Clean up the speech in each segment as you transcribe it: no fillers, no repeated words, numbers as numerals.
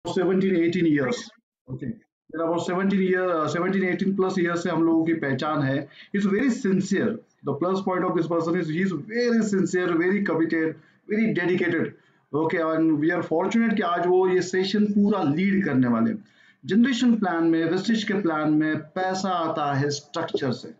17 18 years. Okay, there are about 17 year 17 18 plus years से हम लोगों की पहचान है. He's very sincere. The plus point of this person is he's very sincere, very committed, very dedicated. Okay, and we are fortunate कि आज वो ये सेशन पूरा लीड करने वाले. जनरेशन प्लान में, वेस्टिज के प्लान में पैसा आता है स्ट्रक्चर से.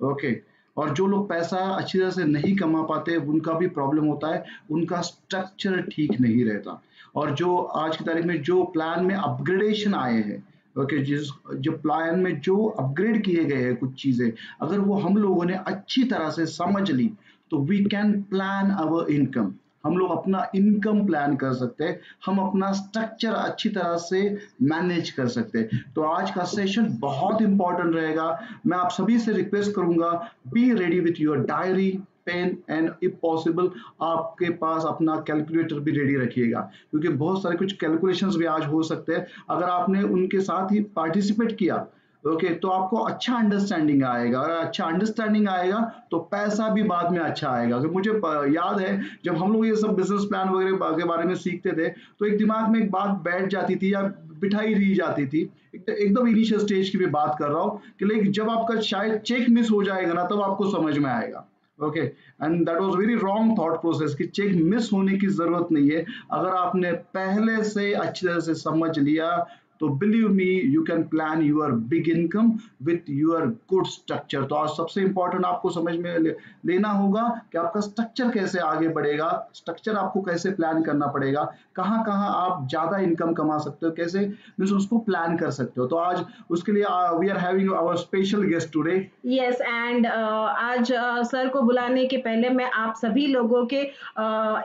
ओके, और जो लोग पैसा अच्छी तरह से नहीं कमा पाते उनका भी प्रॉब्लम होता है, उनका स्ट्रक्चर ठीक नहीं रहता. और जो आज की तारीख में जो प्लान में अपग्रेडेशन आए हैं, ओके, जिस जो प्लान में जो अपग्रेड किए गए हैं कुछ चीजें, अगर वो हम लोगों ने अच्छी तरह से समझ ली तो we can plan our income. हम लोग अपना इनकम प्लान कर सकते हैं, हम अपना स्ट्रक्चर अच्छी तरह से मैनेज कर सकते हैं. तो आज का सेशन बहुत इंपॉर्टेंट रहेगा. मैं आप सभी से रिक्वेस्ट करूंगा, be ready with your diary, pen and if possible आपके पास अपना कैलकुलेटर भी रेडी रखिएगा, क्योंकि बहुत सारे कुछ कैलकुलेशंस भी आज हो सकते हैं. अगर आपने उनके साथ ही पार्टिसिपेट किया, ओके, तो आपको अच्छा अंडरस्टैंडिंग आएगा. अगर अच्छा अंडरस्टैंडिंग आएगा तो पैसा भी बाद में अच्छा आएगा. अगर मुझे याद है जब हम लोग ये सब बिजनेस प्लान वगैरह के बारे में सीखते थे तो एक दिमाग में एक बात बैठ जाती थी या बिठाई रही जाती थी. एकदम इनिशियल स्टेज की भी बात कर रहा हूँ कि लेकिन जब आपका शायद चेक मिस हो जाएगा ना तब आपको समझ में आएगा. Okay, and that was very wrong thought process कि चेक मिस होने की जरूरत नहीं है. अगर आपने पहले से अच्छी तरह से समझ लिया तो believe me you can plan your big income with your good structure. तो आज सबसे इंपॉर्टेंट आपको समझ में लेना होगा कि आपका स्ट्रक्चर कैसे आगे बढ़ेगा, स्ट्रक्चर आपको कैसे प्लान करना पड़ेगा, कहाँ कहाँ आप ज्यादा इनकम कमा सकते हो, कैसे मीन्स उसको प्लान कर सकते हो. तो आज उसके लिए we are having our special guest today. Yes and आज सर को बुलाने के पहले मैं आप सभी लोगों के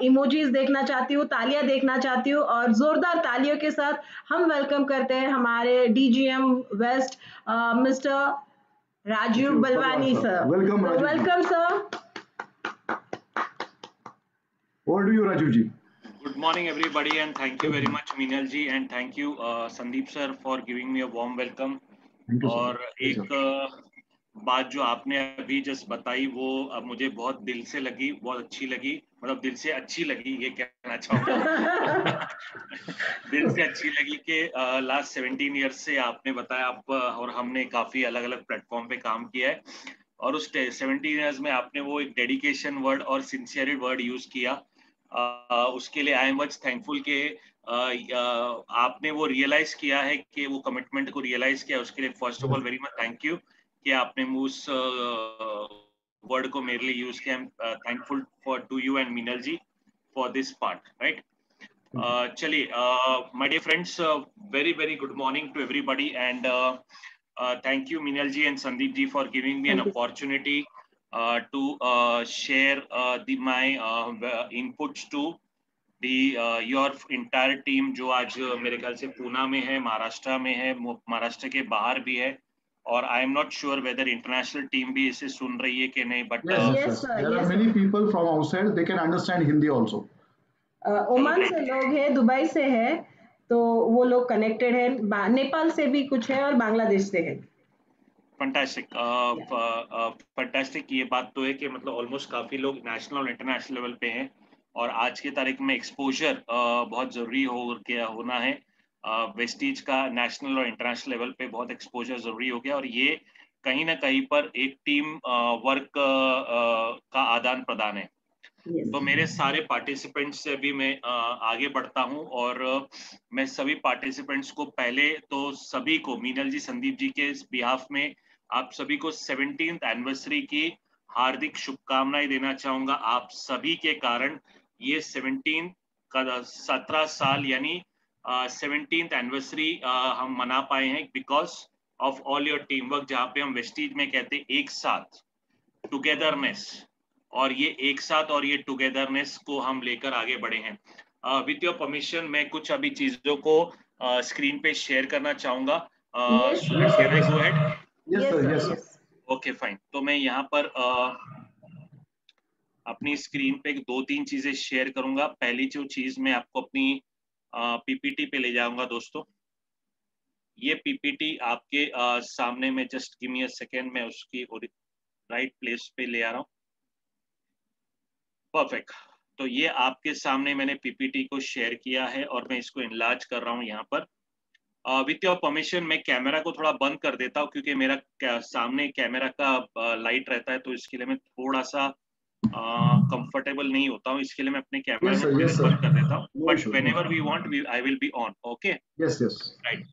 इमोजीज देखना चाहती हूँ, तालियां देखना चाहती हूँ और जोरदार तालियों के साथ हम वेलकम करते हैं हमारे DGM west mister Rajeev Balwani sir. Welcome तो Rajeev ji. Welcome sir. Over to you Rajeev ji. Good morning, everybody, and thank you very much, Minal ji, and thank you, Sandeep sir, for giving me a warm welcome. Thank you, sir. और एक बात जो आपने अभी just बताई वो अब मुझे बहुत दिल से लगी, बहुत अच्छी लगी, मतलब दिल से अच्छी लगी ये कहना चाहूँगा. दिल से अच्छी लगी कि लास्ट 17 ईयर्स से आपने बताया आप और हमने काफी अलग अलग प्लेटफॉर्म पे काम किया है और उस 17 ईयर्स में आपने वो एक डेडिकेशन वर्ड और सिंसियरिटी वर्ड यूज किया. उसके लिए आई एम मच थैंकफुल कि आपने वो रियलाइज किया है कि वो कमिटमेंट को रियलाइज किया. उसके लिए first of all very much thank you कि आपने उस वर्ड को मेरे लिए यूज किया. Thankful for to you and Minal ji for this part, right. चलिए, my dear friends, very very good morning to everybody and thank you Minal ji and Sandeep ji for giving me an opportunity to share my inputs to your entire team जो आज मेरे ख्याल से पूना में है, महाराष्ट्र में है, महाराष्ट्र के बाहर भी है और I am not sure whether international team भी इसे सुन रही है कि नहीं. But yes, there are many people from outside, they can understand Hindi also. Oman से लोग हैं, दुबई से है, तो वो लोग कनेक्टेड है, नेपाल से भी कुछ है और बांग्लादेश से है. Fantastic, fantastic. ये बात तो है कि मतलब ऑलमोस्ट काफी लोग नेशनल और इंटरनेशनल लेवल पे हैं और आज की तारीख में एक्सपोजर बहुत जरूरी होना है. वेस्टीज का नेशनल और इंटरनेशनल लेवल पे बहुत एक्सपोजर जरूरी हो गया और ये कहीं ना कहीं पर एक टीम वर्क का आदान प्रदान है. तो मेरे सारे पार्टिसिपेंट्स से भी मैं आगे बढ़ता हूं और मैं सभी पार्टिसिपेंट्स को पहले तो सभी को मीनल जी, संदीप जी के बिहाफ में आप सभी को 17th एनिवर्सरी की हार्दिक शुभकामनाएं देना चाहूंगा. आप सभी के कारण ये 17 साल यानी 17th एनिवर्सरी हम मना पाए हैं because of all your team work, जहाँ पे हम वेस्टीज में कहते हैं एक साथ, टुगेदरनेस, और ये एक साथ और ये टुगेदरनेस को हम लेकर आगे बढ़े हैं. विथ योर परमिशन मैं कुछ अभी चीजों को स्क्रीन पे शेयर करना चाहूंगा. Can I go ahead? Yes, sir. Yes, sir. Okay fine. तो मैं यहाँ पर अपनी स्क्रीन पे दो तीन चीजें शेयर करूंगा. पहली जो चीज मैं आपको अपनी पीपीटी पे ले जाऊंगा दोस्तों. ये पीपीटी आपके सामने में, just give me a second, मैं उसकी राइट प्लेस पे ले आ रहा हूँ. परफेक्ट. तो ये आपके सामने मैंने पीपीटी को शेयर किया है और मैं इसको इनलार्ज कर रहा हूँ यहाँ पर। विथ योर परमिशन मैं कैमरा को थोड़ा बंद कर देता हूँ, क्योंकि मेरा सामने कैमरा का लाइट रहता है, तो इसके लिए मैं थोड़ा सा कंफर्टेबल नहीं होता हूँ, इसके लिए मैं अपने कैमरा Yes, को sir. थोड़ी Yes, देर sir. बंद कर देता हूँ। No but issue. When No ever issue. We want I will be on. Okay, Yes, yes. Right.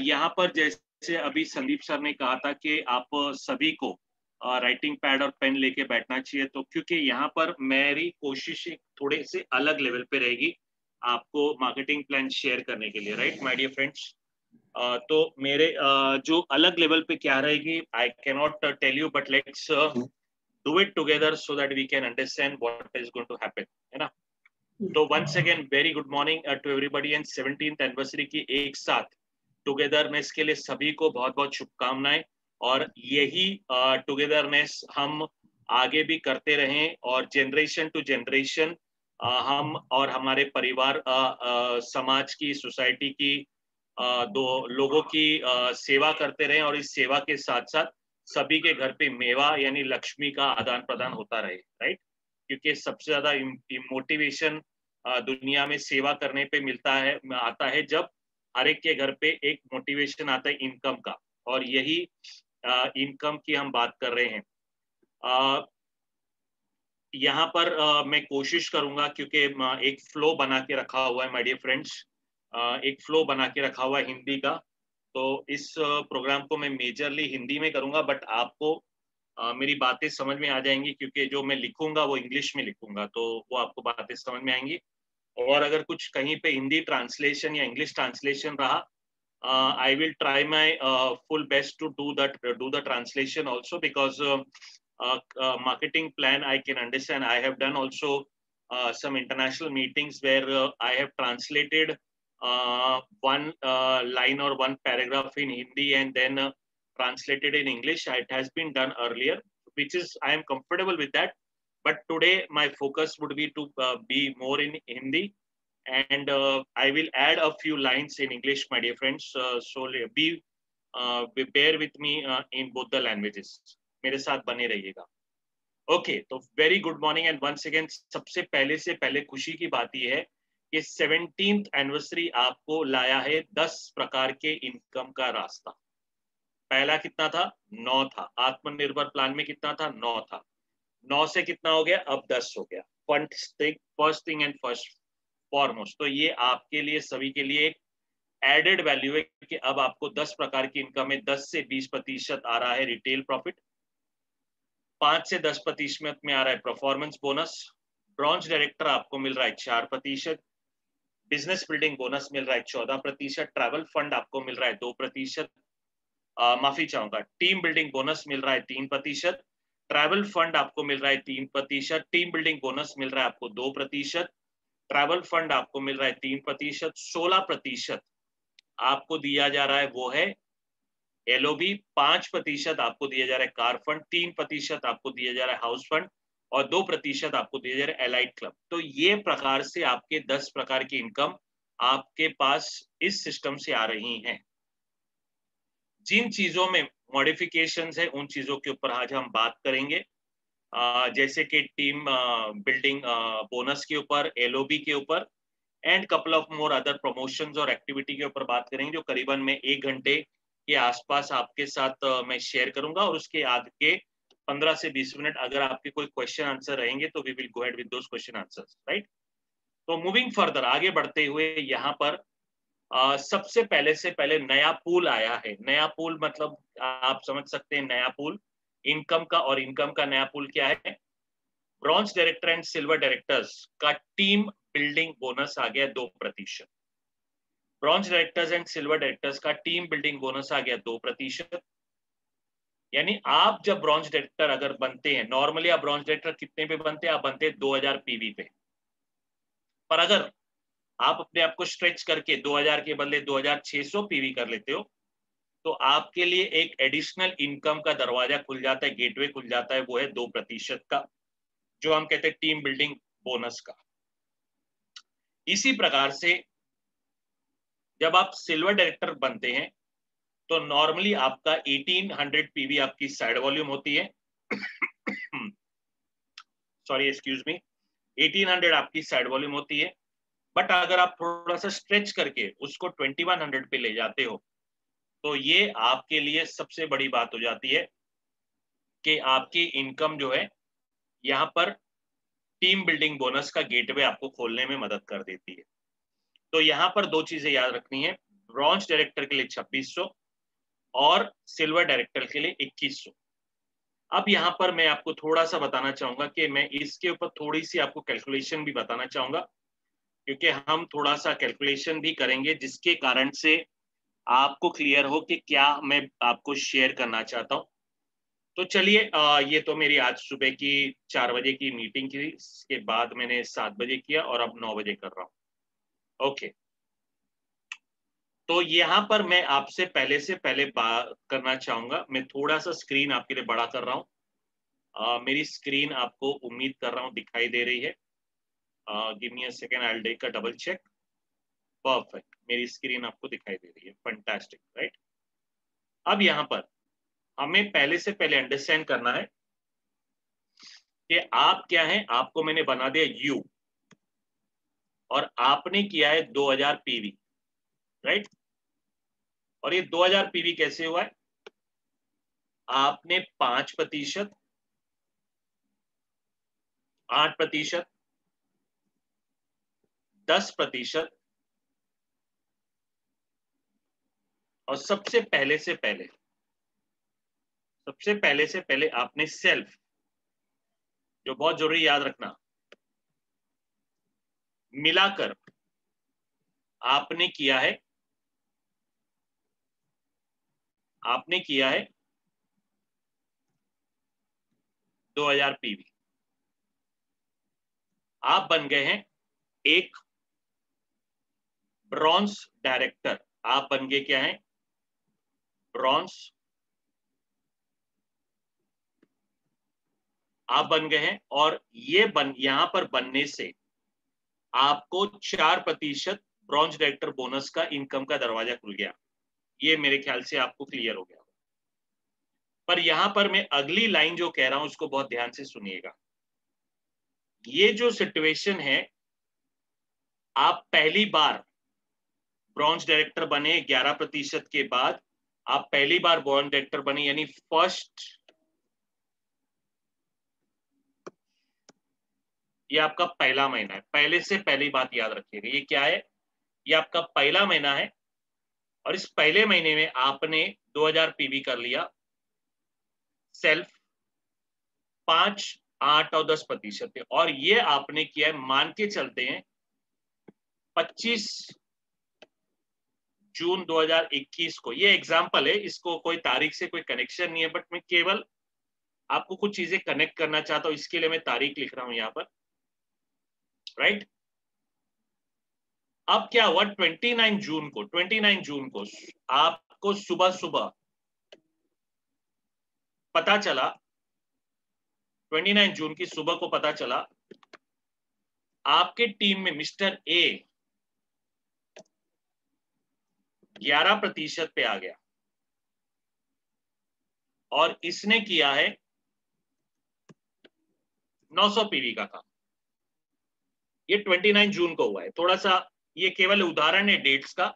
यहाँ पर जैसे अभी संदीप सर ने कहा था कि आप सभी को राइटिंग पैड और पेन लेके बैठना चाहिए, तो क्योंकि यहाँ पर मेरी कोशिश थोड़े से अलग लेवल पे रहेगी आपको मार्केटिंग प्लान शेयर करने के लिए, राइट माय डियर फ्रेंड्स। तो मेरे जो अलग लेवल पे क्या रहेगी, I can not tell you, but let's do it together so that we can understand what is going to happen, है ना। तो once again very good morning to everybody and 17th anniversary की एक साथ togetherness के लिए सभी को बहुत बहुत शुभकामनाएं, और यही टुगेदरनेस हम आगे भी करते रहें, और जनरेशन टू जनरेशन हम और हमारे परिवार समाज की, सोसाइटी की, दो लोगों की सेवा करते रहें, और इस सेवा के साथ साथ सभी के घर पे मेवा यानी लक्ष्मी का आदान प्रदान होता रहे, राइट। क्योंकि सबसे ज्यादा मोटिवेशन दुनिया में सेवा करने पे मिलता है, आता है जब हर एक के घर पे एक मोटिवेशन आता है इनकम का, और यही इनकम की हम बात कर रहे हैं। यहाँ पर मैं कोशिश करूंगा, क्योंकि एक फ्लो बना के रखा हुआ है माय डियर फ्रेंड्स, एक फ्लो बना के रखा हुआ है हिंदी का, तो इस प्रोग्राम को मैं मेजरली हिंदी में करूंगा, बट आपको मेरी बातें समझ में आ जाएंगी, क्योंकि जो मैं लिखूंगा वो इंग्लिश में लिखूंगा, तो वो आपको बातें समझ में आएंगी। और अगर कुछ कहीं पे हिंदी ट्रांसलेशन या इंग्लिश ट्रांसलेशन रहा, I will try my full best to do the translation also, because marketing plan I can understand. I have done also some international meetings where I have translated one line or one paragraph in Hindi and then translated in English. It has been done earlier, which is I am comfortable with that. But today my focus would be to be more in Hindi, and I will add a few lines in English, my dear friends. So bear with me in both the languages. मेरे साथ बने रहिएगा। Okay, तो very good morning and once again सबसे पहले खुशी की बात यह है कि 17th एनिवर्सरी आपको लाया है 10 प्रकार के इनकम का रास्ता। पहला कितना था? 9 था। आत्मनिर्भर प्लान में कितना था? 9 था। 9 से कितना हो गया? अब 10 हो गया। First thing and first foremost, तो ये आपके लिए सभी के लिए एक एडेड वैल्यू है कि अब आपको 10 प्रकार की इनकम है। 10 से 20% आ रहा है रिटेल प्रॉफिट, 5 से 10% में आ रहा है परफॉर्मेंस बोनस, ब्रॉन्ज डायरेक्टर आपको मिल रहा है 4%, बिजनेस बिल्डिंग बोनस मिल रहा है 14%, ट्रैवल फंड आपको मिल रहा है 2%, माफी चाहूंगा, टीम बिल्डिंग बोनस मिल रहा है 3%, ट्रैवल फंड आपको मिल रहा है 3%, टीम बिल्डिंग बोनस मिल रहा है आपको 2%, ट्रैवल फंड आपको मिल रहा है 3%, 16% आपको दिया जा रहा है वो है एलओबी, 5% आपको दिया जा रहा है कार फंड, 3% आपको दिया जा रहा है हाउस फंड, और 2% आपको दिया जा रहा है एलाइड क्लब। तो ये प्रकार से आपके 10 प्रकार की इनकम आपके पास इस सिस्टम से आ रही हैं। जिन चीजों में मॉडिफिकेशंस है उन चीजों के ऊपर आज हम बात करेंगे, जैसे कि टीम बिल्डिंग बोनस के ऊपर, एलओबी के ऊपर, and couple of more other promotions और एक्टिविटी के ऊपर बात करेंगे, जो करीबन मैं 1 घंटे के आसपास आपके साथ मैं शेयर करूंगा, और उसके आगे 15 से 20 मिनट अगर आपके कोई क्वेश्चन आंसर रहेंगे तो we will go ahead with those question answers, right. तो मूविंग फर्दर, आगे बढ़ते हुए यहाँ पर सबसे पहले नया पूल आया है। नया पूल मतलब आप समझ सकते हैं, नया पूल इनकम का, और इनकम का नया पूल क्या है? Bronze director and silver directors का टीम बिल्डिंग बोनस आ गया 2%। Bronze directors and silver directors का टीम बिल्डिंग बोनस आ गया 2%। यानी आप जब ब्रॉन्ज डायरेक्टर अगर बनते हैं, नॉर्मली आप ब्रॉन्ज डायरेक्टर कितने पे बनते हैं? आप बनते हैं 2000 पीवी पे, पर अगर आप अपने आप को स्ट्रेच करके 2000 के बदले 2600 पीवी कर लेते हो, तो आपके लिए एक एडिशनल इनकम का दरवाजा खुल जाता है, गेटवे खुल जाता है, वो है 2% का, जो हम कहते हैं टीम बिल्डिंग बोनस का। इसी प्रकार से जब आप सिल्वर डायरेक्टर बनते हैं तो नॉर्मली आपका 1800 पीवी आपकी साइड वॉल्यूम होती है, सॉरी एक्सक्यूज मी, 1800 आपकी साइड वॉल्यूम होती है, बट अगर आप थोड़ा सा स्ट्रेच करके उसको 2100 पे ले जाते हो तो ये आपके लिए सबसे बड़ी बात हो जाती है कि आपकी इनकम जो है यहाँ पर टीम बिल्डिंग बोनस का गेटवे आपको खोलने में मदद कर देती है। तो यहाँ पर दो चीजें याद रखनी है, ब्रॉन्ज डायरेक्टर के लिए 2600 और सिल्वर डायरेक्टर के लिए 2100। अब यहाँ पर मैं आपको थोड़ा सा बताना चाहूंगा कि मैं इसके ऊपर थोड़ी सी आपको कैलकुलेशन भी बताना चाहूंगा, क्योंकि हम थोड़ा सा कैलकुलेशन भी करेंगे जिसके कारण से आपको क्लियर हो कि क्या मैं आपको शेयर करना चाहता हूं। तो चलिए, ये तो मेरी आज सुबह की 4 बजे की मीटिंग थी, इसके बाद मैंने 7 बजे किया और अब 9 बजे कर रहा हूं। ओके, तो यहाँ पर मैं आपसे पहले से पहले बात करना चाहूंगा, मैं थोड़ा सा स्क्रीन आपके लिए बड़ा कर रहा हूँ। मेरी स्क्रीन आपको उम्मीद कर रहा हूँ दिखाई दे रही है। Give me a second, I will take a double check. Perfect, मेरी स्क्रीन आपको दिखाई दे रही है, फैंटास्टिक, राइट। अब यहाँ पर हमें पहले से पहले अंडरस्टैंड करना है कि आप क्या हैं। आपको मैंने बना दिया यू और आपने किया है 2000 पीवी, राइट। और ये 2000 पीवी कैसे हुआ है? आपने 5%, 8%, 10% और सबसे पहले से पहले आपने सेल्फ, जो बहुत जरूरी याद रखना, मिलाकर आपने किया है 2000 पीवी। आप बन गए हैं एक ब्रॉन्ज डायरेक्टर। आप बन गए क्या है? ब्रॉन्ज। आप बन गए हैं और ये यहां पर बनने से आपको 4% ब्रॉन्ज डायरेक्टर बोनस का इनकम का दरवाजा खुल गया। ये मेरे ख्याल से आपको क्लियर हो गया। पर यहां पर मैं अगली लाइन जो कह रहा हूं उसको बहुत ध्यान से सुनिएगा। ये जो सिचुएशन है, आप पहली बार ब्रॉन्ज डायरेक्टर बने 11% के बाद, आप पहली बार ब्रॉन्ज डायरेक्टर बने, यानी फर्स्ट, ये आपका पहला महीना है। पहले से पहली बात याद रखिएगा, ये क्या है? ये आपका पहला महीना है और इस पहले महीने में आपने 2000 पीवी कर लिया सेल्फ, 5, 8 और 10% पे, और ये आपने किया है, मान के चलते हैं 25 जून 2021 को। ये एग्जाम्पल है, इसको कोई तारीख से कोई कनेक्शन नहीं है, बट मैं केवल आपको कुछ चीजें कनेक्ट करना चाहता हूं, इसके लिए मैं तारीख लिख रहा हूं यहां पर, राइट। अब क्या हुआ? 29 जून को आपको सुबह सुबह पता चला, 29 जून की सुबह को पता चला आपके टीम में मिस्टर ए 11% पे आ गया और इसने किया है 900 पीवी का काम। ये 29 जून को हुआ है। थोड़ा सा ये केवल उदाहरण है डेट्स का,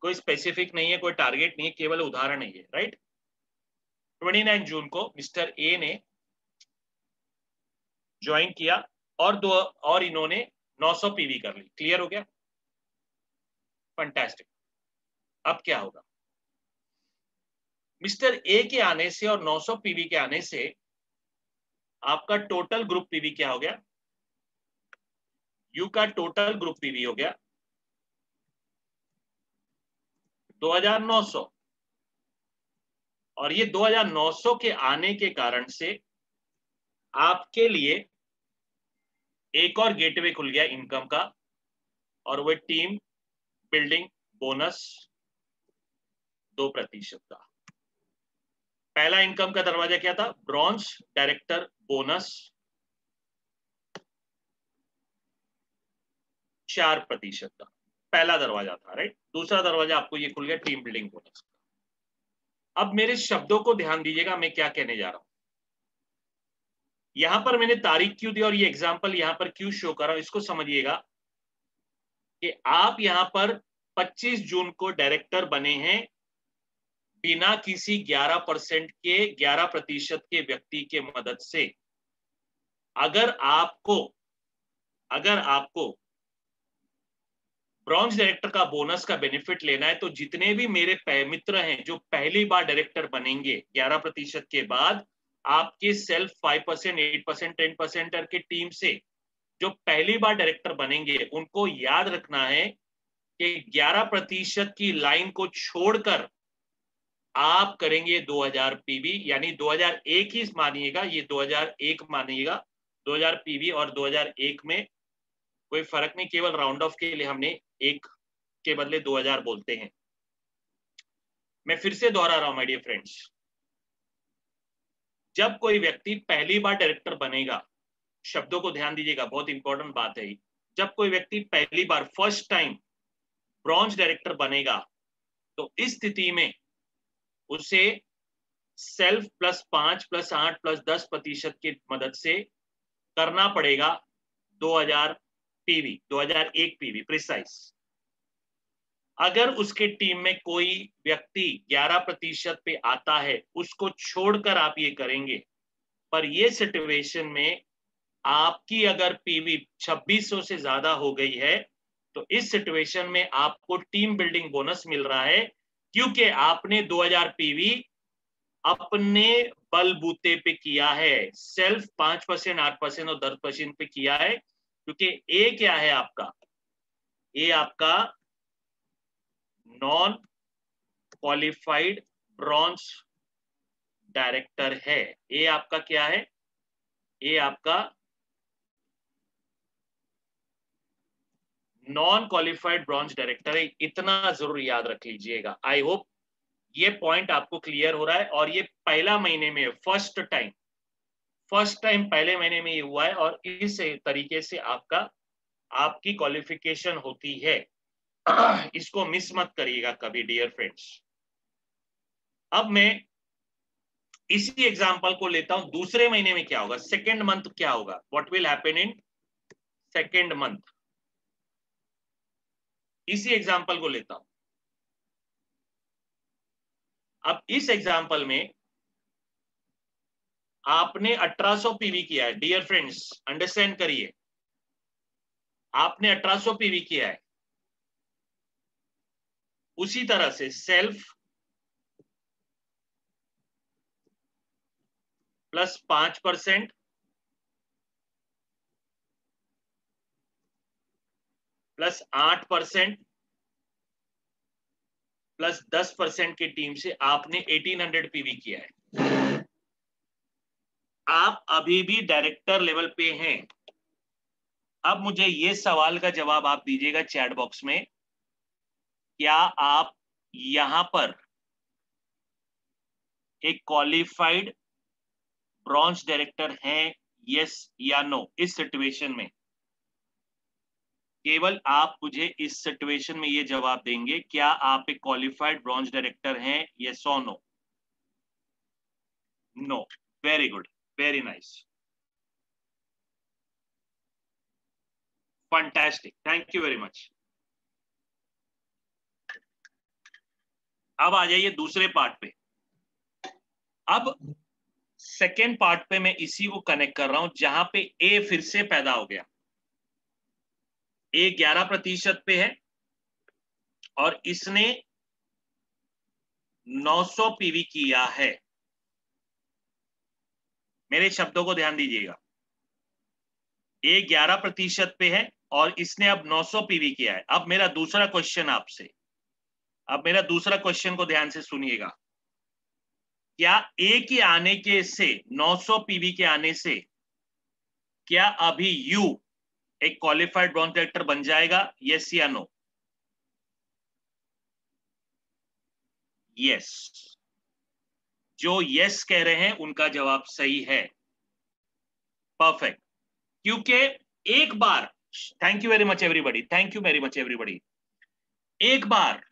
कोई स्पेसिफिक नहीं है, कोई टारगेट नहीं है, केवल उदाहरण है ये, राइट। 29 जून को मिस्टर ए ने ज्वाइन किया और इन्होंने 900 पीवी कर ली। क्लियर हो गया? फैंटास्टिक। अब क्या होगा? मिस्टर ए के आने से और 900 पीवी के आने से आपका टोटल ग्रुप पीवी क्या हो गया? यू का टोटल ग्रुप पीवी हो गया 2900, और ये 2900 के आने के कारण से आपके लिए एक और गेटवे खुल गया इनकम का, और वह टीम बिल्डिंग बोनस 2% का। पहला इनकम का दरवाजा क्या था? ब्रॉन्ज डायरेक्टर बोनस 4% का, पहला दरवाजा था, राइट। दूसरा दरवाजा आपको ये खुल गया टीम बिल्डिंग बोनस का। अब मेरे शब्दों को ध्यान दीजिएगा, मैं क्या कहने जा रहा हूं। यहां पर मैंने तारीख क्यों दी और ये एग्जाम्पल यहां पर क्यों शो कर रहा हूं, इसको समझिएगा कि आप यहां पर 25 जून को डायरेक्टर बने हैं बिना किसी 11% के व्यक्ति के मदद से। अगर आपको ब्रॉन्ज डायरेक्टर का बोनस का बेनिफिट लेना है तो जितने भी मेरे मित्र हैं जो पहली बार डायरेक्टर बनेंगे 11% के बाद, आपके सेल्फ 5%, 8%, 10% की टीम से जो पहली बार डायरेक्टर बनेंगे उनको याद रखना है कि 11% की लाइन को छोड़कर आप करेंगे 2000 पीवी, यानी 2001 ही मानिएगा, ये 2001 मानिएगा। 2000 पीवी और 2001 में कोई फर्क नहीं, केवल राउंड ऑफ के लिए हमने एक के बदले 2000 बोलते हैं। मैं फिर से दोहरा रहा हूं माय डियर फ्रेंड्स, जब कोई व्यक्ति पहली बार डायरेक्टर बनेगा, शब्दों को ध्यान दीजिएगा, बहुत इंपॉर्टेंट बात है। जब कोई व्यक्ति पहली बार फर्स्ट टाइम ब्रॉन्ज डायरेक्टर बनेगा तो इस स्थिति में उसे सेल्फ +5 +8 +10% की मदद से करना पड़ेगा 2000 पीवी, 2001 पीवी प्रिसाइज। अगर उसके टीम में कोई व्यक्ति 11% पे आता है, उसको छोड़कर आप ये करेंगे, पर ये सिचुएशन में आपकी अगर पीवी 2600 से ज्यादा हो गई है तो इस सिचुएशन में आपको टीम बिल्डिंग बोनस मिल रहा है, क्योंकि आपने 2000 पीवी अपने बलबूते पे किया है, सेल्फ 5%, 8% और 10% पे किया है। क्योंकि ए क्या है आपका, ए आपका नॉन क्वालिफाइड ब्रॉन्ज डायरेक्टर है। ए आपका क्या है, ए आपका नॉन क्वालिफाइड ब्रॉन्ज डायरेक्टर है। इतना जरूर याद रख लीजिएगा। आई होप ये पॉइंट आपको क्लियर हो रहा है। और ये पहला महीने में फर्स्ट टाइम पहले महीने में ये हुआ है, और इस तरीके से आपकी क्वालिफिकेशन होती है। इसको मिस मत करिएगा कभी डियर फ्रेंड्स। अब मैं इसी एग्जांपल को लेता हूं, दूसरे महीने में क्या होगा, सेकेंड मंथ क्या होगा, what will happen in second month. इसी एग्जांपल को लेता हूं। अब इस एग्जांपल में आपने 1800 पीवी किया है डियर फ्रेंड्स, अंडरस्टैंड करिए, आपने 1800 पीवी किया है। उसी तरह से सेल्फ +5% +8% +10% की टीम से आपने 1800 पीवी किया है। आप अभी भी डायरेक्टर लेवल पे हैं। अब मुझे ये सवाल का जवाब आप दीजिएगा चैट बॉक्स में, क्या आप यहां पर एक क्वालिफाइड ब्रॉन्ज डायरेक्टर हैं, यस या नो। इस सिचुएशन में केवल आप मुझे इस सिचुएशन में ये जवाब देंगे, क्या आप एक क्वालिफाइड ब्रॉन्ज डायरेक्टर हैं, यस और no. No, very good, very nice, fantastic, thank you very much. अब आ जाइए दूसरे पार्ट पे। अब सेकेंड पार्ट पे मैं इसी को कनेक्ट कर रहा हूं जहां पे ए फिर से पैदा हो गया। ए 11% पे है और इसने 900 पीवी किया है। मेरे शब्दों को ध्यान दीजिएगा, ए 11% पे है और इसने अब 900 पीवी किया है। अब मेरा दूसरा क्वेश्चन आपसे, अब मेरा दूसरा क्वेश्चन को ध्यान से सुनिएगा, क्या ए के आने के से 900 पीवी के आने से क्या अभी यू एक क्वालिफाइड ब्रॉन्ज डायरेक्टर बन जाएगा, यस या नो। यस, जो यस कह रहे हैं उनका जवाब सही है, परफेक्ट। क्योंकि एक बार, thank you very much everybody, thank you very much everybody, एक बार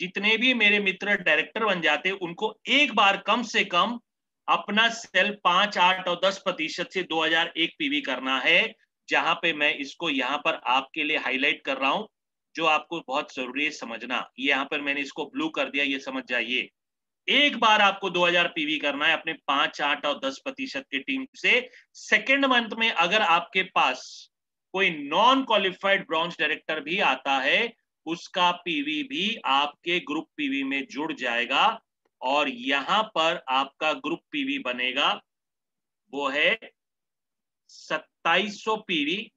जितने भी मेरे मित्र डायरेक्टर बन जाते उनको एक बार कम से कम अपना सेल 5, 8 और 10% से 2001 पीवी करना है, जहां पे मैं इसको यहां पर आपके लिए हाईलाइट कर रहा हूं, जो आपको बहुत जरूरी है समझना। ये यहां पर मैंने इसको ब्लू कर दिया, ये समझ जाइए। एक बार आपको 2000 पीवी करना है अपने 5, 8 और 10% की टीम से। सेकेंड मंथ में अगर आपके पास कोई नॉन क्वालिफाइड ब्रॉन्ज डायरेक्टर भी आता है, उसका पीवी भी आपके ग्रुप पीवी में जुड़ जाएगा, और यहां पर आपका ग्रुप पीवी बनेगा, वो है 2700 पीवी।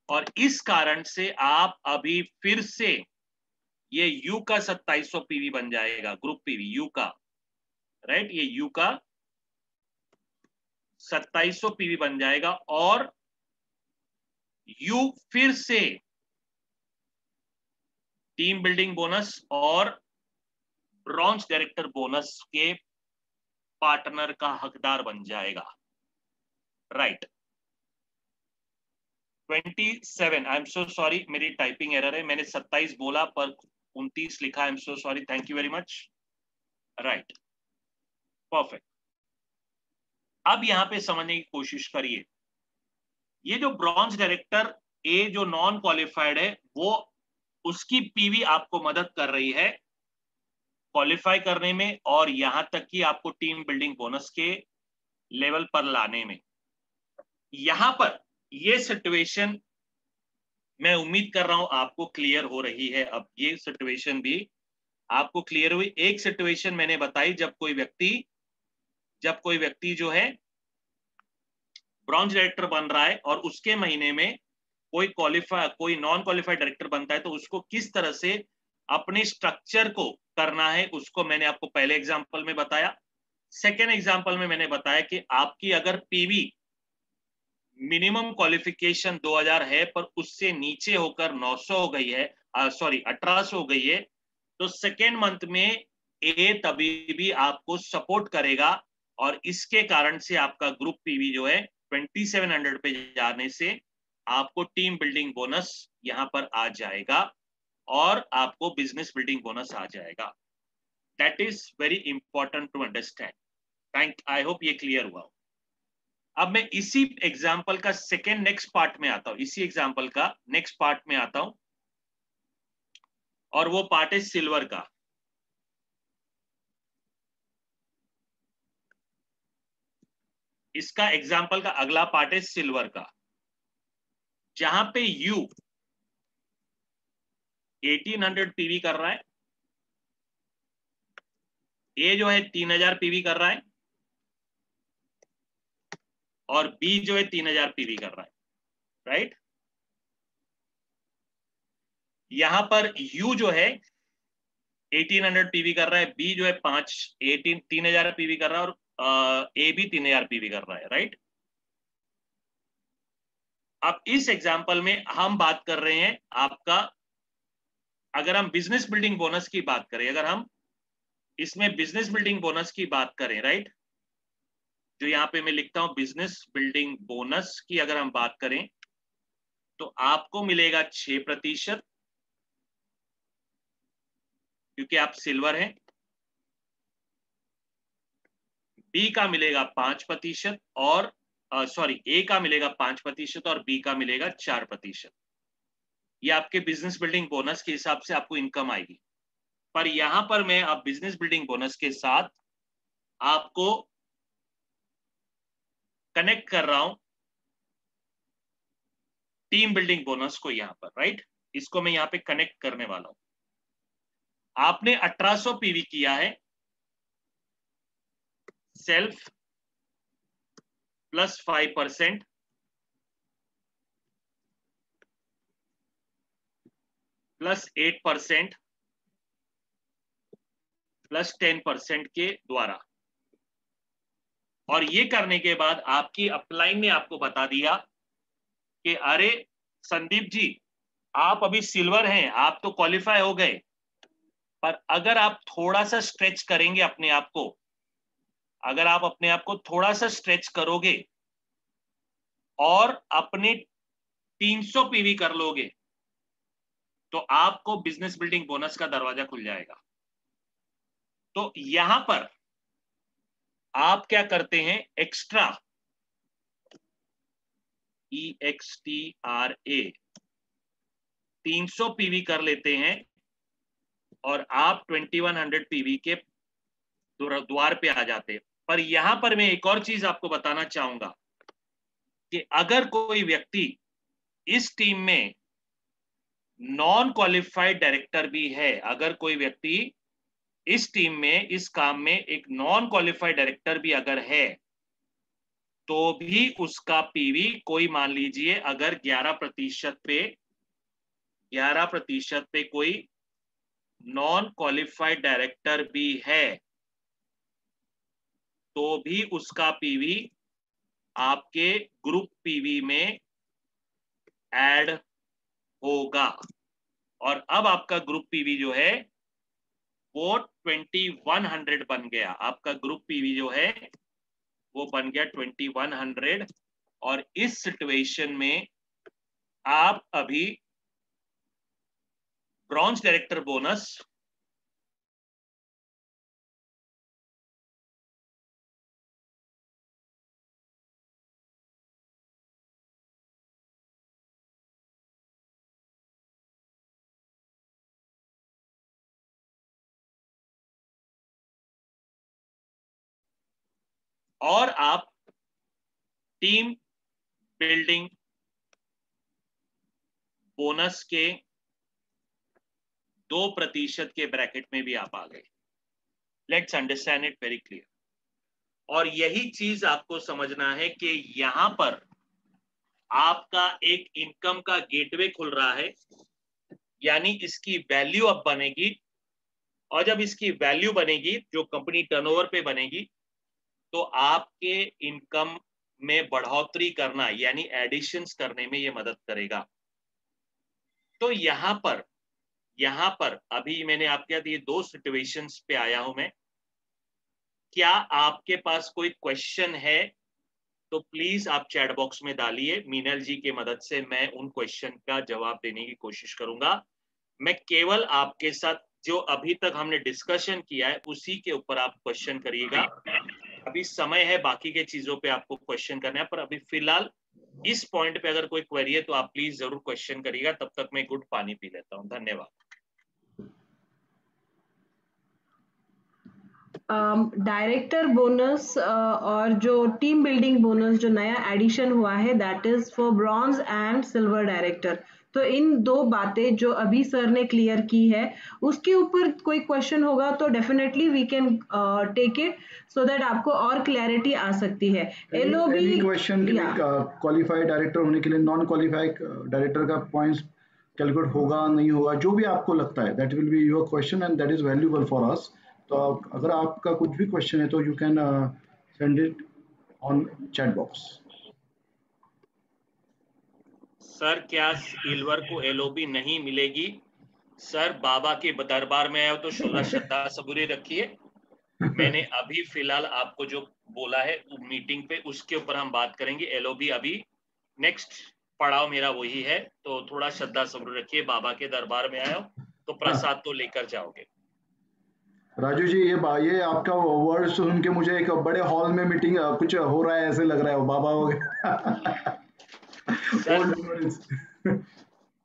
और इस कारण से आप अभी फिर से ये यू का 2700 पीवी बन जाएगा, ग्रुप पीवी यू का, राइट, ये यू का 2700 पीवी बन जाएगा। और यू फिर से टीम बिल्डिंग बोनस और ब्रॉन्ज डायरेक्टर बोनस के पार्टनर का हकदार बन जाएगा, right. 27, I am so sorry, मेरी टाइपिंग एरर है, मैंने 27 बोला पर 29 लिखा, I am so sorry, thank you very much, right, perfect. अब यहां पे समझने की कोशिश करिए, ये जो ब्रॉन्ज डायरेक्टर ए जो नॉन क्वालिफाइड है, वो उसकी पीवी आपको मदद कर रही है क्वालिफाई करने में, और यहां तक कि आपको टीम बिल्डिंग बोनस के लेवल पर लाने में। यहां पर ये सिचुएशन मैं उम्मीद कर रहा हूं आपको क्लियर हो रही है। अब ये सिचुएशन भी आपको क्लियर हुई। एक सिचुएशन मैंने बताई, जब कोई व्यक्ति जो है ब्रॉन्ज डायरेक्टर बन रहा है और उसके महीने में कोई नॉन क्वालिफाइड डायरेक्टर बनता है, तो उसको किस तरह से अपने स्ट्रक्चर को करना है, उसको मैंने आपको पहले एग्जांपल में बताया। सेकेंड एग्जांपल में मैंने बताया कि आपकी अगर पीवी मिनिमम क्वालिफिकेशन 2000 है पर उससे नीचे होकर 900 हो गई है, 1800 हो गई है, तो सेकेंड मंथ में ए तभी भी आपको सपोर्ट करेगा, और इसके कारण से आपका ग्रुप पीवी जो है 2700 पे जाने से आपको टीम बिल्डिंग बोनस यहां पर आ जाएगा, और आपको बिजनेस बिल्डिंग बोनस आ जाएगा। That is very important to understand. I hope ये क्लियर हुआ। अब मैं इसी एग्जाम्पल का सेकेंड नेक्स्ट पार्ट में आता हूं, इसी एग्जाम्पल का नेक्स्ट पार्ट में आता हूं, और वो पार्ट है सिल्वर का। इसका एग्जाम्पल का अगला पार्ट है सिल्वर का, जहां पे यू 1800 पीवी कर रहा है, ए जो है 3000 पीवी कर रहा है, और बी जो है 3000 पीवी कर रहा है, राइट। यहां पर यू जो है 1800 पीवी कर रहा है, बी जो है 3000 पीवी कर रहा है, और ए भी 3000 पीवी कर रहा है, राइट। अब इस एग्जाम्पल में हम बात कर रहे हैं आपका, अगर हम बिजनेस बिल्डिंग बोनस की बात करें, अगर हम इसमें बिजनेस बिल्डिंग बोनस की बात करें, राइट, जो यहां पे मैं लिखता हूं बिजनेस बिल्डिंग बोनस की अगर हम बात करें, तो आपको मिलेगा 6%, क्योंकि आप सिल्वर हैं। बी का मिलेगा 5%, और ए का मिलेगा 5% और बी का मिलेगा 4%। ये आपके बिजनेस बिल्डिंग बोनस के हिसाब से आपको इनकम आएगी। पर यहां पर मैं अब बिजनेस बिल्डिंग बोनस के साथ आपको कनेक्ट कर रहा हूं टीम बिल्डिंग बोनस को यहां पर, राइट। इसको मैं यहां पे कनेक्ट करने वाला हूं। आपने 1800 पीवी किया है, सेल्फ प्लस 5% प्लस 8% प्लस 10% के द्वारा, और ये करने के बाद आपकी अपलाइन ने आपको बता दिया कि अरे संदीप जी, आप अभी सिल्वर हैं, आप तो क्वालिफाई हो गए, पर अगर आप थोड़ा सा स्ट्रेच करेंगे अपने आप को, अगर आप अपने आप को थोड़ा सा स्ट्रेच करोगे और अपने 300 पीवी कर लोगे, तो आपको बिजनेस बिल्डिंग बोनस का दरवाजा खुल जाएगा। तो यहां पर आप क्या करते हैं, एक्स्ट्रा EXTRA 300 पीवी कर लेते हैं और आप 2100 पीवी के द्वार पे आ जाते हैं। पर यहां पर मैं एक और चीज आपको बताना चाहूंगा कि अगर कोई व्यक्ति इस टीम में नॉन क्वालिफाइड डायरेक्टर भी है, अगर कोई व्यक्ति इस टीम में, इस काम में एक नॉन क्वालिफाइड डायरेक्टर भी अगर है, तो भी उसका पीवी कोई मान लीजिए अगर 11% पे कोई नॉन क्वालिफाइड डायरेक्टर भी है, तो भी उसका पीवी आपके ग्रुप पीवी में ऐड होगा। और अब आपका ग्रुप पीवी जो है वो 2100 बन गया। आपका ग्रुप पीवी जो है वो बन गया 2100। और इस सिचुएशन में आप अभी ब्रॉन्ज डायरेक्टर बोनस और आप टीम बिल्डिंग बोनस के 2% के ब्रैकेट में भी आप आ गए। Let's understand it very clear. और यही चीज आपको समझना है कि यहां पर आपका एक इनकम का गेटवे खुल रहा है, यानी इसकी वैल्यू अब बनेगी। और जब इसकी वैल्यू बनेगी, जो कंपनी टर्नओवर पे बनेगी, तो आपके इनकम में बढ़ोतरी करना यानी एडिशंस करने में ये मदद करेगा। तो यहां पर अभी मैंने आपके ये 2 सिचुएशंस पे आया हूं मैं। क्या आपके पास कोई क्वेश्चन है तो प्लीज आप चैट बॉक्स में डालिए। मीनल जी की मदद से मैं उन क्वेश्चन का जवाब देने की कोशिश करूंगा। मैं केवल आपके साथ जो अभी तक हमने डिस्कशन किया है उसी के ऊपर आप क्वेश्चन करिएगा। अभी समय है बाकी के चीजों पे आपको क्वेश्चन करना है, पर अभी फिलहाल इस पॉइंट पे अगर कोई क्वेरी है तो आप प्लीज जरूर क्वेश्चन करिएगा। तब तक मैं गुड पानी पी लेता हूं। धन्यवाद। डायरेक्टर बोनस और जो टीम बिल्डिंग बोनस जो नया एडिशन हुआ है, that is for bronze and silver director. तो इन 2 बातें जो अभी सर ने क्लियर की है, उसके ऊपर कोई क्वेश्चन होगा तो definitely we can take it so that आपको और क्लैरिटी आ सकती है। एलओबी एनी क्वेश्चन के लिए क्वालिफाइड डायरेक्टर होने के लिए नॉन क्वालिफाइड डायरेक्टर का पॉइंट्स कैलकुलेट होगा नहीं होगा, जो भी आपको लगता है, that will be your question and that is valuable for us. तो अगर आपका कुछ भी क्वेश्चन है तो you can send it on chat box. Sir क्या सिल्वर को एलओबी नहीं मिलेगी? सर बाबा के दरबार में आए हो तो श्रद्धा सबूरी रखिए। मैंने अभी फिलहाल आपको जो बोला है मीटिंग पे, उसके ऊपर हम बात करेंगे। एलओबी अभी नेक्स्ट पड़ाव मेरा वही है, तो थोड़ा श्रद्धा सबूरी रखिए। बाबा के दरबार में आए हो तो प्रसाद तो लेकर जाओगे। राजू जी, ये आपका वर्ड सुन के मुझे एक बड़े हॉल में मीटिंग कुछ हो रहा है ऐसे लग रहा है, वो बाबा हो गया। सर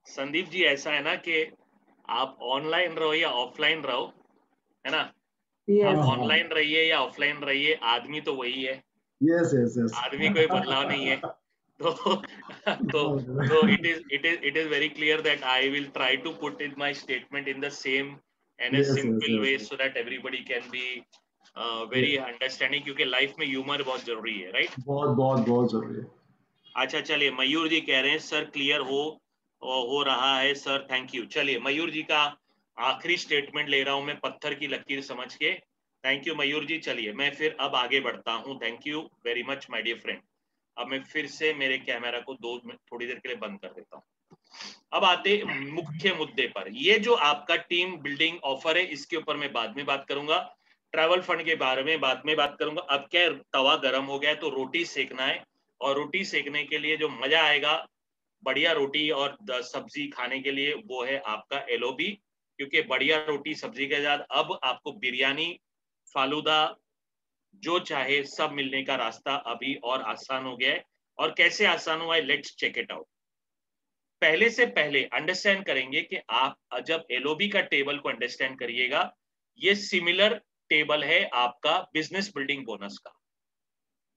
संदीप जी, ऐसा है ना कि आप ऑनलाइन रहो या ऑफलाइन रहो, है ना, आप यस ऑनलाइन रहिए या ऑफलाइन रहिए, आदमी तो वही है। Yes yes yes. आदमी कोई बदलाव नहीं है। तो it is very clear that I will try to put in my statement in the same and a yes yes simple way yes. so that everybody can be very understanding, क्योंकि life में humour बहुत जरूरी है, right? बहुत बहुत बहुत जरूरी है। अच्छा चलिए, मयूर जी कह रहे हैं सर क्लियर हो रहा है सर, थैंक यू। चलिए मयूर जी का आखिरी स्टेटमेंट ले रहा हूं मैं पत्थर की लकीर समझ के। Thank you Mayur ji. चलिए मैं फिर अब आगे बढ़ता हूं। Thank you very much my dear friend. अब मैं फिर से मेरे कैमरा को थोड़ी देर के लिए बंद कर देता हूं। अब आते मुख्य मुद्दे पर। ये जो आपका टीम बिल्डिंग ऑफर है, इसके ऊपर मैं बाद में बात करूंगा। ट्रैवल फंड के बारे में बाद में बात करूंगा। अब क्या तवा गर्म हो गया है तो रोटी सेकना है, और रोटी सेकने के लिए जो मजा आएगा, बढ़िया रोटी और सब्जी खाने के लिए, वो है आपका एलओबी। क्योंकि बढ़िया रोटी सब्जी के साथ अब आपको बिरयानी, फालूदा, जो चाहे सब मिलने का रास्ता अभी और आसान हो गया है। और कैसे आसान हुआ है, लेट्स चेक इट आउट। पहले से पहले अंडरस्टैंड करेंगे कि आप जब एलओबी का टेबल को अंडरस्टैंड करिएगा, ये सिमिलर टेबल है आपका बिजनेस बिल्डिंग बोनस का।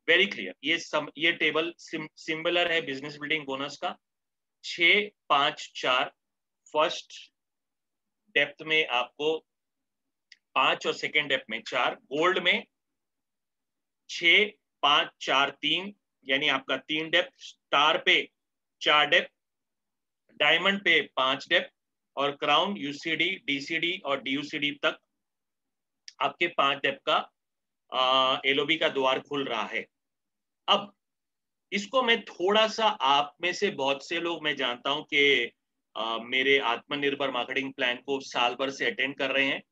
वेरी क्लियर, ये टेबल सिमिलर है बिजनेस बिल्डिंग बोनस का। 6 5 4 फर्स्ट डेप्थ में आपको 5 और सेकेंड डेप्थ में 4, गोल्ड में 6 5 4 3 यानी आपका 3 डेप्थ, स्टार पे 4 डेप्थ, डायमंड पे 5 डेप्थ, और क्राउन, यूसीडी, डीसीडी और डीयूसीडी तक आपके 5 डेप्थ का एलओबी का द्वार खुल रहा है। अब इसको मैं थोड़ा सा, आप में से बहुत से लोग मैं जानता हूं कि मेरे आत्मनिर्भर मार्केटिंग प्लान को साल भर से अटेंड कर रहे हैं,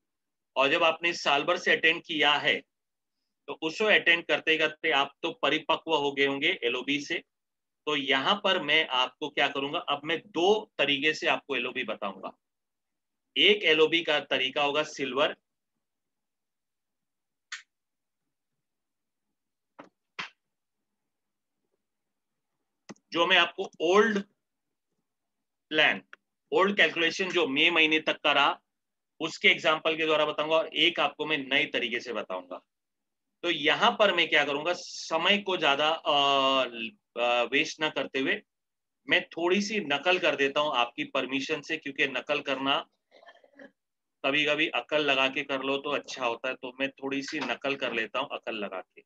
और जब आपने साल भर से अटेंड किया है तो उसको अटेंड करते करते आप तो परिपक्व हो गए होंगे एलओबी से। तो यहां पर मैं आपको क्या करूंगा, अब मैं 2 तरीके से आपको एलओबी बताऊंगा। एक एलओबी का तरीका होगा सिल्वर, जो मैं आपको ओल्ड प्लान, ओल्ड कैलकुलेशन जो मई महीने तक का रहा, उसके एग्जाम्पल के द्वारा बताऊंगा, और एक आपको मैं नए तरीके से बताऊंगा। तो यहां पर मैं क्या करूंगा, समय को ज्यादा वेस्ट ना करते हुए मैं थोड़ी सी नकल कर देता हूं आपकी परमिशन से, क्योंकि नकल करना कभी कभी अकल लगा के कर लो तो अच्छा होता है। तो मैं थोड़ी सी नकल कर लेता हूं अकल लगा के।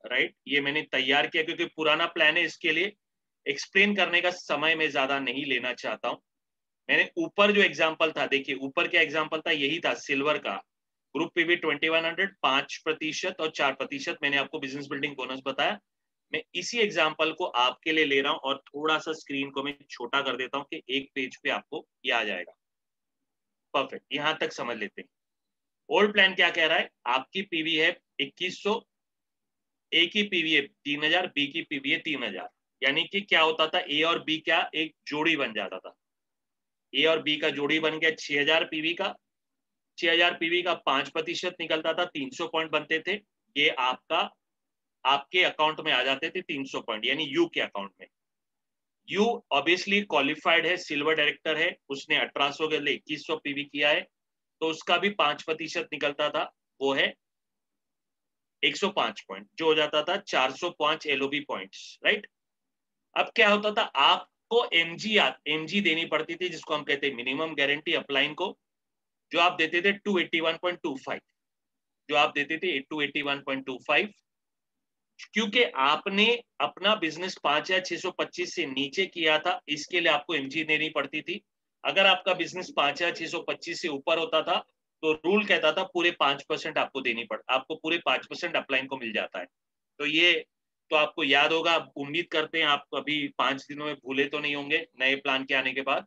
राइट, ये मैंने तैयार किया क्योंकि पुराना प्लान है, इसके लिए एक्सप्लेन करने का समय मैं ज्यादा नहीं लेना चाहता हूं। मैंने ऊपर जो एग्जाम्पल था, देखिए ऊपर क्या एग्जाम्पल था, यही था सिल्वर का। ग्रुप पीवी 2100 5% और 4% मैंने आपको बिजनेस बिल्डिंग बोनस बताया। मैं इसी एग्जाम्पल को आपके लिए ले रहा हूं, और थोड़ा सा स्क्रीन को मैं छोटा कर देता हूं कि एक पेज पे आपको ये आ जाएगा। परफेक्ट, यहां तक समझ लेते हैं। ओल्ड प्लान क्या कह रहा है, आपकी पीवी है 2100, ए की पीवी है 3000, बी की पीवी है 3000। यानी कि क्या होता था, ए और बी क्या एक जोड़ी बन जाता था। ए और बी का जोड़ी बन गया 6000 पीवी का। 6000 पीवी का 5% निकलता था, 300 पॉइंट बनते थे। ये आपका आपके अकाउंट में आ जाते थे 300 पॉइंट, यानी यू के अकाउंट में। यू ऑब्वियसली क्वालिफाइड है, सिल्वर डायरेक्टर है, उसने 1800 के लिए 2100 पीवी किया है, तो उसका भी 5% निकलता था, वो है 105 पॉइंट, जो हो जाता था 405 एलओबी पॉइंट्स। राइट, अब क्या होता था, आपको एमजी देनी पड़ती थी, जिसको हम कहते हैं मिनिमम गारंटी अपलाइन को, जो आप देते थे 281.25, जो आप देते थे 281.25, क्योंकि आपने अपना बिजनेस 5625 से नीचे किया था, इसके लिए आपको एमजी देनी पड़ती थी। अगर आपका बिजनेस 5625 से ऊपर होता था तो रूल कहता था पूरे 5% आपको देनी आपको पूरे 5% अपलाइन को मिल जाता है। तो ये तो आपको याद होगा, उम्मीद करते हैं आप अभी 5 दिनों में भूले तो नहीं होंगे नए प्लान के आने के बाद।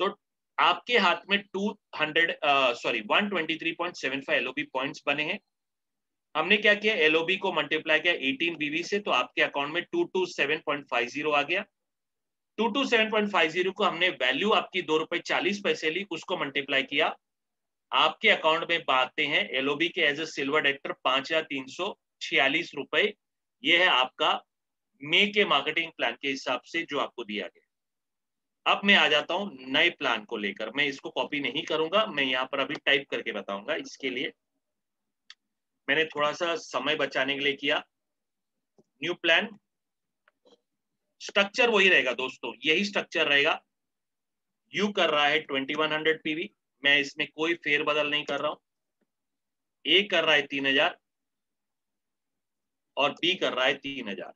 तो आपके हाथ में 123.75 एलओबी पॉइंट्स बने हैं। हमने क्या किया, एलओबी को मल्टीप्लाई किया 18 बीवी से, तो आपके अकाउंट में 227.50 आ गया। 227.50 को हमने वैल्यू आपकी ₹2.40 ली, उसको मल्टीप्लाई किया, आपके अकाउंट में बांटते हैं एलओबी के एज ए सिल्वर डायरेक्टर ₹5346। ये है आपका मई के मार्केटिंग प्लान के हिसाब से जो आपको दिया गया। अब मैं आ जाता हूं नए प्लान को लेकर, मैं इसको कॉपी नहीं करूंगा, मैं यहां पर अभी टाइप करके बताऊंगा। इसके लिए मैंने थोड़ा सा समय बचाने के लिए किया। न्यू प्लान, स्ट्रक्चर वही रहेगा दोस्तों, यही स्ट्रक्चर रहेगा। यू कर रहा है 2100 पीवी, मैं इसमें कोई फेरबदल नहीं कर रहा हूं। ए कर रहा है 3000 और बी कर रहा है 3000।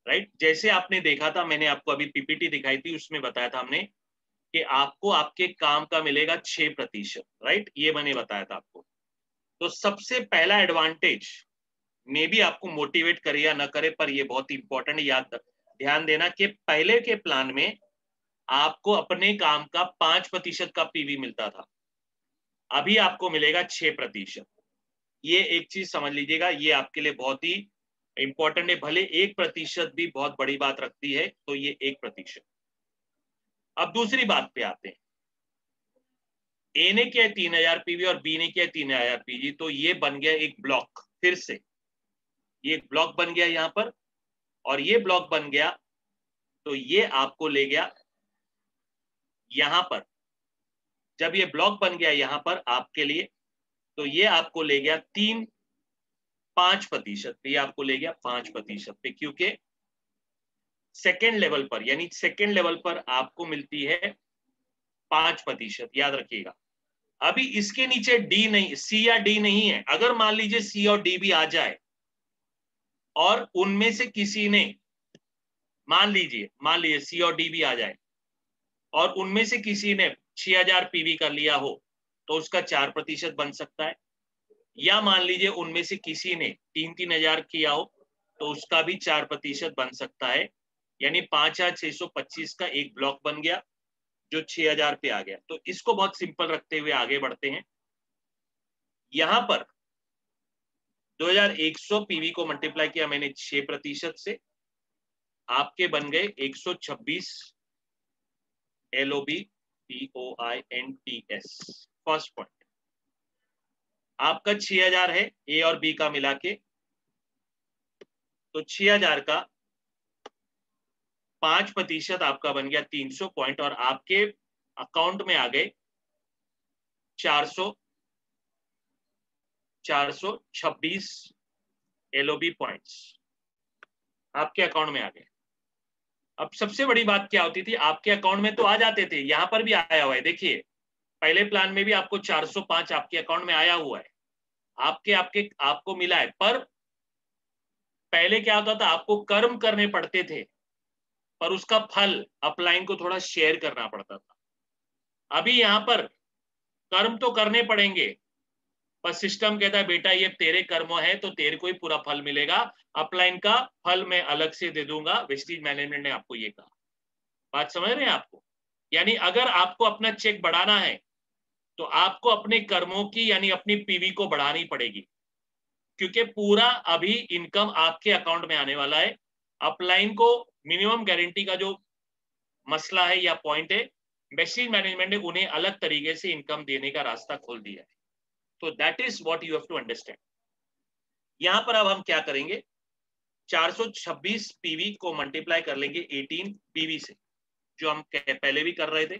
राइट, जैसे आपने देखा था, मैंने आपको अभी पीपीटी दिखाई थी, उसमें बताया था हमने कि आपको आपके काम का मिलेगा 6%। राइट, ये मैंने बताया था आपको। तो सबसे पहला एडवांटेज, मे भी आपको मोटिवेट करे या ना करे, पर ये बहुत इंपॉर्टेंट, याद ध्यान देना कि पहले के प्लान में आपको अपने काम का 5% का पीवी मिलता था, अभी आपको मिलेगा 6%। ये एक चीज समझ लीजिएगा, ये आपके लिए बहुत ही इंपॉर्टेंट है। भले 1% भी बहुत बड़ी बात रखती है, तो ये 1%। अब दूसरी बात पे आते हैं। ए ने किया 3000 पीवी और बी ने किया 3000 पीवी, तो ये बन गया एक ब्लॉक। फिर से ये एक ब्लॉक बन गया यहाँ पर, और ये ब्लॉक बन गया तो ये आपको ले गया यहाँ पर। जब ये ब्लॉक बन गया यहाँ पर आपके लिए, तो ये आपको ले गया 5% पे, ये आपको ले गया 5% पे, क्योंकि सेकेंड लेवल पर, यानी सेकेंड लेवल पर आपको मिलती है 5%, याद रखिएगा। अभी इसके नीचे डी नहीं, सी या डी नहीं है। अगर मान लीजिए सी और डी भी आ जाए और उनमें से किसी ने, मान लीजिए सी और डी भी आ जाए और उनमें से किसी ने 6000 पीवी कर लिया हो, तो उसका 4% बन सकता है। या मान लीजिए उनमें से किसी ने 3,000 किया हो, तो उसका भी 4% बन सकता है। यानी 5,625 का एक ब्लॉक बन गया जो 6,000 पे आ गया। तो इसको बहुत सिंपल रखते हुए आगे बढ़ते हैं। यहां पर 2100 पीवी को मल्टीप्लाई किया मैंने 6% से, आपके बन गए 126 LOB POINTS। फर्स्ट पॉइंट आपका 6,000 है ए और बी का मिला के, तो 6,000 का 5% आपका बन गया 300 पॉइंट, और आपके अकाउंट में आ गए 426 LOB पॉइंट्स आपके अकाउंट में आ गए। अब सबसे बड़ी बात क्या होती थी, आपके अकाउंट में तो आ जाते थे, यहां पर भी आया हुआ है, देखिए पहले प्लान में भी आपको 405 आपके अकाउंट में आया हुआ है, आपको मिला है। पर पहले क्या होता था, आपको कर्म करने पड़ते थे, पर उसका फल अपलाइन को थोड़ा शेयर करना पड़ता था। अभी यहां पर कर्म तो करने पड़ेंगे, पर सिस्टम कहता है बेटा ये तेरे कर्म है तो तेरे को ही पूरा फल मिलेगा, अपलाइन का फल मैं अलग से दे दूंगा। वेस्टेज मैनेजमेंट ने आपको ये कहा। बात समझ रहे हैं आपको? यानी अगर आपको अपना चेक बढ़ाना है तो आपको अपने कर्मों की, यानी अपनी पीवी को बढ़ानी पड़ेगी, क्योंकि पूरा अभी इनकम आपके अकाउंट में आने वाला है। अपलाइन को मिनिमम गारंटी का जो मसला है या पॉइंट है, वेस्टेज मैनेजमेंट ने उन्हें अलग तरीके से इनकम देने का रास्ता खोल दिया है। तो that is what you have to understand. यहां पर अब हम क्या करेंगे, 426 पीवी को मल्टीप्लाई कर लेंगे 18 पीवी से, जो हम पहले भी कर रहे थे।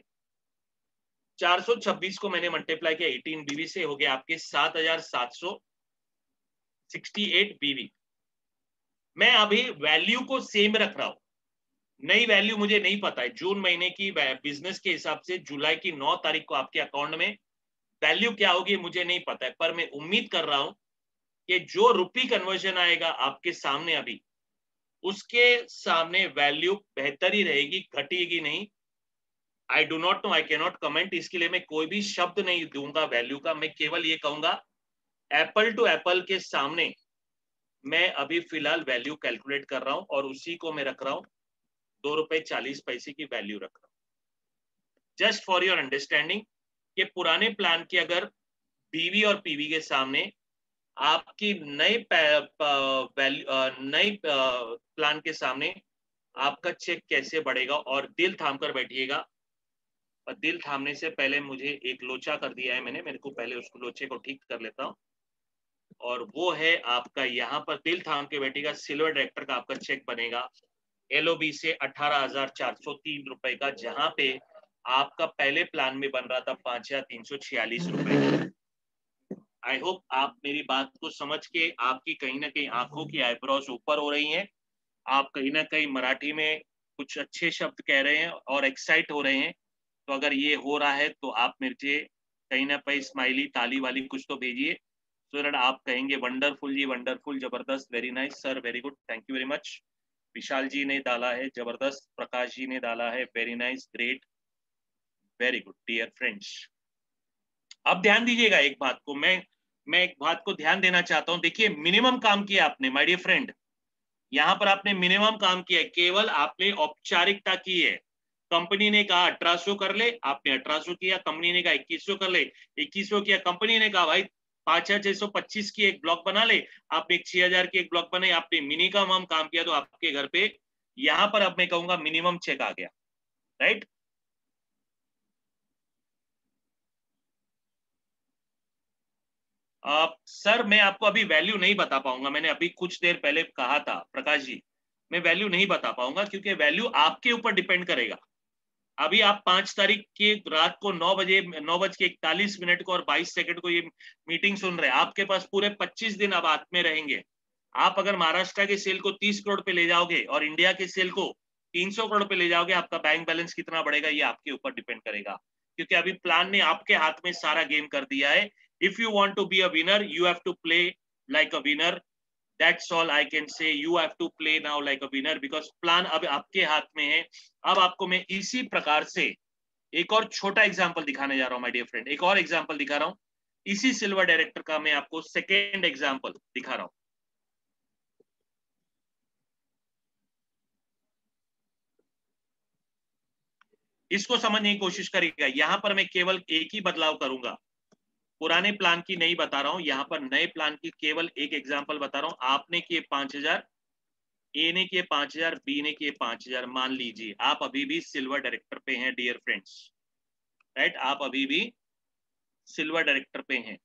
426 को मैंने मल्टीप्लाई किया 18 बीवी से, हो गया आपके 7,768 बीवी। मैं अभी वैल्यू को सेम रख रहा हूं, नई वैल्यू मुझे नहीं पता है। जून महीने की बिजनेस के हिसाब से जुलाई की 9 तारीख को आपके अकाउंट में वैल्यू क्या होगी मुझे नहीं पता है, पर मैं उम्मीद कर रहा हूं कि जो रुपी कन्वर्जन आएगा आपके सामने अभी, उसके सामने वैल्यू बेहतर ही रहेगी, घटेगी नहीं। I do not know, I can not comment, इसके लिए मैं कोई भी शब्द नहीं दूंगा वैल्यू का। मैं केवल ये कहूंगा एप्पल टू एप्पल के सामने मैं अभी फिलहाल वैल्यू कैलकुलेट कर रहा हूं, और उसी को मैं रख रहा हूं ₹2.40 की वैल्यू रख रहा हूं। जस्ट फॉर योर अंडरस्टैंडिंग कि पुराने प्लान की अगर बीवी और पीवी के सामने आपकी नई प्लान के सामने आपका चेक कैसे बढ़ेगा। और दिल थाम कर बैठिएगा, और दिल थामने से पहले मुझे एक लोचा कर दिया है मैंने, मेरे को पहले उसको लोचे को ठीक कर लेता हूं। और वो है आपका, यहाँ पर दिल थाम के बैठिएगा, सिल्वर डायरेक्टर का आपका चेक बनेगा LOB से 18,403 रुपए का, जहां पे आपका पहले प्लान में बन रहा था 5,346 रुपए। आई होप आप मेरी बात को समझ के, आपकी कहीं ना कहीं आंखों की आईब्रोज ऊपर हो रही हैं, आप कहीं ना कहीं मराठी में कुछ अच्छे शब्द कह रहे हैं और एक्साइट हो रहे हैं। तो अगर ये हो रहा है तो आप मुझे कहीं ना कहीं स्माइली ताली वाली कुछ तो भेजिए, सो दैट आप कहेंगे वंडरफुल जी, वंडरफुल, जबरदस्त, very nice sir, very good, thank you very much. Vishal ji ने डाला है जबरदस्त, प्रकाश जी ने डाला है very nice, great, very good dear friends. अब ध्यान दीजिएगा एक बात को, मैं एक बात को ध्यान देना चाहता हूं। देखिए मिनिमम काम किया आपने माय डियर फ्रेंड, यहां पर आपने मिनिमम काम किया है, केवल आपने औपचारिकता की है। कंपनी ने कहा 1800 कर ले, आपने 1800 किया। कंपनी ने कहा 2100 कर ले, 2100 किया। कंपनी ने कहा भाई 5,625 की एक ब्लॉक बना ले, आपने 6,000 की एक ब्लॉक बनाई, आपने मिनिमम काम किया, तो आपके घर पे यहां पर अब मैं कहूंगा मिनिमम चेक आ गया, राइट। सर मैं आपको अभी वैल्यू नहीं बता पाऊंगा, मैंने अभी कुछ देर पहले कहा था प्रकाश जी, मैं वैल्यू नहीं बता पाऊंगा क्योंकि वैल्यू आपके ऊपर डिपेंड करेगा। अभी आप 5 तारीख के रात को 9:41 को और 22 सेकंड को ये मीटिंग सुन रहे हैं, आपके पास पूरे 25 दिन अब हाथ में रहेंगे। आप अगर महाराष्ट्र के सेल को 30 करोड़ पे ले जाओगे और इंडिया के सेल को 300 करोड़ पे ले जाओगे, आपका बैंक बैलेंस कितना बढ़ेगा ये आपके ऊपर डिपेंड करेगा, क्योंकि अभी प्लान ने आपके हाथ में सारा गेम कर दिया है। If you want to be a winner, you have to play like a winner. That's all I can say. You have to play now like a winner because plan अब आपके हाथ में है। अब आपको मैं इसी प्रकार से एक और छोटा एग्जांपल दिखाने जा रहा हूं माय डियर फ्रेंड, एक और एग्जांपल दिखा रहा हूं। इसी सिल्वर डायरेक्टर का मैं आपको सेकेंड एग्जांपल दिखा रहा हूं। इसको समझने की कोशिश करिएगा। यहां पर मैं केवल एक ही बदलाव करूंगा, पुराने प्लान की नहीं बता रहा हूं, यहां पर नए प्लान की केवल एक एग्जांपल बता रहा हूं। आपने किए 5,000, ए ने किए 5,000, बी ने किए 5,000। मान लीजिए आप अभी भी सिल्वर डायरेक्टर पे हैं डियर फ्रेंड्स, राइट? आप अभी भी सिल्वर डायरेक्टर पे हैं,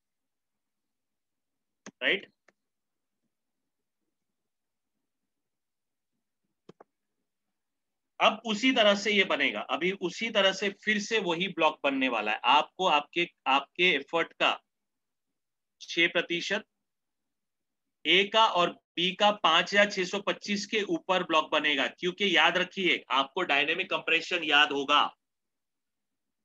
राइट? अब उसी तरह से ये बनेगा, अभी उसी तरह से फिर से वही ब्लॉक बनने वाला है। आपको आपके एफर्ट का 6%, ए का और बी का 5,625 के ऊपर ब्लॉक बनेगा, क्योंकि याद रखिए आपको डायनेमिक कंप्रेशन याद होगा।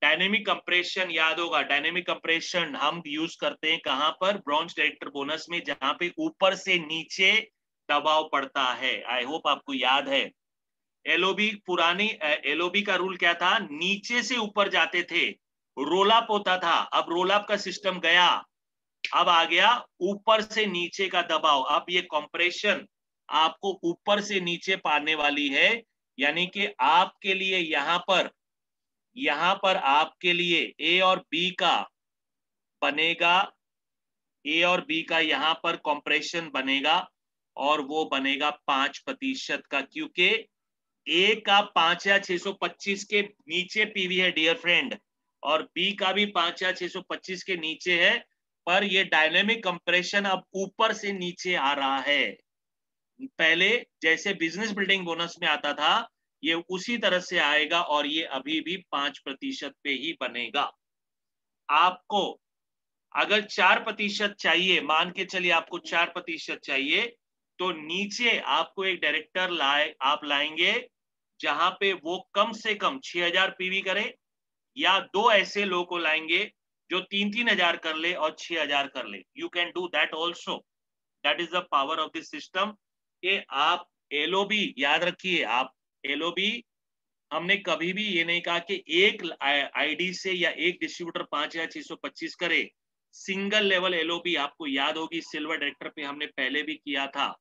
डायनेमिक कंप्रेशन याद होगा। डायनेमिक कंप्रेशन हम यूज करते हैं कहां पर? ब्रॉन्ज डायरेक्टर बोनस में, जहां पे ऊपर से नीचे दबाव पड़ता है। आई होप आपको याद है। एलओबी, पुरानी एलओबी का रूल क्या था? नीचे से ऊपर जाते थे, रोल अप होता था। अब रोल अप का सिस्टम गया, अब आ गया ऊपर से नीचे का दबाव। अब ये कंप्रेशन आपको ऊपर से नीचे पाने वाली है, यानी कि आपके लिए यहां पर आपके लिए ए और बी का बनेगा, ए और बी का यहां पर कंप्रेशन बनेगा और वो बनेगा 5% का, क्योंकि ए का 5,625 के नीचे पीवी है डियर फ्रेंड, और बी का भी 5,625 के नीचे है, पर ये डायनेमिक कंप्रेशन अब ऊपर से नीचे आ रहा है। पहले जैसे बिजनेस बिल्डिंग बोनस में आता था, ये उसी तरह से आएगा और ये अभी भी 5% पे ही बनेगा। आपको अगर 4% चाहिए, मान के चलिए आपको 4% चाहिए, तो नीचे आपको एक डायरेक्टर आप लाएंगे जहां पे वो कम से कम 6,000 पीवी करे, या दो ऐसे लोगों को लाएंगे जो 3,000 कर ले और 6,000 कर ले। You can do that also. That is the power of this system. कि आप एलओबी याद रखिए, आप एलओबी, हमने कभी भी ये नहीं कहा कि एक आईडी से या एक डिस्ट्रीब्यूटर 5,625 करे। सिंगल लेवल एलओबी, आपको याद होगी सिल्वर डायरेक्टर पे हमने पहले भी किया था,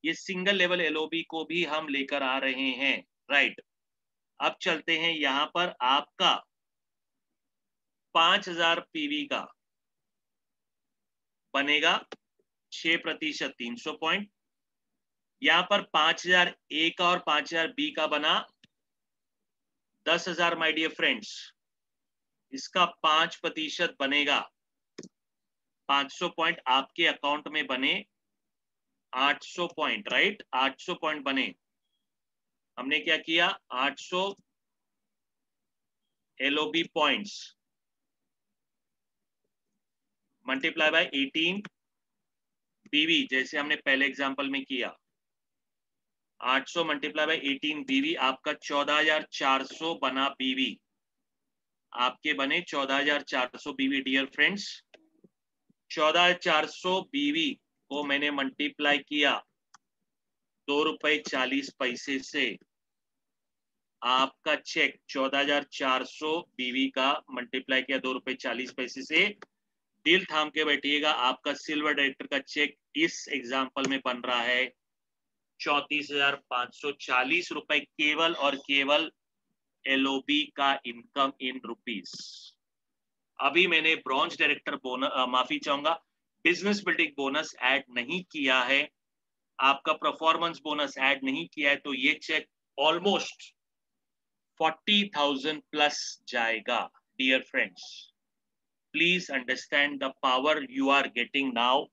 ये सिंगल लेवल एलओबी को भी हम लेकर आ रहे हैं, राइट? अब चलते हैं यहां पर आपका 5,000 पीवी का बनेगा 6%, 300 पॉइंट। यहां पर 5,000 ए का और 5,000 बी का बना 10,000 माय डियर फ्रेंड्स। इसका 5% बनेगा 500 पॉइंट, आपके अकाउंट में बने 800 पॉइंट, राइट? 800 पॉइंट बने। हमने क्या किया? 800 एलओबी पॉइंट्स मल्टीप्लाई बाय 18 बीवी, जैसे हमने पहले एग्जांपल में किया। 800 मल्टीप्लाई बाय 18 बीवी, आपका 14,400 बना बीवी। आपके बने 14,400 बीवी डियर फ्रेंड्स। 14,400 बीवी को मैंने मल्टीप्लाई किया ₹2.40 से। आपका चेक 14,400 बीवी का मल्टीप्लाई किया ₹2.40 से। दिल थाम के बैठिएगा, आपका सिल्वर डायरेक्टर का चेक इस एग्जांपल में बन रहा है 34,540 रुपए, केवल और केवल एलओबी का इनकम इन रुपीस। अभी मैंने ब्रॉन्ज डायरेक्टर बोनस, माफी चाहूंगा, बिजनेस बिल्डिंग बोनस ऐड नहीं किया है, आपका परफॉर्मेंस बोनस ऐड नहीं किया है, तो ये चेक ऑलमोस्ट 40,000 प्लस जाएगा dear friends. Please understand the power you are getting now.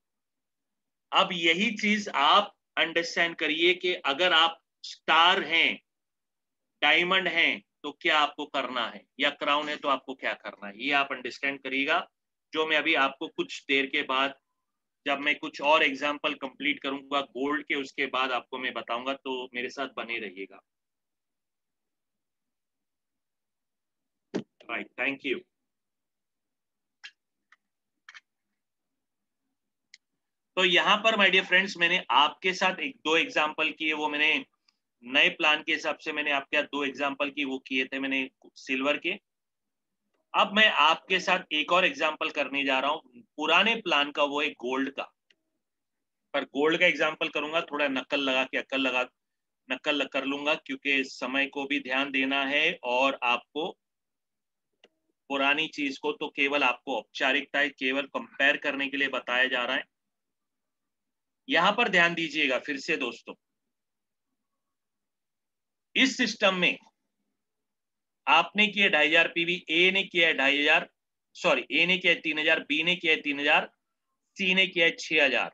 अब यही चीज आप अंडरस्टैंड करिए कि अगर आप स्टार हैं, डायमंड हैं, तो क्या आपको करना है, या क्राउन है तो आपको क्या करना है, ये आप अंडरस्टैंड करिएगा। जो मैं अभी आपको कुछ देर के बाद, जब मैं कुछ और एग्जांपल कंप्लीट करूंगा गोल्ड के, उसके बाद आपको मैं बताऊंगा, तो मेरे साथ बने रहिएगा। Right, thank you. तो यहाँ पर माय डियर फ्रेंड्स, मैंने आपके साथ एक दो एग्जांपल किए, वो मैंने नए प्लान के हिसाब से मैंने आपके दो एग्जांपल की वो किए थे मैंने सिल्वर के। अब मैं आपके साथ एक और एग्जांपल करने जा रहा हूं पुराने प्लान का, वो है गोल्ड का। पर गोल्ड का एग्जांपल करूंगा थोड़ा नकल लगा के, नकल कर लूंगा, क्योंकि समय को भी ध्यान देना है और आपको पुरानी चीज को तो केवल आपको औपचारिकता है, केवल कंपेयर करने के लिए बताया जा रहा है। यहां पर ध्यान दीजिएगा फिर से दोस्तों, इस सिस्टम में आपने किया 2500 पीवी, ए ने किया 2500, सॉरी ए ने किया 3000, बी ने किया 3000, सी ने किया 6000,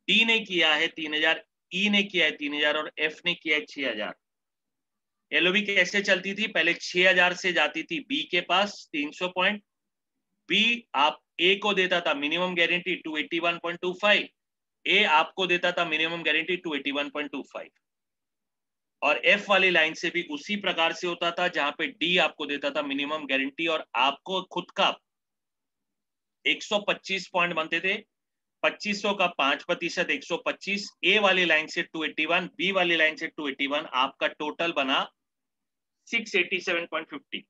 डी ने किया है 3000, ई ने किया है 3000 और एफ ने किया है 6000। एलओबी कैसे चलती थी, पहले 6000 से जाती थी बी के पास 300 पॉइंट, बी आप ए को देता था मिनिमम गारंटी 281.25, ए आपको देता था मिनिमम गारंटी 281.25, और एफ वाली लाइन से भी उसी प्रकार से होता था, जहां पे डी आपको देता था मिनिमम गारंटी और आपको खुद का 125 पॉइंट बनते थे, 2500 का 5%, 125, ए वाली लाइन से 281, बी वाली लाइन से 281, आपका टोटल बना 687.50।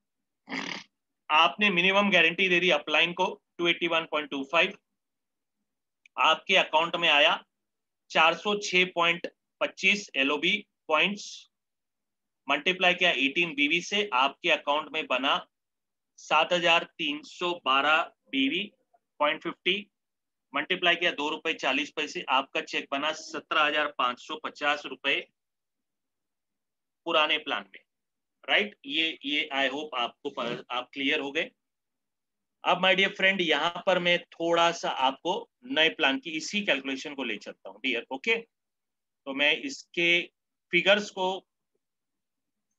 आपने मिनिमम गारंटी दे दी अपलाइन को 281.25, आपके अकाउंट में आया 406.25 एलओबी पॉइंट्स, मल्टीप्लाई किया 18 बीवी से, आपके अकाउंट में बना 7312 बीवी पॉइंट 50, मल्टीप्लाई किया 2 रुपए 40 पैसे, आपका चेक बना 17,550 रुपए पुराने प्लान में। राइट, ये आई होप आपको आप क्लियर हो गए। अब माय डियर फ्रेंड, यहां पर मैं थोड़ा सा आपको नए प्लान की इसी कैलकुलेशन को ले चलता हूं डियर। ओके, तो मैं इसके फिगर्स को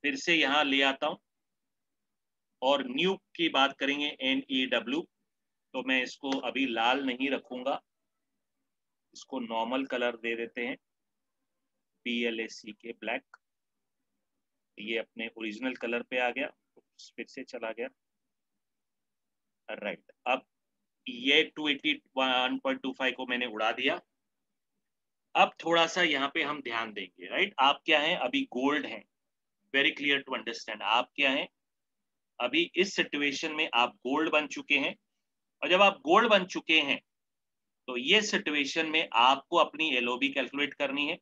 फिर से यहां ले आता हूं और न्यू की बात करेंगे, NEW। तो मैं इसको अभी लाल नहीं रखूंगा, इसको नॉर्मल कलर दे देते हैं, BLAC के ब्लैक। ये अपने ओरिजिनल कलर पे आ गया, फिर से चला गया। राइट, अब ये 281.25 को मैंने उड़ा दिया। अब थोड़ा सा यहाँ पे हम ध्यान देंगे। राइट, आप क्या हैं, अभी गोल्ड हैं, वेरी क्लियर टू अंडरस्टैंड। आप क्या हैं, अभी इस सिचुएशन में आप गोल्ड बन चुके हैं, और जब आप गोल्ड बन चुके हैं तो ये सिचुएशन में आपको अपनी एलओबी कैलकुलेट करनी है,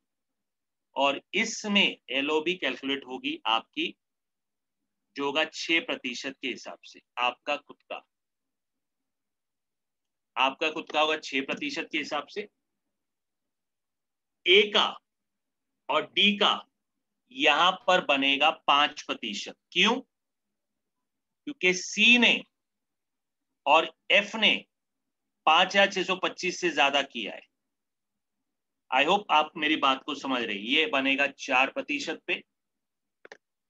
और इसमें एलओबी कैलकुलेट होगी आपकी जो होगा 6% के हिसाब से। आपका खुद का होगा 6% के हिसाब से, ए का और डी का यहां पर बनेगा 5%। क्यों, क्योंकि सी ने और एफ ने 5,625 से ज्यादा किया है। आई होप आप मेरी बात को समझ रहे हैं। ये बनेगा 4% पे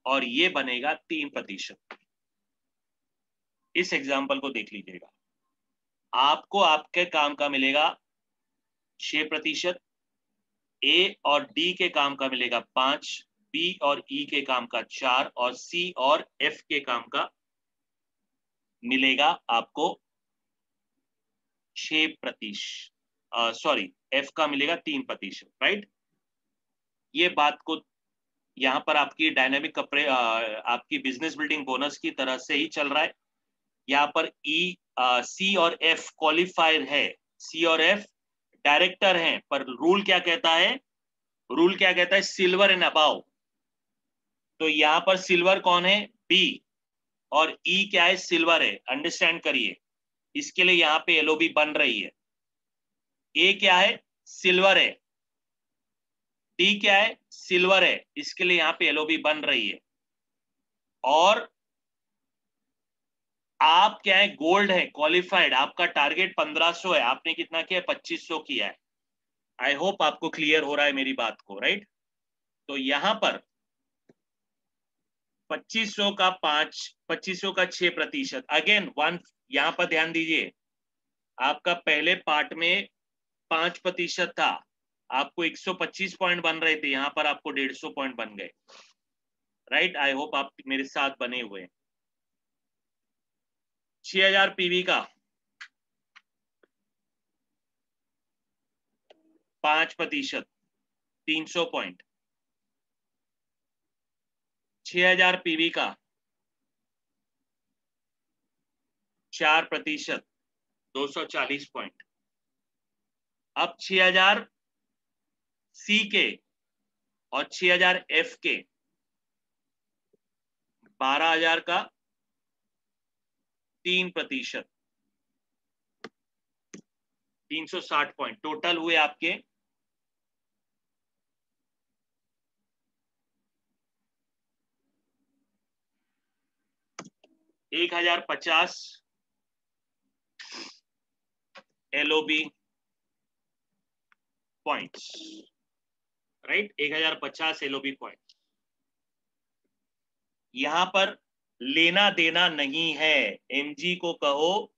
और ये बनेगा 3%। इस एग्जाम्पल को देख लीजिएगा, आपको आपके काम का मिलेगा 6%, ए और डी के काम का मिलेगा 5, बी और ई के काम का 4, और सी और एफ के काम का मिलेगा आपको 6%, सॉरी एफ का मिलेगा 3%। राइट, ये बात को यहाँ पर आपकी डायनेमिक आपकी बिजनेस बिल्डिंग बोनस की तरह से ही चल रहा है। यहाँ पर सी और एफ क्वालिफायर है, सी और एफ डायरेक्टर हैं, पर रूल क्या कहता है, रूल क्या कहता है, सिल्वर एंड अबाव। तो यहाँ पर सिल्वर कौन है, बी, और ई क्या है, सिल्वर है। अंडरस्टैंड करिए, इसके लिए यहाँ पे एलओबी बन रही है। ए क्या है, सिल्वर है, डी क्या है, सिल्वर है, इसके लिए यहाँ पे एलओबी बन रही है। और आप क्या है, गोल्ड है, क्वालिफाइड, आपका टारगेट 1500 है, आपने कितना किया, 2500 किया है। आई होप आपको क्लियर हो रहा है मेरी बात को, राइट। तो यहां पर 2500 का 2500 का 6%, अगेन वन, यहां पर ध्यान दीजिए, आपका पहले पार्ट में 5% था, आपको 125 पॉइंट बन रहे थे, यहां पर आपको 150 पॉइंट बन गए, राइट। आई होप आप मेरे साथ बने हुए हैं। 6000 पीवी का 5%, 300 पॉइंट। 6000 पीवी का 4%, 240 पॉइंट। अब 6000 सी के और 6000 एफ के 12000 का 3%, 360 पॉइंट टोटल हुए आपके 1050 LOB points, right. 1050 LOB point. यहां पर लेना देना नहीं है, MG को कहो,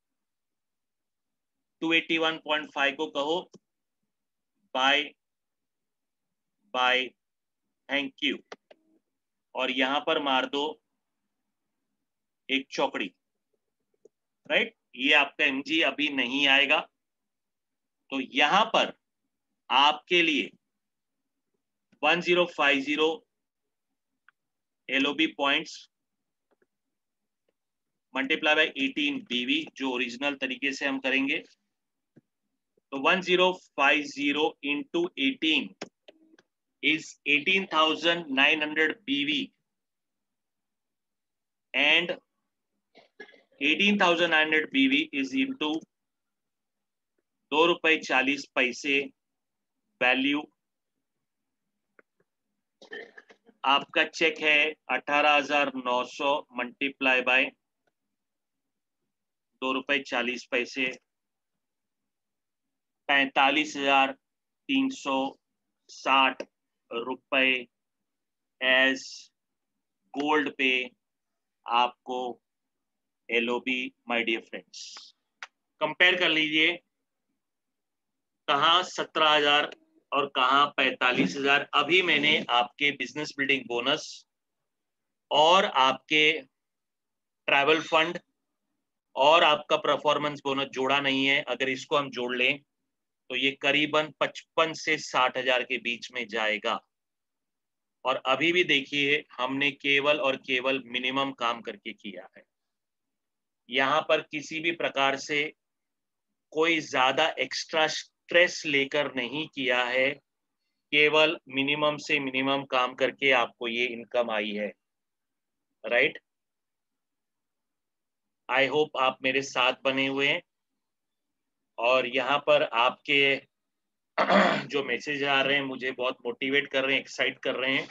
281.5 को कहो बाय बाय, थैंक यू, और यहां पर मार दो एक चौकड़ी, राइट। ये आपका MG अभी नहीं आएगा, तो यहां पर आपके लिए 1050 LOB points multiply by 18 BV, जो ओरिजिनल तरीके से हम करेंगे। तो 1050 into 18 is 18,900 BV, and 18,900 BV is into ₹2.40 value. आपका चेक है 18,900 मल्टीप्लाई बाय ₹2.40, 45,360 रुपए एज गोल्ड पे आपको LOB, my dear friends. Compare कर लीजिए, कहाँ 17,000 और कहाँ 45,000। अभी मैंने आपके बिजनेस बिल्डिंग बोनस और आपके ट्रैवल फंड और आपका परफॉर्मेंस बोनस जोड़ा नहीं है। अगर इसको हम जोड़ लें तो ये करीबन 55 से 60,000 के बीच में जाएगा। और अभी भी देखिए, हमने केवल और केवल मिनिमम काम करके किया है। यहाँ पर किसी भी प्रकार से कोई ज्यादा एक्स्ट्रा स्ट्रेस लेकर नहीं किया है, केवल मिनिमम से मिनिमम काम करके आपको ये इनकम आई है, राइट। आई होप आप मेरे साथ बने हुए हैं। और यहाँ पर आपके जो मैसेज आ रहे हैं मुझे बहुत मोटिवेट कर रहे हैं, एक्साइट कर रहे हैं।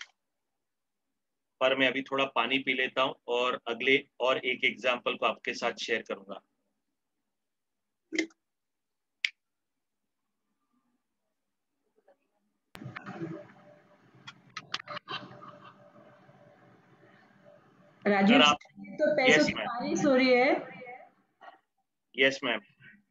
पर मैं अभी थोड़ा पानी पी लेता हूँ और अगले और एक एग्जाम्पल को आपके साथ शेयर करूंगा। राजीव आप, तो पैसों यस की मैम, बारिश हो रही है। Yes ma'am.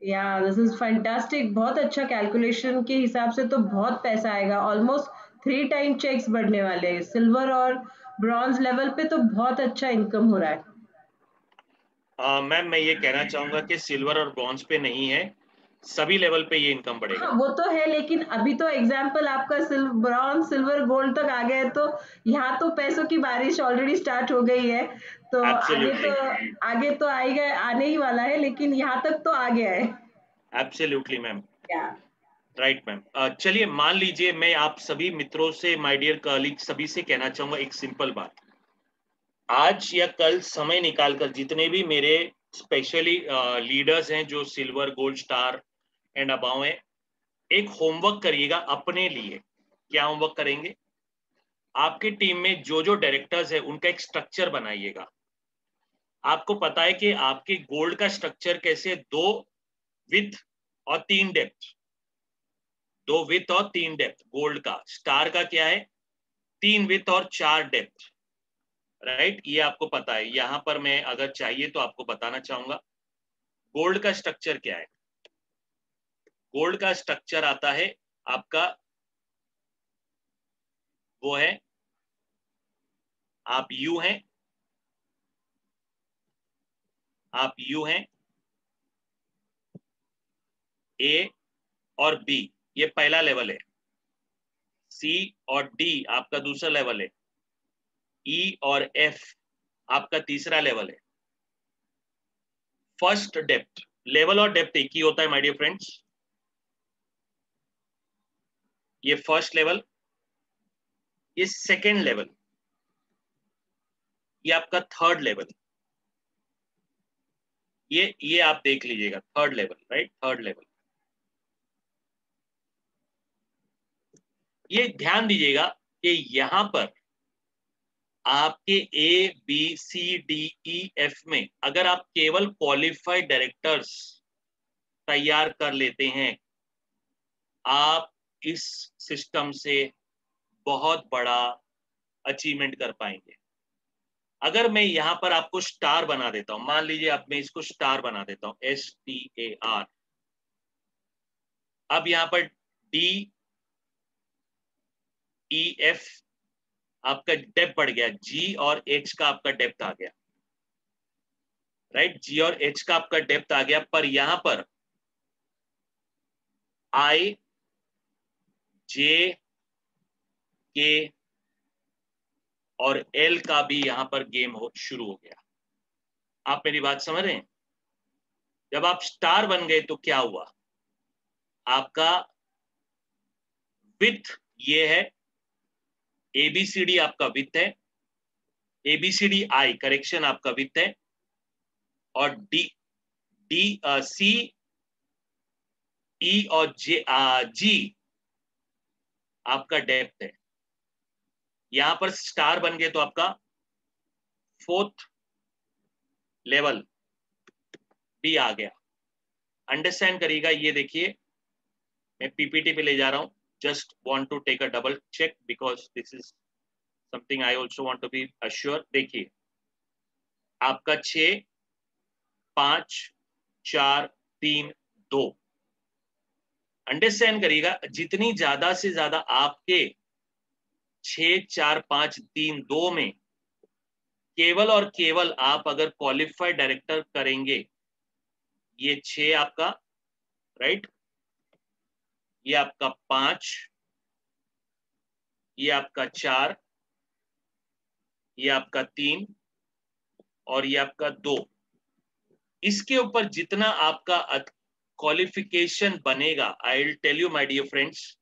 या दिस इज फैंटास्टिक, बहुत अच्छा। कैलकुलेशन के हिसाब से तो बहुत पैसा आएगा, ऑलमोस्ट 3 टाइम चेक्स बढ़ने वाले हैं। सिल्वर और ब्रॉन्ज लेवल पे तो बहुत अच्छा इनकम हो रहा है। मैम मैं ये कहना चाहूंगा कि सिल्वर और ब्रॉन्ज पे नहीं है, सभी लेवल पे ये इनकम बढ़ेगा। हाँ वो तो है, लेकिन अभी तो एग्जाम्पल आपका ब्रॉन्ज सिल्वर गोल्ड तक आ गए, तो यहाँ तो पैसों की बारिश ऑलरेडी स्टार्ट हो गई है। तो एब्सोल्युटली, आगे तो आएगा, आने ही वाला है, लेकिन यहाँ तक तो आ गया है। एब्सोल्युटली मैम, या राइट मैम। चलिए मान लीजिए, मैं आप सभी मित्रों से, माय डियर कलीग, सभी से कहना चाहूंगा एक सिंपल बात। आज या कल समय निकालकर जितने भी मेरे स्पेशली लीडर्स हैं जो silver, gold, star and above हैं, एक होमवर्क करिएगा अपने लिए। क्या होमवर्क करेंगे? आपके टीम में जो जो डायरेक्टर्स है उनका एक स्ट्रक्चर बनाइएगा। आपको पता है कि आपके गोल्ड का स्ट्रक्चर कैसे, 2 विथ और 3 डेप्थ, 2 विथ और 3 डेप्थ गोल्ड का। स्टार का क्या है, 3 विथ और 4 डेप्थ, राइट। ये आपको पता है। यहां पर मैं अगर चाहिए तो आपको बताना चाहूंगा गोल्ड का स्ट्रक्चर क्या है। गोल्ड का स्ट्रक्चर आता है आपका, वो है, आप यू हैं, आप यू हैं, ए और बी ये पहला लेवल है, सी और डी आपका दूसरा लेवल है, ई और एफ आपका तीसरा लेवल है। फर्स्ट डेप्थ, लेवल और डेप्थ एक ही होता है माय डियर फ्रेंड्स। ये फर्स्ट लेवल, ये सेकेंड लेवल, ये आपका थर्ड लेवल। ये आप देख लीजिएगा, third level, right, third level. ये ध्यान दीजिएगा कि यहां पर आपके A B C D E F में अगर आप केवल क्वालिफाइड डायरेक्टर्स तैयार कर लेते हैं, आप इस सिस्टम से बहुत बड़ा अचीवमेंट कर पाएंगे। अगर मैं यहां पर आपको स्टार बना देता हूं, मान लीजिए अब मैं इसको स्टार बना देता हूं, STAR। अब यहां पर DEF आपका डेप्थ बढ़ गया, G और H का आपका डेप्थ आ गया, राइट। G और H का आपका डेप्थ आ गया, पर यहां पर I, J, K और L का भी यहां पर गेम शुरू हो गया। आप मेरी बात समझ रहे हैं? जब आप स्टार बन गए तो क्या हुआ, आपका विथ ये है, ABCD आपका विथ है, ABCDI करेक्शन आपका विथ है, और C, E और G आपका डेप्थ है। यहां पर स्टार बन गए तो आपका फोर्थ लेवल भी आ गया। अंडरस्टैंड करिएगा। ये देखिए मैं पीपीटी पे ले जा रहा हूं, just want to take a double check because this is something I also want to be assure. देखिए आपका 6 5 4 3 2, अंडरस्टैंड करिएगा। जितनी ज्यादा से ज्यादा आपके 6 4 5 3 2 में केवल और केवल आप अगर क्वालिफाइड डायरेक्टर करेंगे, ये 6 आपका, राइट, ये आपका 5, ये आपका 4, ये आपका 3 और ये आपका 2। इसके ऊपर जितना आपका क्वालिफिकेशन बनेगा, I will tell you my dear friends,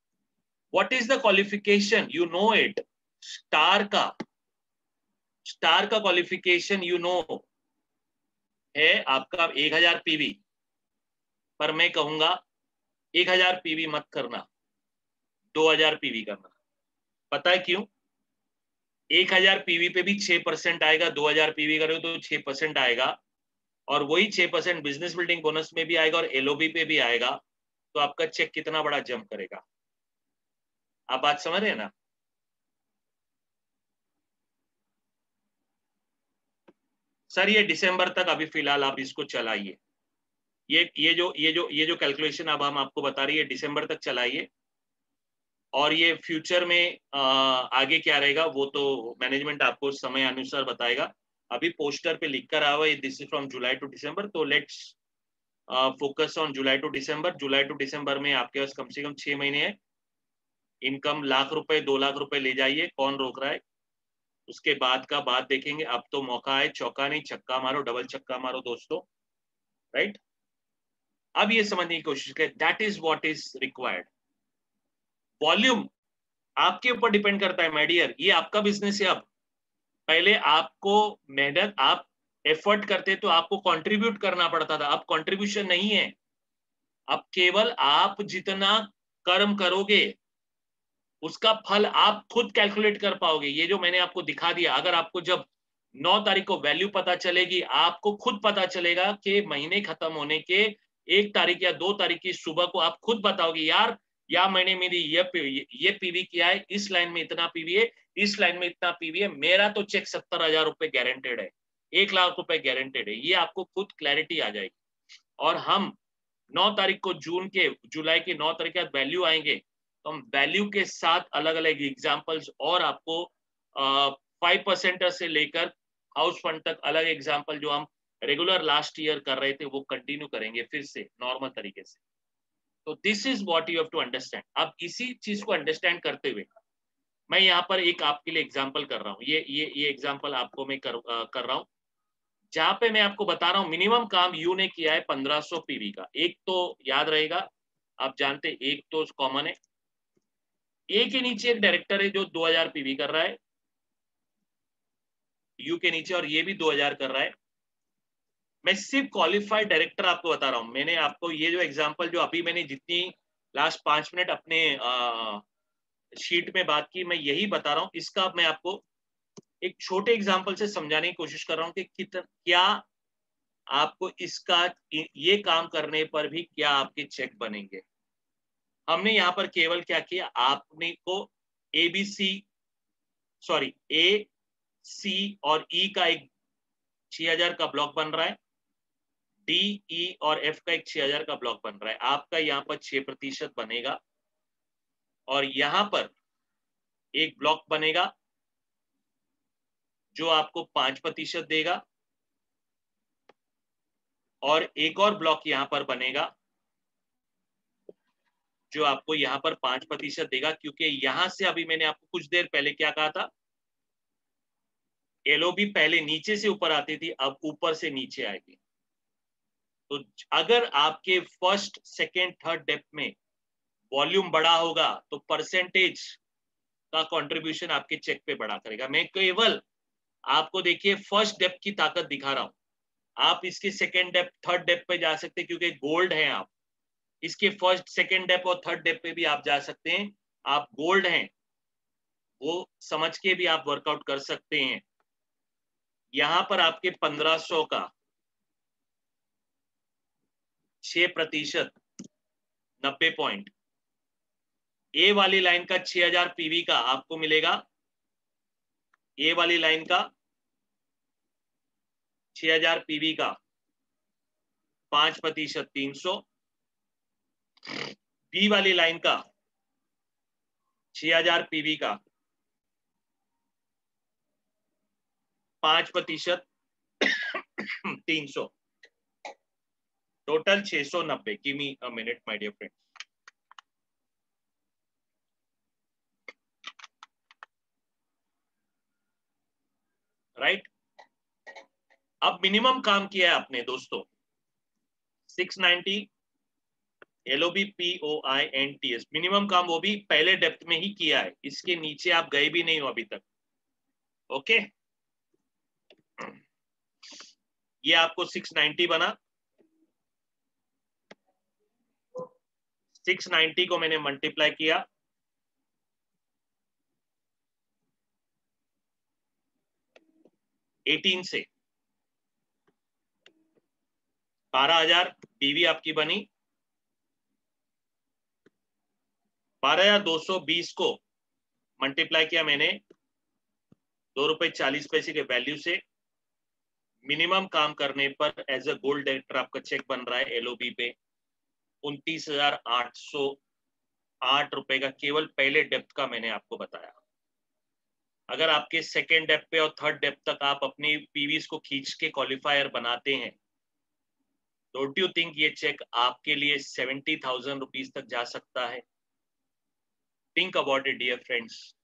what is the qualification, you know it. Star का क्वालिफिकेशन यू नो है आपका 1000 पीवी, पर मैं कहूंगा 1000 पीवी मत करना, 2000 पीवी करना। पता है क्यों? 1000 पीवी पे भी 6% आएगा, 2000 पीवी करोगे तो 6% आएगा, और वही 6% बिजनेस बिल्डिंग बोनस में भी आएगा और LOB पे भी आएगा। तो आपका चेक कितना बड़ा जंप करेगा। आप बात समझ रहे हैं ना? सर ये दिसंबर तक अभी फिलहाल आप इसको चलाइए। ये जो कैलकुलेशन अब हम आपको बता रही है, दिसंबर तक चलाइए। और ये फ्यूचर में आगे क्या रहेगा वो तो मैनेजमेंट आपको समय अनुसार बताएगा। अभी पोस्टर पे लिख कर आया हुआ है this is from July to December, तो let's focus on July to December. July to December में आपके पास कम से कम 6 महीने है। इनकम लाख रुपए 2 लाख रुपए ले जाइए, कौन रोक रहा है? उसके बाद का बात देखेंगे। अब तो मौका है, चौका नहीं छक्का मारो, डबल छक्का मारो दोस्तों, राइट। अब ये समझने की कोशिश करें, that is what is required. Volume आपके ऊपर डिपेंड करता है माय डियर, ये आपका बिजनेस है। अब पहले आपको मेहनत, आप एफर्ट करते तो आपको कंट्रीब्यूट करना पड़ता था, अब कंट्रीब्यूशन नहीं है। अब केवल आप जितना कर्म करोगे उसका फल आप खुद कैलकुलेट कर पाओगे। ये जो मैंने आपको दिखा दिया, अगर आपको जब 9 तारीख को वैल्यू पता चलेगी, आपको खुद पता चलेगा कि महीने खत्म होने के 1 तारीख या 2 तारीख की सुबह को आप खुद बताओगे यार या महीने मेरी ये पीवी किया है, इस लाइन में इतना पीवी है, इस लाइन में इतना पीवी है, मेरा तो चेक 70,000 रुपए गारंटेड है, 1 लाख रुपए गारंटेड है। ये आपको खुद क्लैरिटी आ जाएगी। और हम 9 तारीख को जुलाई की 9 तारीख के बाद वैल्यू आएंगे, तो हम वैल्यू के साथ अलग अलग एग्जाम्पल्स और आपको 5% से लेकर हाउस फंड तक अलग एग्जाम्पल जो हम रेगुलर लास्ट ईयर कर रहे थे वो कंटिन्यू करेंगे फिर से नॉर्मल तरीके से। तो this is what you have to understand. अब इसी चीज को अंडरस्टैंड करते हुए मैं यहाँ पर एक आपके लिए एग्जाम्पल कर रहा हूँ। ये एग्जाम्पल आपको मैं कर रहा हूँ, जहां पे मैं आपको बता रहा हूँ मिनिमम काम यू ने किया है 1500 पीवी का। एक तो याद रहेगा, आप जानते, एक तो कॉमन है, ए के नीचे एक डायरेक्टर है जो 2000 पीवी कर रहा है यू के नीचे, और ये भी 2000 कर रहा है। मैं सिर्फ क्वालिफाइड डायरेक्टर आपको बता रहा हूं। मैंने आपको ये जो एग्जांपल जो अभी मैंने जितनी लास्ट 5 मिनट अपने शीट में बात की, मैं यही बता रहा हूं। इसका मैं आपको एक छोटे एग्जांपल से समझाने की कोशिश कर रहा हूं कि क्या आपको इसका ये काम करने पर भी क्या आपके चेक बनेंगे। हमने यहाँ पर केवल क्या किया, आपने को ए सी और ई का एक 6000 का ब्लॉक बन रहा है, डी ई और एफ का एक 6000 का ब्लॉक बन रहा है। आपका यहाँ पर 6% बनेगा और यहाँ पर एक ब्लॉक बनेगा जो आपको 5% देगा, और एक और ब्लॉक यहाँ पर बनेगा जो आपको यहाँ पर 5% देगा, क्योंकि यहां से अभी मैंने आपको कुछ देर पहले क्या कहा था, एलओबी पहले नीचे से ऊपर आती थी, अब ऊपर से नीचे आएगी। तो अगर आपके फर्स्ट सेकेंड थर्ड डेप्थ में वॉल्यूम बड़ा होगा तो परसेंटेज का कंट्रीब्यूशन आपके चेक पे बड़ा करेगा। मैं केवल आपको देखिए फर्स्ट डेप्थ की ताकत दिखा रहा हूं। आप इसके सेकेंड डेप्थ थर्ड डेप्थ पे जा सकते हैं क्योंकि गोल्ड हैं आप, इसके फर्स्ट सेकेंड डेप्थ और थर्ड डेप्थ पे भी आप जा सकते हैं। आप गोल्ड हैं वो समझ के भी आप वर्कआउट कर सकते हैं। यहां पर आपके 1500 का 6%, 90 पॉइंट, ए वाली लाइन का 6000 पीवी का आपको मिलेगा, ए वाली लाइन का 6000 पीवी का 5% 300, बी वाली लाइन का 6000 पीवी का 5% 300, total 690। Give me a minute my dear friend. Right, अब मिनिमम काम किया है आपने दोस्तों 690 LOB POI and TS, minimum काम वो भी पहले डेप्थ में ही किया है, इसके नीचे आप गए भी नहीं हो अभी तक। ओके, ये आपको 690 बना, 690 को मैंने मल्टीप्लाई किया 18 से, 12000 पीवी आपकी बनी। 12220 को मल्टीप्लाई किया मैंने ₹2.40 के वैल्यू से। मिनिमम काम करने पर एज अ गोल्ड डायरेक्टर आपका चेक बन रहा है एलओबी पे 29,808 रुपए का, केवल पहले डेप्थ का मैंने आपको बताया। अगर आपके सेकेंड डेप्थ पे और थर्ड डेप्थ तक आप अपनी पीवीज को खींच के क्वालिफायर बनाते हैं, डोंट यू थिंक ये चेक आपके लिए 70,000 रुपीज तक जा सकता है? Think about it dear friends.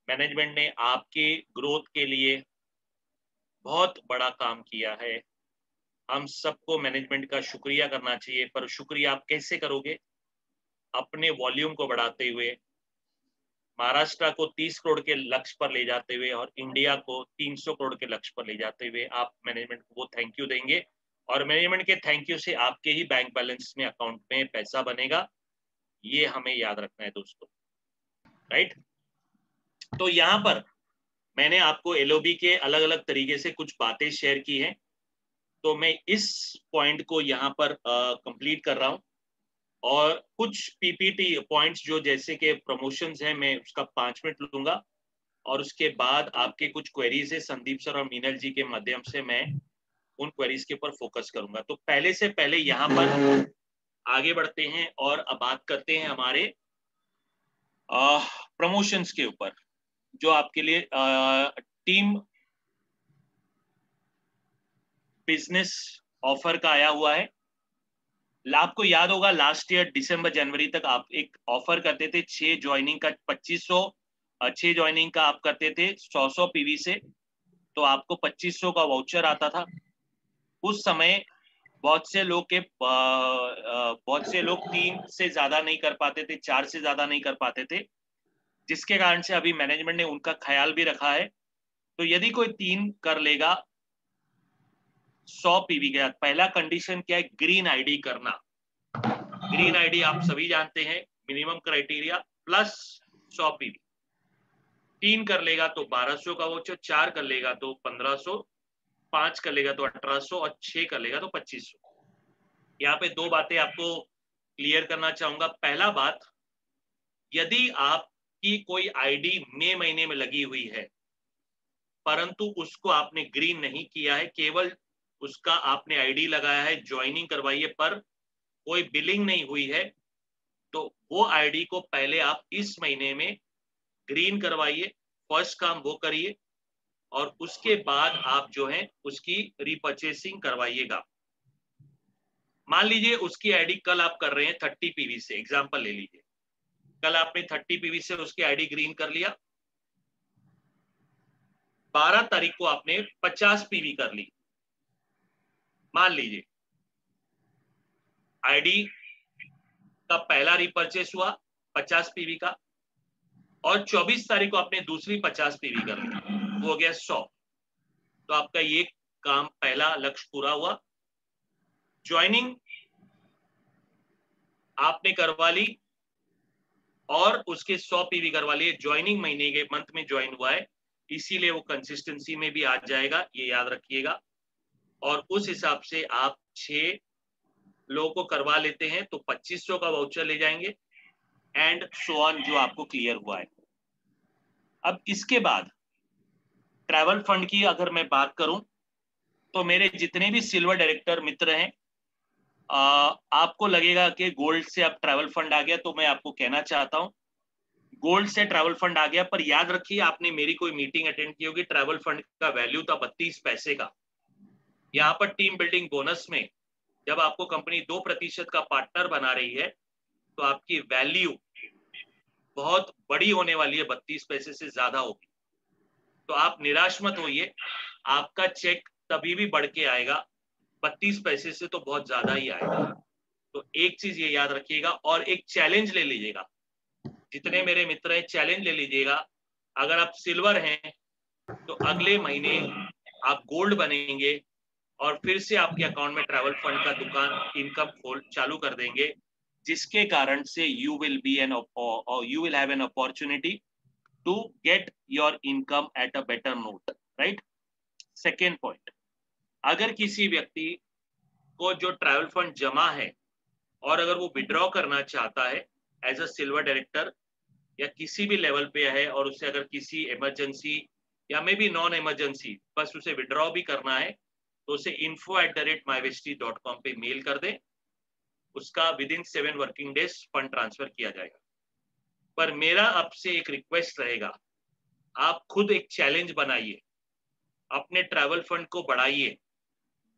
Management ने आपके ग्रोथ के लिए बहुत बड़ा काम किया है। हम सबको मैनेजमेंट का शुक्रिया करना चाहिए, पर शुक्रिया आप कैसे करोगे? अपने वॉल्यूम को बढ़ाते हुए, महाराष्ट्र को 30 करोड़ के लक्ष्य पर ले जाते हुए और इंडिया को 300 करोड़ के लक्ष्य पर ले जाते हुए आप मैनेजमेंट को वो थैंक यू देंगे, और मैनेजमेंट के थैंक यू से आपके ही बैंक बैलेंस में अकाउंट में पैसा बनेगा। ये हमें याद रखना है दोस्तों। राइट, तो यहां पर मैंने आपको एलओबी के अलग अलग तरीके से कुछ बातें शेयर की हैं, तो मैं इस पॉइंट को यहाँ पर कंप्लीट कर रहा हूँ। और कुछ पीपीटी पॉइंट्स जो जैसे कि प्रमोशंस हैं, मैं उसका 5 मिनट लूंगा और उसके बाद आपके कुछ क्वेरीज है संदीप सर और मीनल जी के माध्यम से मैं उन क्वेरीज के ऊपर फोकस करूंगा। तो पहले से पहले यहाँ पर आगे बढ़ते हैं और अब बात करते हैं हमारे प्रमोशंस के ऊपर, जो आपके लिए टीम बिजनेस ऑफर का आया हुआ है। आपको याद होगा लास्ट ईयर दिसंबर जनवरी तक आप एक ऑफर करते थे 6 ज्वाइनिंग का 2500, 6 ज्वाइनिंग का आप करते थे 100 पीवी से, तो आपको 2500 का वाउचर आता था। उस समय बहुत से लोग 3 से ज्यादा नहीं कर पाते थे, 4 से ज्यादा नहीं कर पाते थे, जिसके कारण से अभी मैनेजमेंट ने उनका ख्याल भी रखा है। तो यदि कोई 3 कर लेगा 100 पीवी का, पहला कंडीशन क्या है, ग्रीन आईडी करना। ग्रीन आईडी आप सभी जानते हैं, मिनिमम क्राइटेरिया प्लस 100 पीवी। 3 कर लेगा तो 1200 का वाउचर, 4 कर लेगा तो 1500, 5 कर लेगा तो 1800 और 6 कर लेगा तो 2500। यहाँ पे 2 बातें आपको क्लियर करना चाहूंगा। पहला बात, यदि आपकी कोई आईडी मई महीने में लगी हुई है परंतु उसको आपने ग्रीन नहीं किया है, केवल उसका आपने आईडी लगाया है, ज्वाइनिंग करवाई है पर कोई बिलिंग नहीं हुई है, तो वो आईडी को पहले आप इस महीने में ग्रीन करवाइए, फर्स्ट काम वो करिए और उसके बाद आप जो है उसकी रीपर्चेसिंग करवाइएगा। मान लीजिए उसकी आईडी कल आप कर रहे हैं 30 पीवी से, एग्जांपल ले लीजिए, कल आपने 30 पीवी से उसकी आईडी ग्रीन कर लिया, 12 तारीख को आपने 50 पीवी कर ली। मान लीजिए आईडी का पहला रिपर्चेस हुआ 50 पीवी का और 24 तारीख को आपने दूसरी 50 पीवी कर ली, वो हो गया 100। तो आपका ये काम, पहला लक्ष्य पूरा हुआ। ज्वाइनिंग आपने करवा ली और उसके 100 पीवी करवा लिए, ज्वाइनिंग महीने के मंथ में ज्वाइन हुआ है, इसीलिए वो कंसिस्टेंसी में भी आ जाएगा, ये याद रखिएगा। और उस हिसाब से आप 6 लोगों को करवा लेते हैं तो 2500 का वाउचर ले जाएंगे एंड सो ऑन, जो आपको क्लियर हुआ है। अब इसके बाद ट्रैवल फंड की अगर मैं बात करूं तो मेरे जितने भी सिल्वर डायरेक्टर मित्र हैं, आपको लगेगा कि गोल्ड से अब ट्रैवल फंड आ गया, तो मैं आपको कहना चाहता हूं गोल्ड से ट्रैवल फंड आ गया, पर याद रखिए आपने मेरी कोई मीटिंग अटेंड की होगी, ट्रैवल फंड का वैल्यू था 32 पैसे का। यहाँ पर टीम बिल्डिंग बोनस में जब आपको कंपनी 2% का पार्टनर बना रही है तो आपकी वैल्यू बहुत बड़ी होने वाली है, 32 पैसे से ज्यादा होगी। तो आप निराश मत होइए, आपका चेक तभी भी बढ़ के आएगा, 32 पैसे से तो बहुत ज्यादा ही आएगा। तो एक चीज ये याद रखिएगा और एक चैलेंज ले लीजिएगा, जितने मेरे मित्र हैं चैलेंज ले लीजिएगा, अगर आप सिल्वर हैं तो अगले महीने आप गोल्ड बनेंगे और फिर से आपके अकाउंट में ट्रैवल फंड का दुकान इनकम चालू कर देंगे, जिसके कारण से you will have an opportunity to get your income at a better note, right. Second point, अगर किसी व्यक्ति को जो ट्रैवल फंड जमा है और अगर वो विड्रॉ करना चाहता है एज अ सिल्वर डायरेक्टर या किसी भी लेवल पे है और उसे अगर किसी इमरजेंसी या मे बी नॉन इमरजेंसी बस उसे विड्रॉ भी करना है तो उसे info@mywesty.com पे मेल कर दे, उसका within 7 working days fund transfer किया जाएगा। पर मेरा आपसे एक रिक्वेस्ट रहेगा, आप खुद एक चैलेंज बनाइए, अपने ट्रैवल फंड को बढ़ाइए,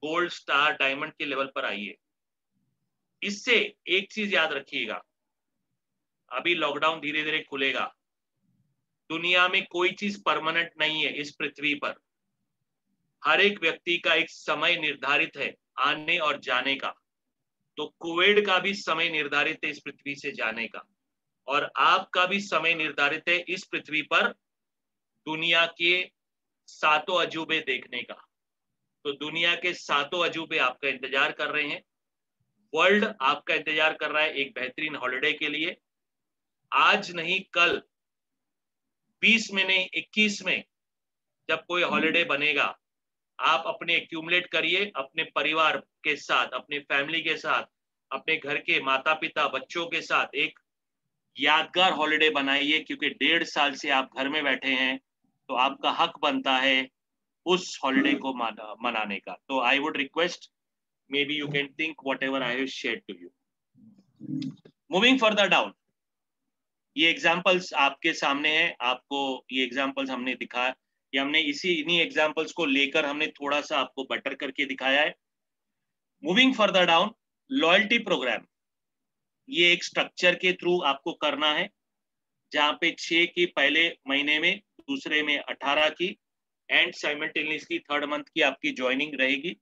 गोल्ड स्टार डायमंड के लेवल पर आइए। इससे एक चीज याद रखिएगा, अभी लॉकडाउन धीरे धीरे खुलेगा, दुनिया में कोई चीज परमानेंट नहीं है इस पृथ्वी पर, हर एक व्यक्ति का एक समय निर्धारित है आने और जाने का। तो कोविड का भी समय निर्धारित है इस पृथ्वी से जाने का, और आपका भी समय निर्धारित है इस पृथ्वी पर दुनिया के 7 अजूबे देखने का। तो दुनिया के 7 अजूबे आपका इंतजार कर रहे हैं, वर्ल्ड आपका इंतजार कर रहा है एक बेहतरीन हॉलिडे के लिए। आज नहीं कल 20 में नहीं 21 में जब कोई हॉलिडे बनेगा, आप अपने एक्यूमुलेट करिए अपने परिवार के साथ, अपने फैमिली के साथ, अपने घर के माता पिता बच्चों के साथ एक यादगार हॉलिडे बनाइए, क्योंकि 1.5 साल से आप घर में बैठे हैं, तो आपका हक बनता है उस हॉलिडे को मनाने का। तो I would request, maybe you can think whatever I have shared to you. Moving further down, ये एग्जाम्पल्स आपके सामने हैं, आपको ये एग्जाम्पल्स हमने दिखाया, ये हमने इन्हीं एग्जाम्पल्स को लेकर हमने थोड़ा सा आपको बेटर करके दिखाया है। Moving further down, loyalty program, ये एक स्ट्रक्चर के थ्रू आपको करना है, जहां पे 6 की पहले महीने में, दूसरे में 18 की एंड साइमल्टेनियसली थर्ड मंथ की आपकी ज्वाइनिंग रहेगी।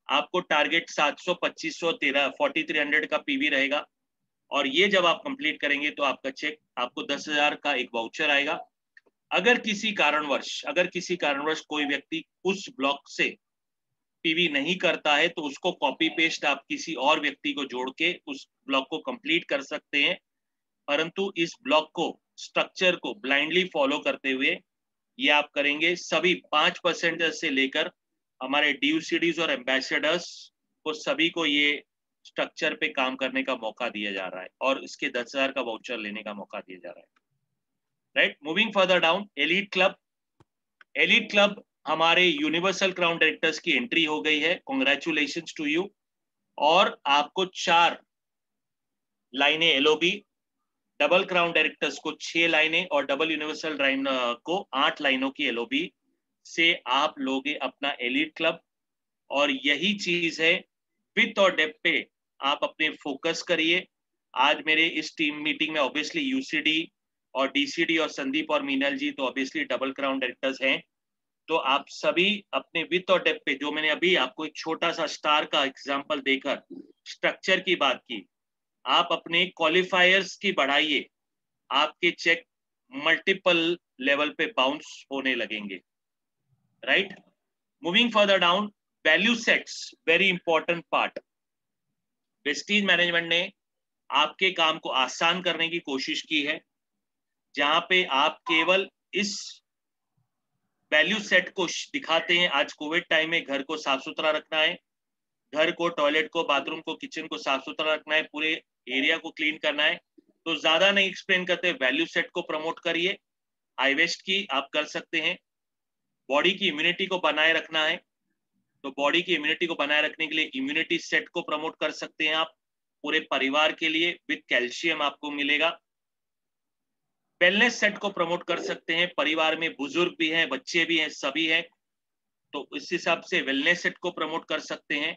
आपको टारगेट 700, 2500, 4300 का पीवी रहेगा, और ये जब आप कंप्लीट करेंगे तो आपका चेक, आपको 10,000 का एक वाउचर आएगा। अगर किसी कारणवश कोई व्यक्ति उस ब्लॉक से पीवी नहीं करता है, तो उसको कॉपी पेस्ट आप किसी और व्यक्ति को जोड़ के उस ब्लॉक को कंप्लीट कर सकते हैं। परंतु इस ब्लॉक को, स्ट्रक्चर को ब्लाइंडली फॉलो करते हुए ये आप करेंगे। सभी 5% से लेकर हमारे DUCDs और एम्बेसडर्स को, सभी को ये स्ट्रक्चर पे काम करने का मौका दिया जा रहा है, और इसके 10,000 का वाउचर लेने का मौका दिया जा रहा है। Right, moving further down, elite club हमारे यूनिवर्सल क्राउन डायरेक्टर्स की एंट्री हो गई है, कॉन्ग्रेचुलेशंस टू यू। और आपको 4 लाइनें LOB, डबल क्राउन डायरेक्टर्स को 6 लाइनें, और डबल यूनिवर्सल को 8 लाइनों की LOB से आप लोगे अपना एलीट क्लब। और यही चीज है, विथ और डेप्थ पे आप अपने फोकस करिए। आज मेरे इस टीम मीटिंग में ऑब्वियसली UCD और DCD और संदीप और मीनल जी तो ऑब्वियसली डबल क्राउन डायरेक्टर्स हैं। तो आप सभी अपने विथ और डेप्थ पे, जो मैंने अभी आपको एक छोटा सा स्टार का एग्जांपल देकर स्ट्रक्चर की बात की, आप अपने क्वालिफायर्स की बढ़ाइए, आपके चेक मल्टीपल लेवल पे बाउंस होने लगेंगे। Right, moving further down, value sets, very important part. Vestige management ने आपके काम को आसान करने की कोशिश की है, जहां पे आप केवल इस वैल्यू सेट को दिखाते हैं। आज कोविड टाइम में घर को साफ सुथरा रखना है, घर को, टॉयलेट को, बाथरूम को, किचन को साफ सुथरा रखना है, पूरे एरिया को क्लीन करना है, तो ज्यादा नहीं एक्सप्लेन करते, वैल्यू सेट को प्रमोट करिए। आई वेस्ट की आप कर सकते हैं। बॉडी की इम्यूनिटी को बनाए रखना है, तो बॉडी की इम्यूनिटी को बनाए रखने के लिए इम्यूनिटी सेट को प्रमोट कर सकते हैं आप पूरे परिवार के लिए, विद कैल्शियम आपको मिलेगा। वेलनेस सेट को प्रमोट कर सकते हैं, परिवार में बुजुर्ग भी हैं, बच्चे भी हैं, सभी हैं, तो इस हिसाब से वेलनेस सेट को प्रमोट कर सकते हैं।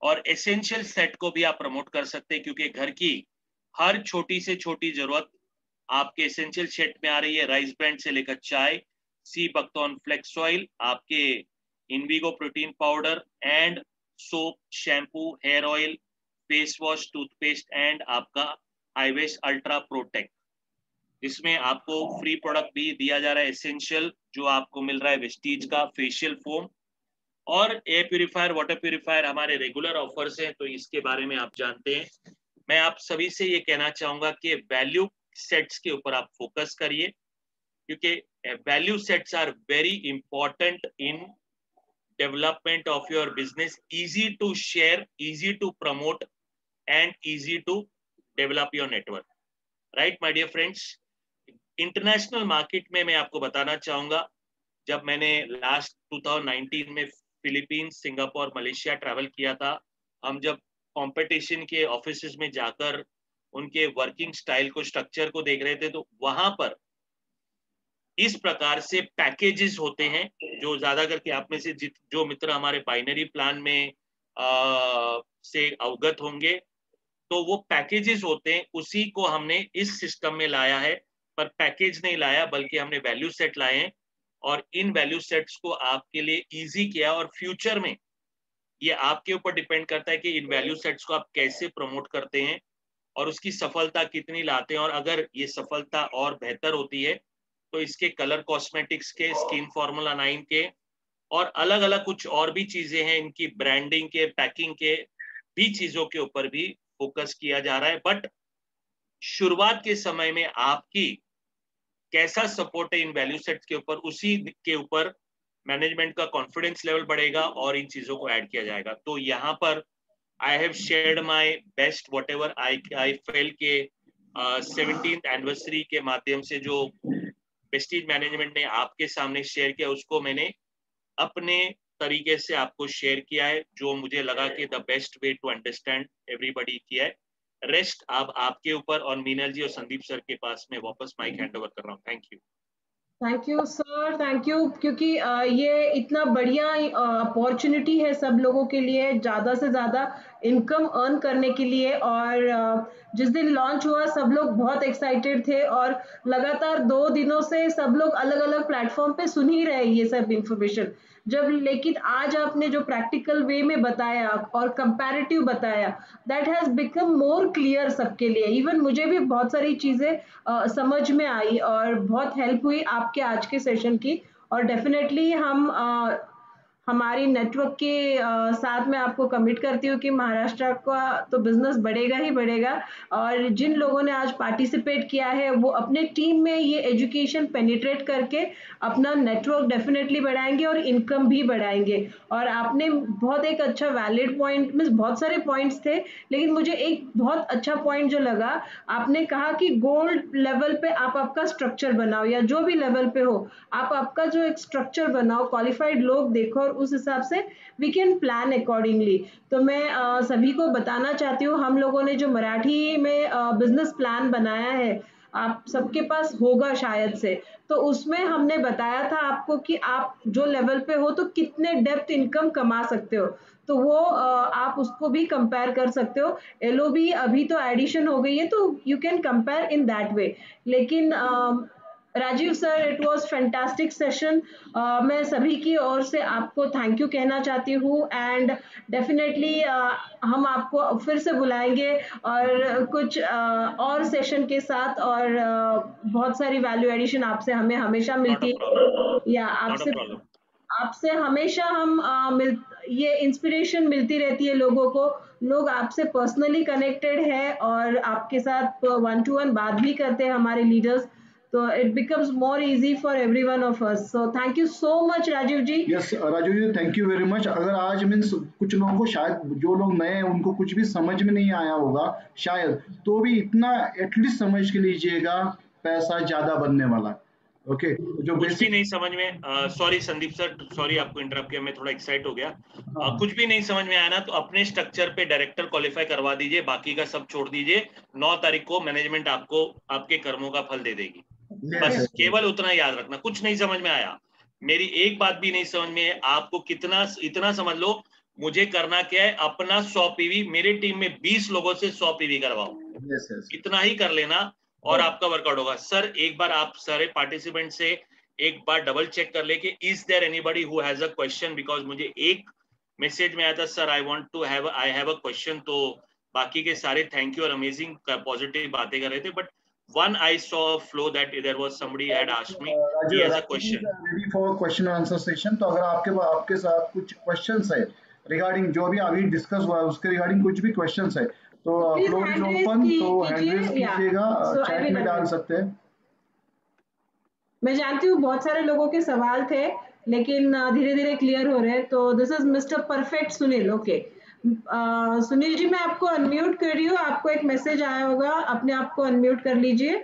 और एसेंशियल सेट को भी आप प्रमोट कर सकते हैं, क्योंकि घर की हर छोटी से छोटी जरूरत आपके एसेंशियल सेट में आ रही है। राइस ब्रांड से लेकर चाय, सी बक्तौन फ्लेक्स ऑयल, आपके Invigo protein powder and soap, shampoo, hair oil, face wash, toothpaste and आपका आईवेस अल्ट्रा प्रोटेक्ट, जिसमें आपको फ्री प्रोडक्ट भी दिया जा रहा है एसेंशियल, जो आपको मिल रहा है वेस्टीज का फेशियल फोम। और एयर प्यूरिफायर, वाटर प्यूरिफायर हमारे रेगुलर ऑफर्स हैं, तो इसके बारे में आप जानते हैं। मैं आप सभी से ये कहना चाहूंगा कि वैल्यू सेट्स के ऊपर आप फोकस करिए, क्योंकि value sets are very important in development of your business, easy to share, easy to promote and easy to develop your network. Right my dear friends, international market में मैं आपको बताना चाहूंगा, जब मैंने लास्ट 2019 में फिलीपींस, सिंगापुर, मलेशिया ट्रैवल किया था, हम जब कंपटीशन के ऑफिसेस में जाकर उनके वर्किंग स्टाइल को, स्ट्रक्चर को देख रहे थे, तो वहां पर इस प्रकार से पैकेजेस होते हैं, जो ज्यादा करके आप में से जो मित्र हमारे बाइनरी प्लान में से अवगत होंगे, तो वो पैकेजेस होते हैं, उसी को हमने इस सिस्टम में लाया है। पर पैकेज नहीं लाया, बल्कि हमने वैल्यू सेट लाए हैं, और इन वैल्यू सेट्स को आपके लिए इजी किया। और फ्यूचर में ये आपके ऊपर डिपेंड करता है कि इन वैल्यू सेट्स को आप कैसे प्रमोट करते हैं और उसकी सफलता कितनी लाते हैं। और अगर ये सफलता और बेहतर होती है, तो इसके कलर कॉस्मेटिक्स के, स्किन फॉर्मूला 9 के, और अलग अलग कुछ और भी चीजें हैं, इनकी ब्रांडिंग के, पैकिंग के भी चीजों के ऊपर भी फोकस किया जा रहा है। बट शुरुआत के समय में आपकी कैसा सपोर्ट है इन वैल्यू सेट्स के ऊपर, उसी के ऊपर मैनेजमेंट का कॉन्फिडेंस लेवल बढ़ेगा और इन चीजों को ऐड किया जाएगा। तो यहाँ पर आई have shared my best what ever I fail के 17th एनिवर्सरी के माध्यम से जो प्रेस्टीज मैनेजमेंट ने आपके सामने शेयर किया, उसको मैंने अपने तरीके से आपको शेयर किया है, जो मुझे लगा कि the best way to understand everybody किया है। रेस्ट अब आपके ऊपर, और मीनल जी और संदीप सर के पास में वापस माइक हैंड ओवर कर रहा हूँ। Thank you sir, thank you, क्योंकि ये इतना बढ़िया अपॉर्चुनिटी है सब लोगों के लिए ज़्यादा से ज़्यादा इनकम अर्न करने के लिए। और जिस दिन लॉन्च हुआ सब लोग बहुत एक्साइटेड थे और लगातार 2 दिनों से सब लोग अलग अलग प्लेटफॉर्म पे सुन ही रहे ये सब इंफॉर्मेशन। जब लेकिन आज आपने जो प्रैक्टिकल वे में बताया और कंपैरेटिव बताया, that has become more clear सबके लिए। इवन मुझे भी बहुत सारी चीज़ें समझ में आई और बहुत हेल्प हुई आपके आज के सेशन की। और डेफिनेटली हम हमारी नेटवर्क के साथ में आपको कमिट करती हूँ कि महाराष्ट्र का तो बिजनेस बढ़ेगा ही बढ़ेगा। और जिन लोगों ने आज पार्टिसिपेट किया है वो अपने टीम में ये एजुकेशन पेनिट्रेट करके अपना नेटवर्क डेफिनेटली बढ़ाएंगे और इनकम भी बढ़ाएंगे। और आपने बहुत एक अच्छा वैलिड पॉइंट, मीन्स बहुत सारे पॉइंट्स थे, लेकिन मुझे एक बहुत अच्छा पॉइंट जो लगा, आपने कहा कि गोल्ड लेवल पे आप आपका स्ट्रक्चर बनाओ या जो भी लेवल पे हो, आप आपका जो एक स्ट्रक्चर बनाओ, क्वालिफाइड लोग देखो और उस हिसाब से वी कैन प्लान अकॉर्डिंगली। तो मैं सभी को बताना चाहती हूँ, हम लोगों ने जो मराठी में बिजनेस प्लान बनाया है, आप सबके पास होगा शायद से, तो उसमें हमने बताया था आपको कि आप जो लेवल पे हो तो कितने डेप्थ इनकम कमा सकते हो। तो वो आप उसको भी कंपेयर कर सकते हो। एलओबी अभी तो एडिशन हो गई है तो you can compare in that way. लेकिन Rajeev sir, it was fantastic session. मैं सभी की ओर से आपको थैंक यू कहना चाहती हूँ। एंड डेफिनेटली हम आपको फिर से बुलाएंगे और कुछ और सेशन के साथ। और बहुत सारी वैल्यू एडिशन आपसे हमें हमेशा नॉट अ मिलती प्रॉब्लम, है, या नॉट अ आपसे प्रॉब्लम। आपसे हमेशा हम ये इंस्पिरेशन मिलती रहती है लोगों को। लोग आपसे पर्सनली कनेक्टेड है और आपके साथ 1 to 1 बात भी करते हैं हमारे लीडर्स। तो it becomes more easy for every one of us. So thank you so much Rajeev ji. Yes Raju ji, thank you very much. अगर आज मीन्स कुछ लोगों को, शायद जो लोग नए हैं उनको कुछ भी समझ में नहीं आया होगा शायद, तो भी इतना एटलीस्ट समझ के लीजिएगा, पैसा ज्यादा बनने वाला। ओके, जो कुछ भी बेसिक। नहीं समझ में, सॉरी संदीप सर, सॉरी आपको इंटरप्ट किया, मैं थोड़ा एक्साइट हो गया। हाँ, कुछ भी नहीं समझ में आया ना, तो अपने स्ट्रक्चर पे डायरेक्टर क्वालिफाई करवा दीजिए, बाकी का सब छोड़ दीजिए। 9 तारीख को मैनेजमेंट आपको आपके कर्मों का फल दे देगी। यस बस केवल उतना याद रखना। कुछ नहीं समझ में आया, मेरी एक बात भी नहीं समझ में है, आपको कितना इतना समझ लो, मुझे करना क्या है, अपना 100 पीवी, मेरी टीम में 20 लोगों से 100 पीवी करवाओ, यस यस। इतना ही कर लेना और आपका वर्कआउट होगा। सर एक बार आप सारे पार्टिसिपेंट से एक बार डबल चेक कर ले कि is there anybody who has a question, because मुझे एक मैसेज में आया था, sir I want to have, I have a question. तो बाकी के सारे थैंक यू और अमेजिंग पॉजिटिव बातें कर रहे थे, but one I saw a flow that there was somebody had asked me, he Raju has a Raju ji, question. Ready for question answer session. तो अगर आपके साथ कुछ क्वेश्चंस है रिगार्डिंग जो अभी डिस्कस हुआ है उसके रिगार्डिंग कुछ भी क्वेश्चंस है, तो please floor is hand raise open, तो हैंड रेज कीजिए, या कीजिएगा, सो आई चैट विल में डाल अनम्यूट। सकते हैं। मैं जानती हूँ बहुत सारे लोगों के सवाल थे, लेकिन धीरे धीरे क्लियर हो रहे हैं। तो this is mister perfect Sunil. Okay Sunil ji, मैं आपको अनम्यूट कर रही हूँ, आपको एक मैसेज आया होगा, अपने आप को अनम्यूट कर लीजिए।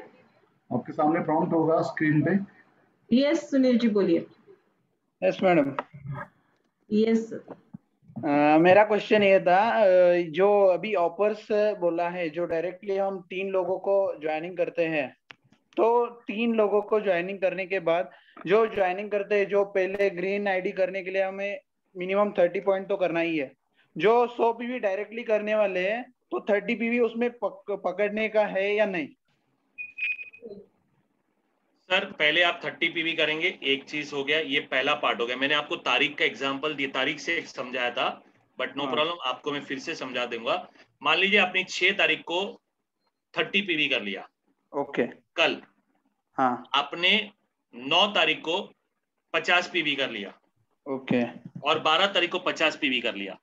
आपके सामने प्रॉम्प्ट होगा स्क्रीन पे। यस सुनील जी बोलिए। Yes madam. यस मेरा क्वेश्चन ये था, जो अभी ऑफर्स बोला है, जो डायरेक्टली हम 3 लोगों को ज्वाइनिंग करते हैं, तो 3 लोगों को ज्वाइनिंग करने के बाद जो ज्वाइनिंग करते हैं, जो पहले ग्रीन आईडी करने के लिए हमें मिनिमम 30 पॉइंट तो करना ही है। जो 100 पीवी डायरेक्टली करने वाले हैं, तो 30 पीवी उसमें पकड़ने का है या नहीं? सर पहले आप 30 पीवी करेंगे, एक चीज हो गया, ये पहला पार्ट हो गया। मैंने आपको तारीख का एग्जांपल दिया, तारीख से समझाया था, बट नो प्रॉब्लम, आपको मैं फिर से समझा दूंगा। मान लीजिए आपने 6 तारीख को 30 पीवी कर लिया, ओके। कल हाँ आपने 9 तारीख को 50 पीवी कर लिया, ओके और 12 तारीख को 50 पीवी कर लिया,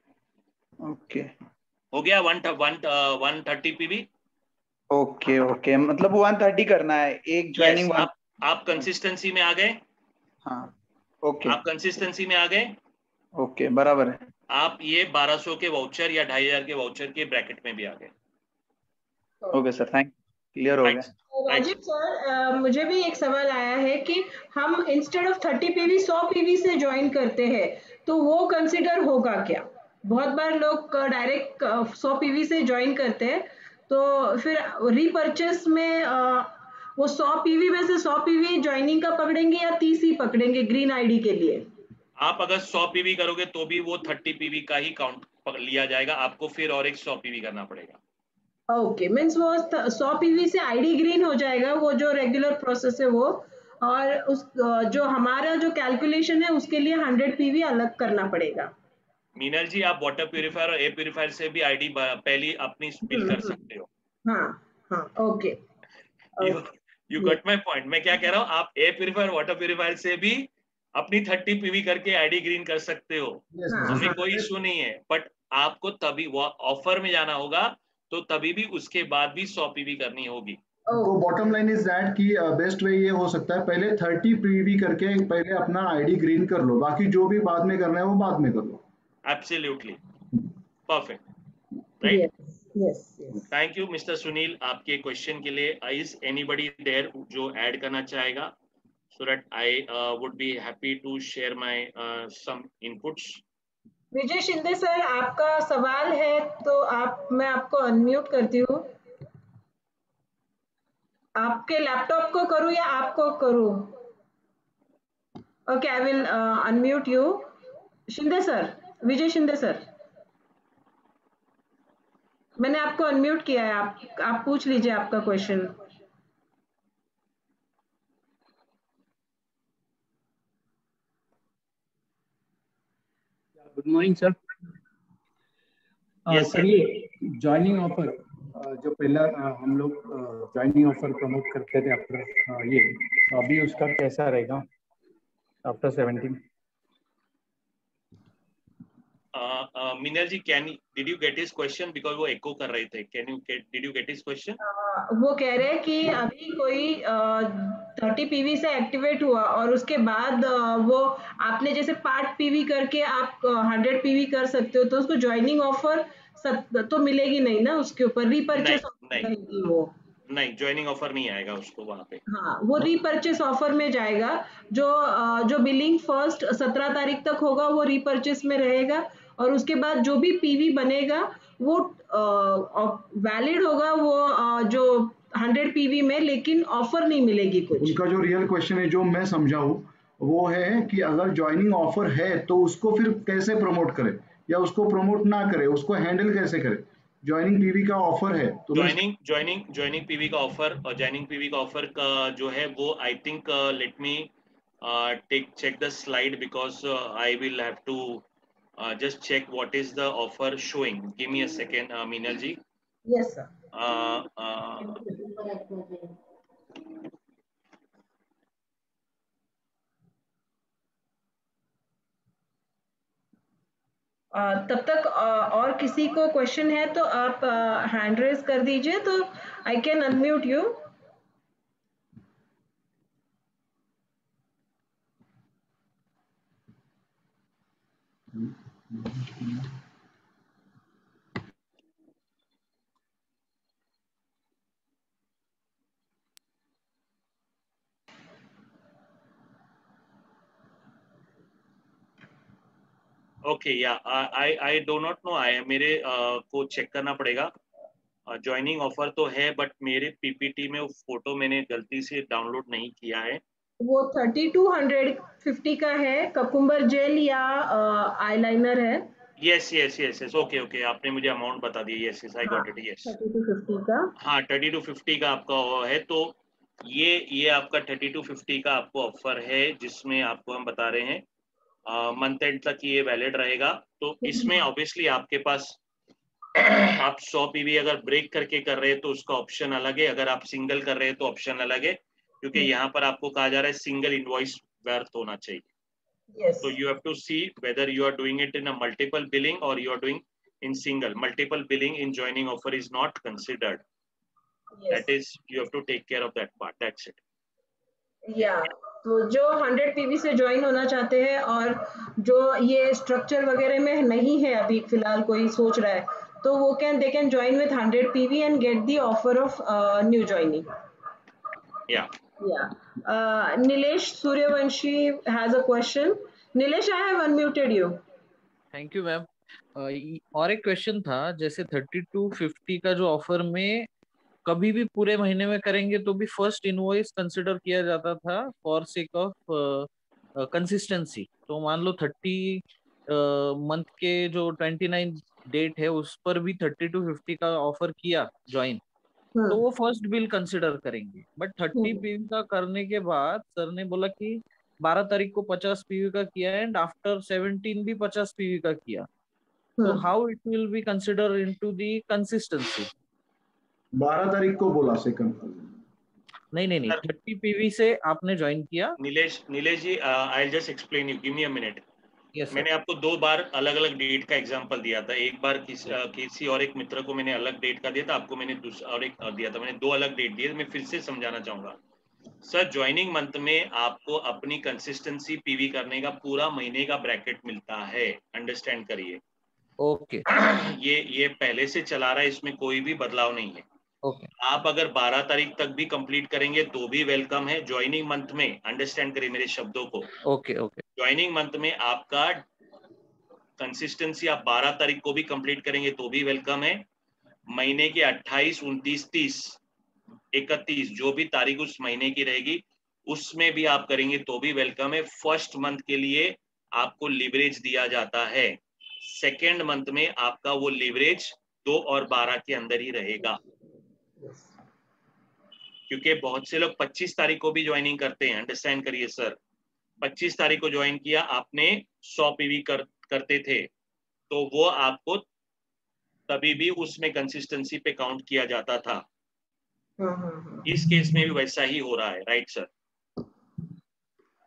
ओके हो गया 130 पीवी। ओके ओके, मतलब 130 करना है एक यस, ज्वाइनिंग। आप कंसिस्टेंसी में आ गए। हाँ ओके आप कंसिस्टेंसी में आ गए? ओके बराबर है। आप ये 1200 के वाउचर या 2500 के वाउचर के ब्रैकेट में भी आ गए। ओके सर, थैंक, क्लियर हो गया। राजीव सर, मुझे भी एक सवाल आया है कि हम इंस्टेड ऑफ 30 पीवी 100 पीवी से ज्वाइन करते हैं तो वो कंसिडर होगा क्या? बहुत बार लोग डायरेक्ट 100 पीवी से ज्वाइन करते हैं तो फिर रीपर्चेस में वो 100 पीवी में से 100 पीवी ज्वाइनिंग का पकड़ेंगे या 30 ही पकड़ेंगे ग्रीन आईडी के लिए? आप अगर 100 पीवी करोगे तो भी वो 30 पीवी का ही काउंट लिया जाएगा, आपको फिर और एक 100 पीवी करना पड़ेगा। ओके, मीन्स वो 100 पीवी से आईडी ग्रीन हो जाएगा, वो जो रेगुलर प्रोसेस है वो, और उस जो हमारा जो कैलकुलेशन है उसके लिए 100 पीवी अलग करना पड़ेगा। मीनल जी, आप वाटर प्यूरिफायर और एयर प्यूरिफायर से भी आईडी पहली अपनी बिल कर सकते हो। हाँ हाँ, okay you got my point. मैं क्या कह रहा हूँ, आप एयर प्यूरिफायर वाटर प्यूरिफायर से भी अपनी 30 पीवी करके आईडी ग्रीन कर सकते हो। Yes, yes. हमें कोई इशू नहीं है, बट आपको तभी ऑफर में जाना होगा तो तभी भी उसके बाद भी 100 पीवी करनी होगी। तो बॉटम लाइन इज दैट कि बेस्ट वे ये हो सकता है, पहले 30 पीवी करके पहले अपना आईडी ग्रीन कर लो, बाकी जो भी बाद में करना है वो बाद में कर लो। Absolutely perfect, right. Yes thank you mister Sunil आपके क्वेश्चन के लिए। इज एनीबडी देयर जो ऐड करना चाहेगा, so that I would be happy to share my some inputs. Vijay Shinde sir, आपका सवाल है तो मैं आपको अनम्यूट करती हूँ। आपके लैपटॉप को करूँ या आपको करूँ? Okay, I will unmute you. Shinde sir, Vijay Shinde sir, मैंने आपको अनम्यूट किया है, आप पूछ लीजिए आपका question. Good morning sir. Yes, sir, ये ज्वाइनिंग ऑफर जो पहला हम लोग ज्वाइनिंग ऑफर प्रमोट करते थे आफ्टर ये, तो अभी उसका कैसा रहेगा after 17? Meenal ji, did you get his question because वो echo कर रहे थे। did you get his question? वो कह रहे हैं कि अभी कोई 30 पीवी से एक्टिवेट हुआ और उसके बाद वो आपने जैसे पार्ट पीवी करके आप 100 पीवी कर सकते हो, तो उसको ज्वाइनिंग ऑफर तो मिलेगी नहीं ना, उसके ऊपर रीपर्चेस रहेगी वो। नहीं, ज्वाइनिंग ऑफर नहीं आएगा उसको वहां पे। हाँ, वो रीपर्चेस ऑफर में जाएगा। जो बिलिंग फर्स्ट 17 तारीख तक होगा वो रीपर्चेस में रहेगा, और उसके बाद जो भी पीवी बनेगा वो वैलिड होगा, वो जो 100 पीवी में, लेकिन ऑफर नहीं मिलेगी कुछ। उनका जो रियल क्वेश्चन है जो मैं समझाऊं वो है कि अगर ज्वाइनिंग ऑफर है तो उसको फिर कैसे प्रमोट करें, या उसको प्रमोट ना करें, उसको हैंडल कैसे करें। ज्वाइनिंग पीवी का ऑफर है तो ज्वाइनिंग पीवी का ऑफर, और ज्वाइनिंग पीवी का ऑफर का जो है वो I think let me check the slide because I will have to just check what is the offer showing. Give me a second, Meenal ji. Yes sir. तब तक और किसी को क्वेश्चन है तो आप हैंड रेज कर दीजिए, तो I can unmute you. Okay, या आई डो नॉट नो, मेरे को चेक करना पड़ेगा। ज्वाइनिंग ऑफर तो है, बट मेरे पीपीटी में वो फोटो मैंने गलती से डाउनलोड नहीं किया है। वो 3250 का है, ककुम्बर जेल या आईलाइनर है। यस, ओके, आपने मुझे अमाउंट बता दिया। Yes, I got it. Yes, 3250 का, हाँ 3250 का आपका है। तो ये आपका 3250 का आपको ऑफर है, जिसमें आपको हम बता रहे हैं मंथ एंड तक ये वैलिड रहेगा। तो इसमें ऑब्वियसली आपके पास आप 100 पीवी अगर ब्रेक करके कर रहे हैं तो उसका ऑप्शन अलग है, अगर आप सिंगल कर रहे हैं तो ऑप्शन अलग है, क्योंकि यहाँ पर आपको कहा जा रहा है सिंगल इनवॉइस वर्थ होना चाहिए। So you have to see whether you are doing it in a multiple billing or you are doing in single. Multiple billing in joining offer is not considered. Yes. That is, you have to take care of that part. That's it. Yeah. तो जो 100 PV से join होना चाहते हैं और जो ये structure वगैरह में नहीं है अभी फिलहाल कोई सोच रहा है, तो वो they can join with 100 PV and get the offer of new joining. Yeah. Yeah. Nilesh Suryavanshi has a question. Nilesh, I have unmuted you. Thank you ma'am. और एक क्वेश्चन था, जैसे 3250 का जो ऑफर में कभी भी पूरे महीने में करेंगे तो भी फर्स्ट इनवॉइस कंसिडर किया जाता था फॉर सेक ऑफ कंसिस्टेंसी. तो मान लो 30 मंथ के जो 29 डेट है उस पर भी 3250 का ऑफर किया ज्वाइन, तो वो फर्स्ट बिल कंसिडर करेंगे. बट 30 पीवी का करने के बाद सर ने बोला कि 12 तारीख को 50 पीवी का किया एंड आफ्टर 17 भी 50 पीवी का किया. तो how it will be consider into the consistency? 12 तारीख को बोला सेकंड. नहीं 30 पीवी से आपने ज्वाइन किया. Nilesh ji, I just explain you, give me a minute. Yes, मैंने आपको 2 बार अलग अलग डेट का एग्जांपल दिया था. एक बार किसी और एक मित्र को मैंने अलग डेट का दिया था, आपको मैंने दूसरा और एक दिया था. मैंने 2 अलग डेट दिए. मैं फिर से समझाना चाहूंगा सर. ज्वाइनिंग मंथ में आपको अपनी कंसिस्टेंसी पीवी करने का पूरा महीने का ब्रैकेट मिलता है. अंडरस्टैंड करिए. ओके. ये पहले से चला रहा है, इसमें कोई भी बदलाव नहीं है. ओके. आप अगर 12 तारीख तक भी कंप्लीट करेंगे तो भी वेलकम है. ज्वाइनिंग मंथ में, अंडरस्टैंड करिए मेरे शब्दों को. ओके. ज्वाइनिंग मंथ में आपका कंसिस्टेंसी आप 12 तारीख को भी कंप्लीट करेंगे तो भी वेलकम है. महीने के 28, 29, 30, 31 जो भी तारीख उस महीने की रहेगी उसमें भी आप करेंगे तो भी वेलकम है. फर्स्ट मंथ के लिए आपको लिवरेज दिया जाता है. सेकेंड मंथ में आपका वो लिवरेज 2 और 12 के अंदर ही रहेगा. क्योंकि बहुत से लोग 25 तारीख को भी ज्वाइनिंग करते हैं. अंडरस्टैंड करिए सर. 25 तारीख को ज्वाइन किया आपने, 100 पीवी करते थे तो वो आपको तभी भी उसमें कंसिस्टेंसी पे काउंट किया जाता था. इस केस में भी वैसा ही हो रहा है. Right sir?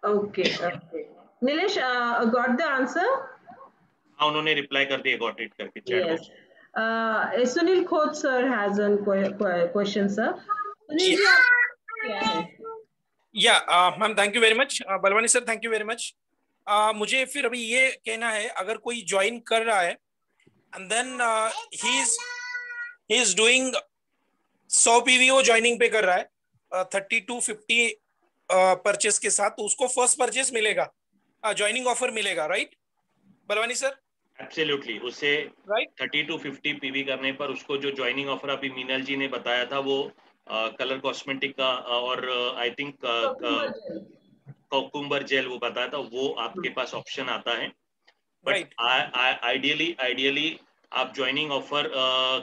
Okay. Nilesh got the answer? हाँ, उन्होंने रिप्लाई कर दिया गॉट इट करके chat box. Sunil Khot sir has a question. Sir Sunil ji, आप क्या है? Ma'am thank you very much. Balwani sir thank you very much. मुझे फिर अभी ये कहना है, अगर कोई ज्वाइन कर रहा है and then he is doing 100 PV वो ज्वाइनिंग पे कर रहा है 3250 परचेस के साथ, तो उसको फर्स्ट परचेस मिलेगा, ज्वाइनिंग ऑफर मिलेगा, राइट बलवानी सर? एब्सोल्युटली. उसे राइट 3250 पीवी करने पर उसको जो ज्वाइनिंग ऑफर अभी मीनल जी ने बताया था वो कलर कॉस्मेटिक का और आई थिंक कुकुम्बर जेल वो बताया था, वो आपके पास ऑप्शन आता है. बट आइडियली आप ज्वाइनिंग ऑफर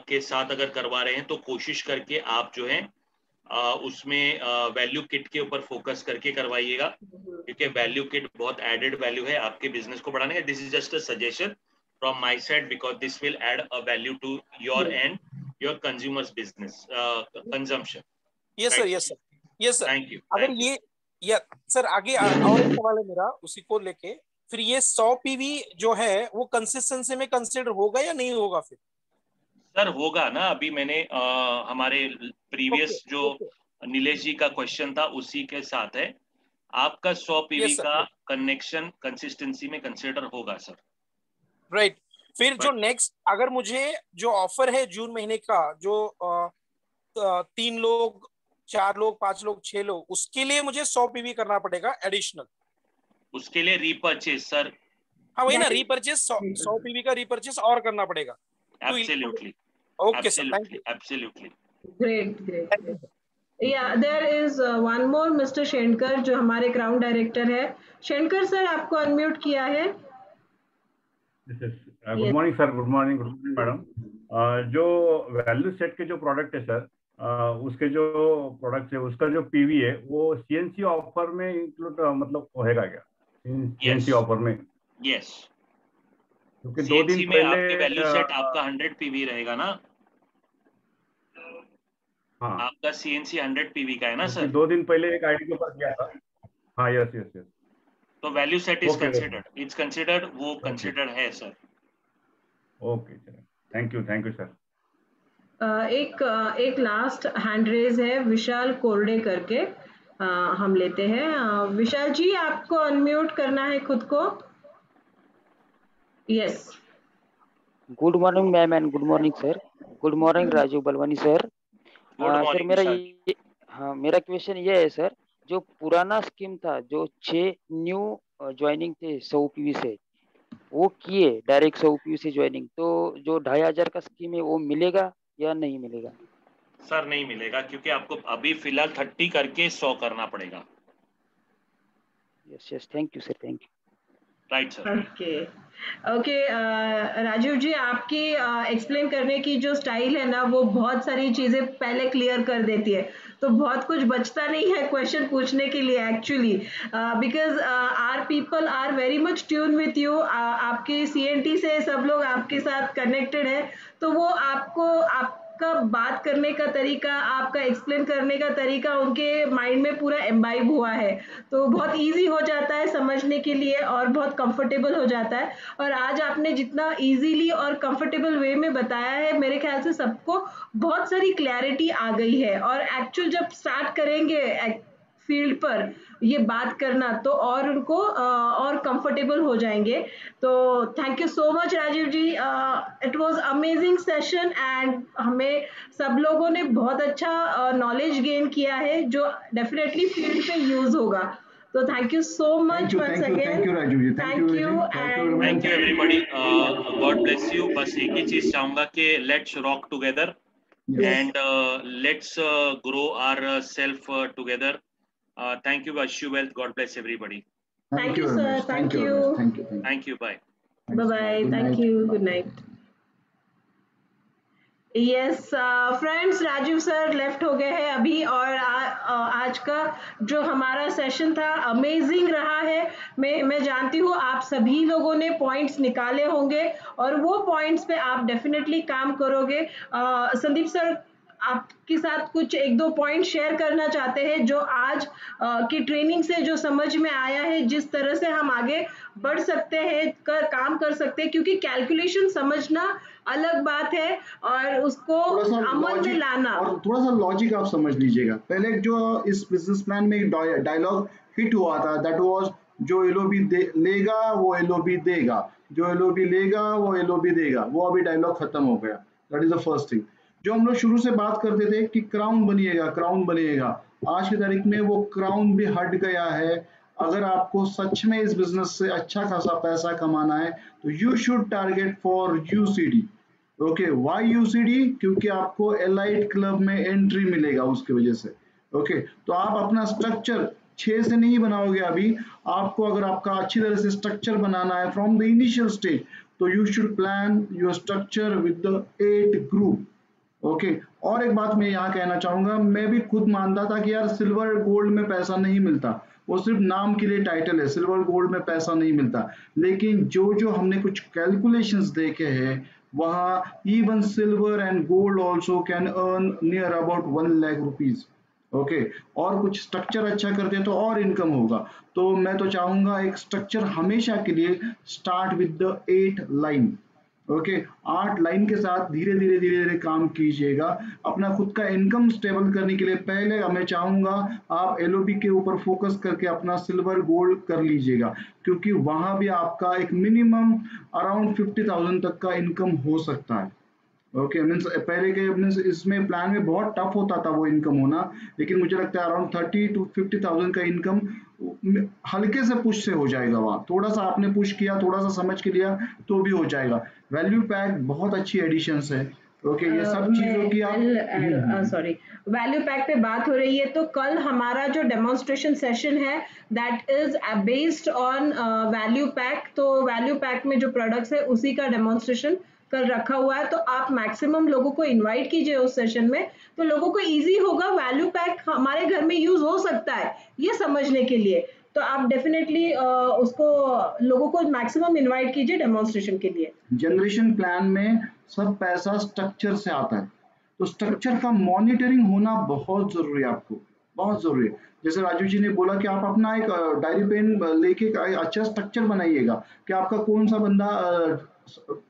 के साथ अगर करवा रहे हैं तो कोशिश करके आप जो है उसमें वैल्यू किट के ऊपर फोकस करके करवाइएगा, क्योंकि वैल्यू किट बहुत एडेड वैल्यू है आपके बिजनेस को बढ़ाने का. This is just a suggestion from my side because this will add a value to your and your consumers business consumption. Yes sir. Thank you. अगर ये या सर आगे और एक सवाल है मेरा उसी को लेके, फिर ये 100 पीवी जो है वो कंसिस्टेंसी में कंसीडर होगा या नहीं होगा? फिर सर होगा ना. अभी मैंने हमारे प्रीवियस जो नीलेश जी का क्वेश्चन था उसी के साथ है. आपका 100 पीवी का कनेक्शन कंसिस्टेंसी में कंसीडर होगा सर. राइट. फिर जो नेक्स्ट, अगर मुझे जो ऑफर है जून महीने का, जो 3 लोग, 4 लोग, 5 लोग, 6 लोग, उसके लिए मुझे 100 पीवी करना पड़ेगा एडिशनल. उसके लिए रीपरचेज सर. हाँ वही ना, रीपरचेज 100 पीवी का रीपरचेज और करना पड़ेगा. Absolutely. Okay, sir. Thank you. Absolutely. Great. Yeah, there is one more Mr. Schenker जो हमारे क्राउन डायरेक्टर है. शेनकर सर, आपको अनम्यूट किया है. Good morning sir. Good morning madam. जो वैल्यू सेट के जो प्रोडक्ट है सर, उसके जो प्रोडक्ट है उसका जो पीवी है वो सीएनसी ऑफर में इंक्लूड मतलब होएगा क्या? सीएनसी ऑफर में? यस. क्योंकि 2 दिन में पहले आपके वैल्यू सेट आपका 100 पीवी रहेगा ना. हाँ, आपका सीएनसी 100 पीवी का है ना सर. 2 दिन पहले एक आईडी के ऊपर किया था. हाँ यस. तो value set is considered. It's considered. वो कंसीडर्ड है sir. Okay sir. Thank you sir. एक लास्ट हैंड रेज है विशाल कोरडे करके. हम लेते हैं विशाल जी, आपको अनम्यूट करना है खुद को। Yes. Good morning ma'am and good morning sir. Good morning Rajeev Balwani sir. Good sir morning मेरा विशाल। ये हाँ मेरा क्वेश्चन ये है सर, जो पुराना स्कीम था जो 6 न्यू ज्वाइनिंग थे 100 पीवी से, वो किए डायरेक्ट 100 पीवी से ज्वाइनिंग, तो जो 2500 का स्कीम है वो मिलेगा या नहीं मिलेगा? सर नहीं मिलेगा, क्योंकि आपको अभी फिलहाल 30 करके 100 करना पड़ेगा। Yes yes, thank you sir, thank you. Right sir. Okay okay Rajeev ji, आपकी एक्सप्लेन करने की जो स्टाइल है ना, वो बहुत सारी चीजें पहले क्लियर कर देती है, तो बहुत कुछ बचता नहीं है क्वेश्चन पूछने के लिए actually, because are people are very much tune with you. आपके सीएनटी से सब लोग आपके साथ कनेक्टेड है, तो वो आपका बात करने का तरीका, आपका एक्सप्लेन करने का तरीका उनके माइंड में पूरा एम्बाइब हुआ है, तो बहुत इजी हो जाता है समझने के लिए और बहुत कंफर्टेबल हो जाता है। और आज आपने जितना इजीली और कंफर्टेबल वे में बताया है, मेरे ख्याल से सबको बहुत सारी क्लैरिटी आ गई है, और एक्चुअल जब स्टार्ट करेंगे फील्ड पर ये बात करना, तो और उनको और कंफर्टेबल हो जाएंगे। तो thank you so much Rajeev ji, it was amazing session and हमें सब लोगों ने बहुत अच्छा नॉलेज गेन किया है, जो डेफिनेटली फील्ड पे यूज होगा। तो thank you so much once thank again. You Rajeev ji, thank you thank you and thank you everybody, God bless you. बस एक ही चीज चाहूंगा कि let's rock together and let's grow our self together. Thank you, wish you wealth, God bless everybody. Thank you sir, thank you, thank you, bye bye bye, thank you, good night. Yes friends, Rajeev sir left हो गए हैं अभी, और आज का जो हमारा session था अमेजिंग रहा है। मैं जानती हूँ आप सभी लोगों ने पॉइंट्स निकाले होंगे, और वो पॉइंट्स पे आप डेफिनेटली काम करोगे। संदीप सर आपके साथ कुछ एक दो पॉइंट शेयर करना चाहते हैं, जो आज की ट्रेनिंग से जो समझ में आया है, जिस तरह से हम आगे बढ़ सकते हैं, काम कर सकते हैं, क्योंकि कैलकुलेशन समझना अलग बात है और उसको थोड़ा सा अमल में लॉजिक लाना। और थोड़ा सा लॉजिक आप समझ लीजिएगा। पहले जो इस बिजनेस प्लान में एक डायलॉग हिट हुआ था, दैट वाज जो एलओबी लेगा वो एलओबी देगा, जो एलओबी लेगा वो एलओबी देगा, वो अभी डायलॉग खत्म हो गया। That is the first thing. जो हम लोग शुरू से बात करते थे कि क्राउन बनिएगा, क्राउन बनिएगा, आज की तारीख में वो क्राउन भी हट गया है। अगर आपको सच में इस बिजनेस से अच्छा खासा पैसा कमाना है, तो you should target for UCD. Okay, why UCD? क्योंकि आपको एलाइट क्लब में एंट्री मिलेगा उसकी वजह से। ओके, तो आप अपना स्ट्रक्चर 6 से नहीं बनाओगे अभी, आपको अगर आपका अच्छी तरह से स्ट्रक्चर बनाना है फ्रॉम द इनिशियल स्टेज, तो you should plan your structure with the 8 group. Okay, और एक बात मैं यहाँ कहना चाहूंगा, मैं भी खुद मानता था कि यार सिल्वर गोल्ड में पैसा नहीं मिलता, वो सिर्फ नाम के लिए टाइटल है, सिल्वर गोल्ड में पैसा नहीं मिलता। लेकिन जो जो हमने कुछ कैलकुलेशंस देखे हैं, वहाँ even silver and gold also can earn near about 1 lakh rupees. Okay, और कुछ स्ट्रक्चर अच्छा करते तो और इनकम होगा। तो मैं तो चाहूंगा एक स्ट्रक्चर हमेशा के लिए start with the 8 line. Okay, 8 line के साथ धीरे धीरे धीरे धीरे काम कीजिएगा। अपना खुद का इनकम स्टेबल करने के लिए पहले मैं चाहूंगा आप एलओबी के ऊपर फोकस करके अपना सिल्वर गोल्ड कर लीजिएगा, क्योंकि वहां भी आपका एक मिनिमम अराउंड 50,000 तक का इनकम हो सकता है। ओके, मीन्स पहले के मीन्स इसमें प्लान में बहुत टफ होता था वो इनकम होना, लेकिन मुझे लगता है अराउंड 30 to 50,000 का इनकम हल्के से पुश से हो जाएगा। वहाँ थोड़ा सा आपने पुश किया, थोड़ा सा समझ के लिया तो भी हो जाएगा। वैल्यू पैक बहुत अच्छी एडिशंस है। ओके, ये सब चीजों की आप सॉरी, वैल्यू पैक पे बात हो रही है, तो कल हमारा जो डेमोन्स्ट्रेशन सेशन है that is based on value pack. तो वैल्यू पैक में जो प्रोडक्ट्स है उसी का डेमोन्स्ट्रेशन कल रखा हुआ है, तो आप मैक्सिमम लोगों को इनवाइट कीजिए उस सेशन में, तो लोगों को इजी होगा वैल्यू पैक हमारे घर में यूज हो सकता है ये समझने के लिए। तो आप डेफिनेटली उसको लोगों को मैक्सिमम इनवाइट कीजिए डेमोन्स्ट्रेशन के लिए। जनरेशन प्लान में सब पैसा स्ट्रक्चर से आता है, तो स्ट्रक्चर का मॉनिटरिंग होना बहुत जरूरी है, आपको बहुत जरूरी है। जैसे राजू जी ने बोला कि आप अपना एक डायरी पेन लेके एक अच्छा स्ट्रक्चर बनाइएगा कि आपका कौन सा बंदा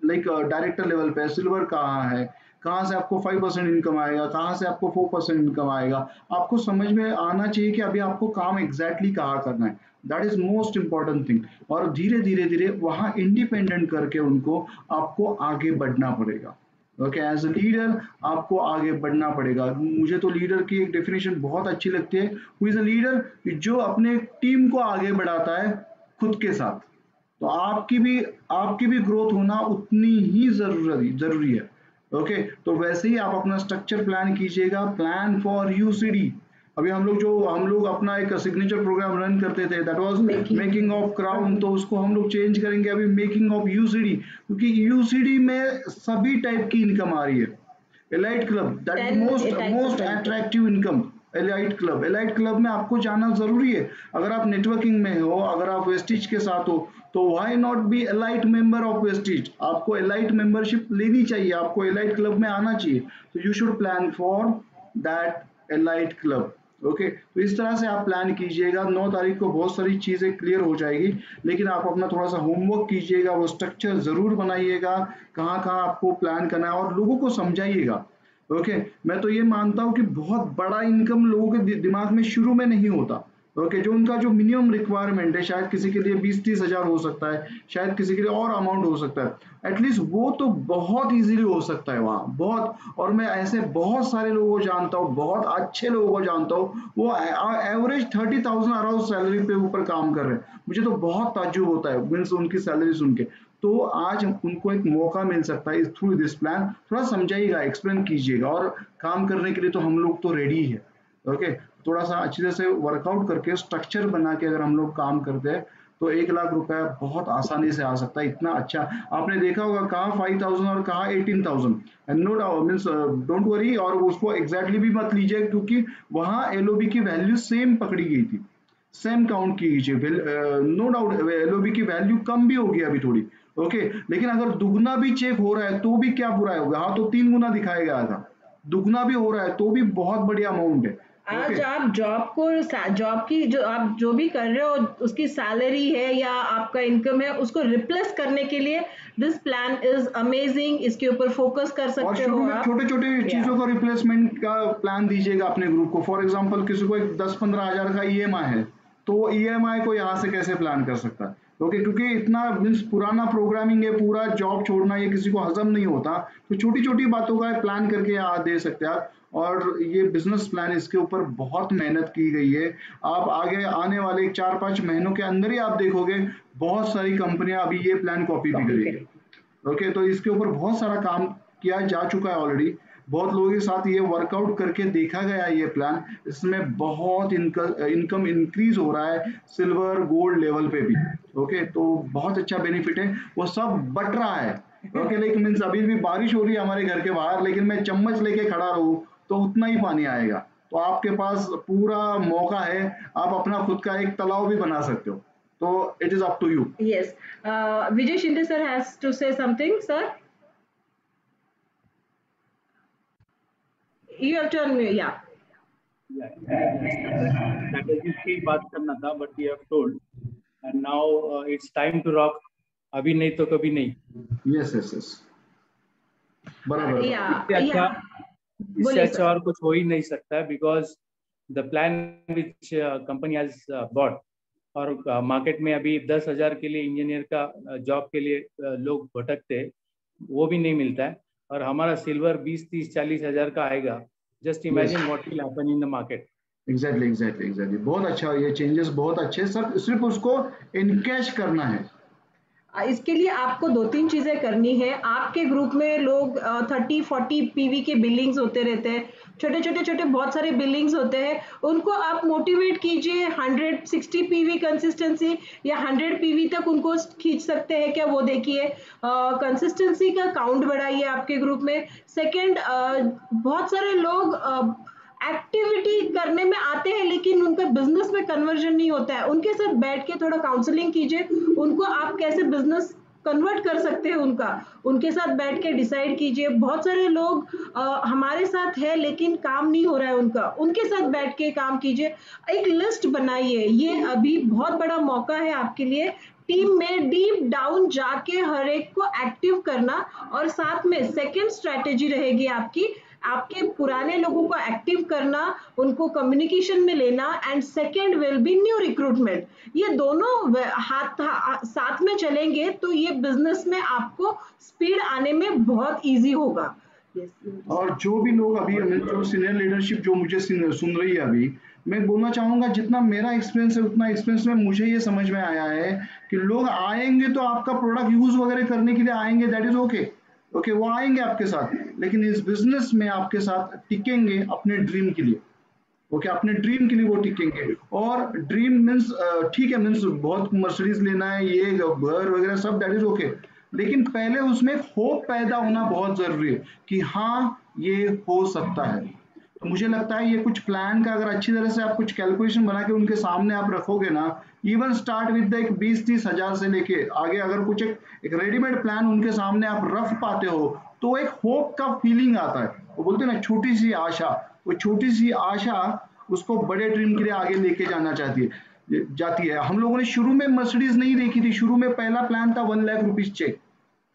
लाइक डायरेक्टर लेवल पे सिल्वर कहाँ है, कहाँ से आपको 5% इनकम आएगा, कहाँ से आपको 4% इनकम आएगा। आपको समझ में आना चाहिए कि अभी आपको काम एग्जैक्टली कहाँ करना है, that is most important thing. और धीरे धीरे धीरे वहाँ इंडिपेंडेंट करके उनको आपको आगे बढ़ना पड़ेगा। ओके, एज अ लीडर आपको आगे बढ़ना पड़ेगा। मुझे तो लीडर की एक डेफिनेशन बहुत अच्छी लगती है, हु इज अ लीडर, जो अपने टीम को आगे बढ़ाता है खुद के साथ। तो आपकी भी ग्रोथ होना उतनी ही जरूरी है। ओके, तो वैसे ही आप अपना स्ट्रक्चर प्लान कीजिएगा, प्लान फॉर यूसीडी। अभी हम लोग अपना एक सिग्नेचर प्रोग्राम रन करते थे, that was making of crown, तो उसको हम लोग चेंज करेंगे अभी मेकिंग ऑफ यूसीडी, क्योंकि यूसीडी में सभी टाइप की इनकम आ रही है। Elite club, that is 10 most types of most income. Attractive income. Elite club में आपको जाना जरूरी है। अगर आप नेटवर्किंग में हो, अगर आप वेस्टिज के साथ हो, तो why not be elite member of Vestige. आपको एलाइट मेंबरशिप लेनी चाहिए, आपको एलाइट क्लब में आना चाहिए। तो you should plan for that elite club. Okay, तो इस तरह से आप प्लान कीजिएगा। 9 तारीख को बहुत सारी चीजें क्लियर हो जाएगी, लेकिन आप अपना थोड़ा सा होमवर्क कीजिएगा, वो स्ट्रक्चर जरूर बनाइएगा, कहाँ कहाँ आपको प्लान करना है, और लोगों को समझाइएगा। ओके, मैं तो ये मानता हूँ कि बहुत बड़ा इनकम लोगों के दिमाग में शुरू में नहीं होता। ओके, जो उनका जो मिनिमम रिक्वायरमेंट है, शायद किसी के लिए 20-30 हजार हो सकता है, शायद किसी के लिए और अमाउंट हो सकता है, एटलीस्ट वो तो बहुत इजीली हो सकता है वहाँ, बहुत। और मैं ऐसे बहुत सारे लोगों को जानता हूँ, बहुत अच्छे लोगों को जानता हूँ, वो एवरेज 30,000 अराउंड सैलरी पे ऊपर काम कर रहे हैं। मुझे तो बहुत ताज्जुब होता है मीन्स उनकी सैलरी सुन के। तो आज उनको एक मौका मिल सकता है थ्रू दिस प्लान। थोड़ा समझाइएगा, एक्सप्लेन कीजिएगा, और काम करने के लिए तो हम लोग तो रेडी है। ओके, थोड़ा सा अच्छी तरह से वर्कआउट करके स्ट्रक्चर बना के अगर हम लोग काम करते हैं, तो 1 लाख रुपया बहुत आसानी से आ सकता है। इतना अच्छा आपने देखा होगा, कहाँ 5,000 और कहाँ 18,000। And no doubt means don't worry, और उसको एग्जैक्टली भी मत लीजिए, क्योंकि वहाँ एलओबी की वैल्यू सेम पकड़ी गई थी, सेम काउंट कीजिए। नो डाउट एलओबी की वैल्यू कम भी होगी अभी थोड़ी। ओके, लेकिन अगर दुगना भी चेक हो रहा है तो भी क्या बुरा होगा। हाँ, तो 3 गुना दिखाया गया था, दुगना भी हो रहा है तो भी बहुत बढ़िया अमाउंट है। आज ओके, आप जॉब की जो आप जो भी कर रहे हो उसकी सैलरी है या आपका इनकम है, उसको रिप्लेस करने के लिए दिस प्लान इज अमेजिंग। इसके ऊपर फोकस कर और सकते शुरू हो में आप। छोटे छोटे या चीजों का रिप्लेसमेंट का प्लान दीजिएगा अपने ग्रुप को। फॉर एग्जांपल किसी को एक 10-15 हजार का ईएमआई है, तो ईएमआई को यहाँ से कैसे प्लान कर सकता है। ओके, क्योंकि इतना मीन्स पुराना प्रोग्रामिंग है, पूरा जॉब छोड़ना ये किसी को हजम नहीं होता, तो छोटी छोटी बातों का प्लान करके यहाँ दे सकते हैं आप। और ये बिजनेस प्लान, इसके ऊपर बहुत मेहनत की गई है। आप आगे आने वाले 4-5 महीनों के अंदर ही आप देखोगे बहुत सारी कंपनियां अभी ये प्लान कॉपी भी कॉपी करेगी। करें। ओके, तो इसके ऊपर बहुत सारा काम किया जा चुका है ऑलरेडी, बहुत लोगों के साथ ये वर्कआउट करके देखा गया है ये प्लान। इसमें बहुत इनकम इंक्रीज हो रहा है सिल्वर गोल्ड लेवल पे भी। ओके, तो बहुत अच्छा बेनिफिट है, वो सब बट रहा है। ओके, लेकिन मीन्स अभी भी बारिश हो रही है हमारे घर के बाहर, लेकिन मैं चम्मच लेके खड़ा रहूं तो उतना ही पानी आएगा। तो आपके पास पूरा मौका है, आप अपना खुद का एक तालाब भी बना सकते हो। तो it is up to you. Yes. Vijay Shinde sir has to say something, sir. You have to unmute. Yeah. That was इसकी बात करना था, but you have told, and now it's time to rock. अभी नहीं तो कभी नहीं. Yes yes yes, बराबर। इससे अच्छा और कुछ हो ही नहीं सकता है, because the plan which company has bought, और मार्केट में अभी 10,000 के लिए इंजीनियर का जॉब के लिए लोग भटकते, वो भी नहीं मिलता है, और हमारा सिल्वर 20, 30, 40 हजार का आएगा। Just imagine what will happen in the market. Exactly, बहुत अच्छा, ये चेंजेस बहुत अच्छे, सब सिर्फ उसको इनकैश करना है। इसके लिए आपको 2-3 चीजें करनी है। आपके ग्रुप में लोग 30-40 पीवी के बिलिंग्स होते रहते हैं, छोटे बहुत सारे बिलिंग्स होते हैं, उनको आप मोटिवेट कीजिए। 160 पीवी कंसिस्टेंसी या 100 पीवी तक उनको खींच सकते हैं क्या, वो देखिए। कंसिस्टेंसी का काउंट बढ़ाइए आपके ग्रुप में। सेकंड, बहुत सारे लोग एक्टिविटी करने में आते हैं लेकिन उनका बिजनेस में कन्वर्जन नहीं होता है, उनके साथ बैठ के थोड़ा काउंसलिंग कीजिए, उनको आप कैसे बिजनेस कन्वर्ट कर सकते हैं उनके साथ बैठ के डिसाइड कीजिए। बहुत सारे लोग हमारे साथ है लेकिन काम नहीं हो रहा है उनके साथ बैठ के काम कीजिए। एक लिस्ट बनाइए, ये अभी बहुत बड़ा मौका है आपके लिए। टीम में डीप डाउन जाके हर एक को एक्टिव करना, और साथ में सेकंड स्ट्रेटेजी रहेगी आपकी, आपके पुराने लोगों को एक्टिव करना, उनको कम्युनिकेशन में लेना, and second will be new recruitment. ये दोनों साथ में चलेंगे तो ये बिजनेस में आपको स्पीड आने में बहुत इजी होगा। और जो भी लोग अभी जो सीनियर लीडरशिप जो मुझे सुन रही है अभी, मैं बोलना चाहूंगा जितना मेरा एक्सपीरियंस है उतना एक्सपीरियंस में मुझे ये समझ में आया है कि लोग आएंगे तो आपका प्रोडक्ट यूज वगैरह करने के लिए आएंगे, दैट इज ओके, ओके वो आएंगे आपके साथ, लेकिन इस बिजनेस में आपके साथ टिकेंगे अपने ड्रीम के लिए, ओके अपने ड्रीम के लिए वो टिकेंगे। और ड्रीम मीन्स ठीक है, मीन्स बहुत मर्सिडीज लेना है, ये घर वगैरह सब, दैट इज ओके, लेकिन पहले उसमें होप पैदा होना बहुत जरूरी है कि हाँ ये हो सकता है। तो मुझे लगता है ये कुछ प्लान का अगर अच्छी तरह से आप कुछ कैलकुलेशन बना के उनके सामने आप रखोगे ना, इवन स्टार्ट विद एक 20-30 हजार से लेके आगे अगर कुछ एक रेडीमेड प्लान उनके सामने आप रख पाते हो तो एक होप का फीलिंग आता है। वो बोलते हैं ना छोटी सी आशा, वो छोटी सी आशा उसको बड़े ड्रीम के लिए आगे लेके जाना जाती है। हम लोगों ने शुरू में मर्सिडीज नहीं देखी थी, शुरू में पहला प्लान था 1 लाख रुपीज चेक,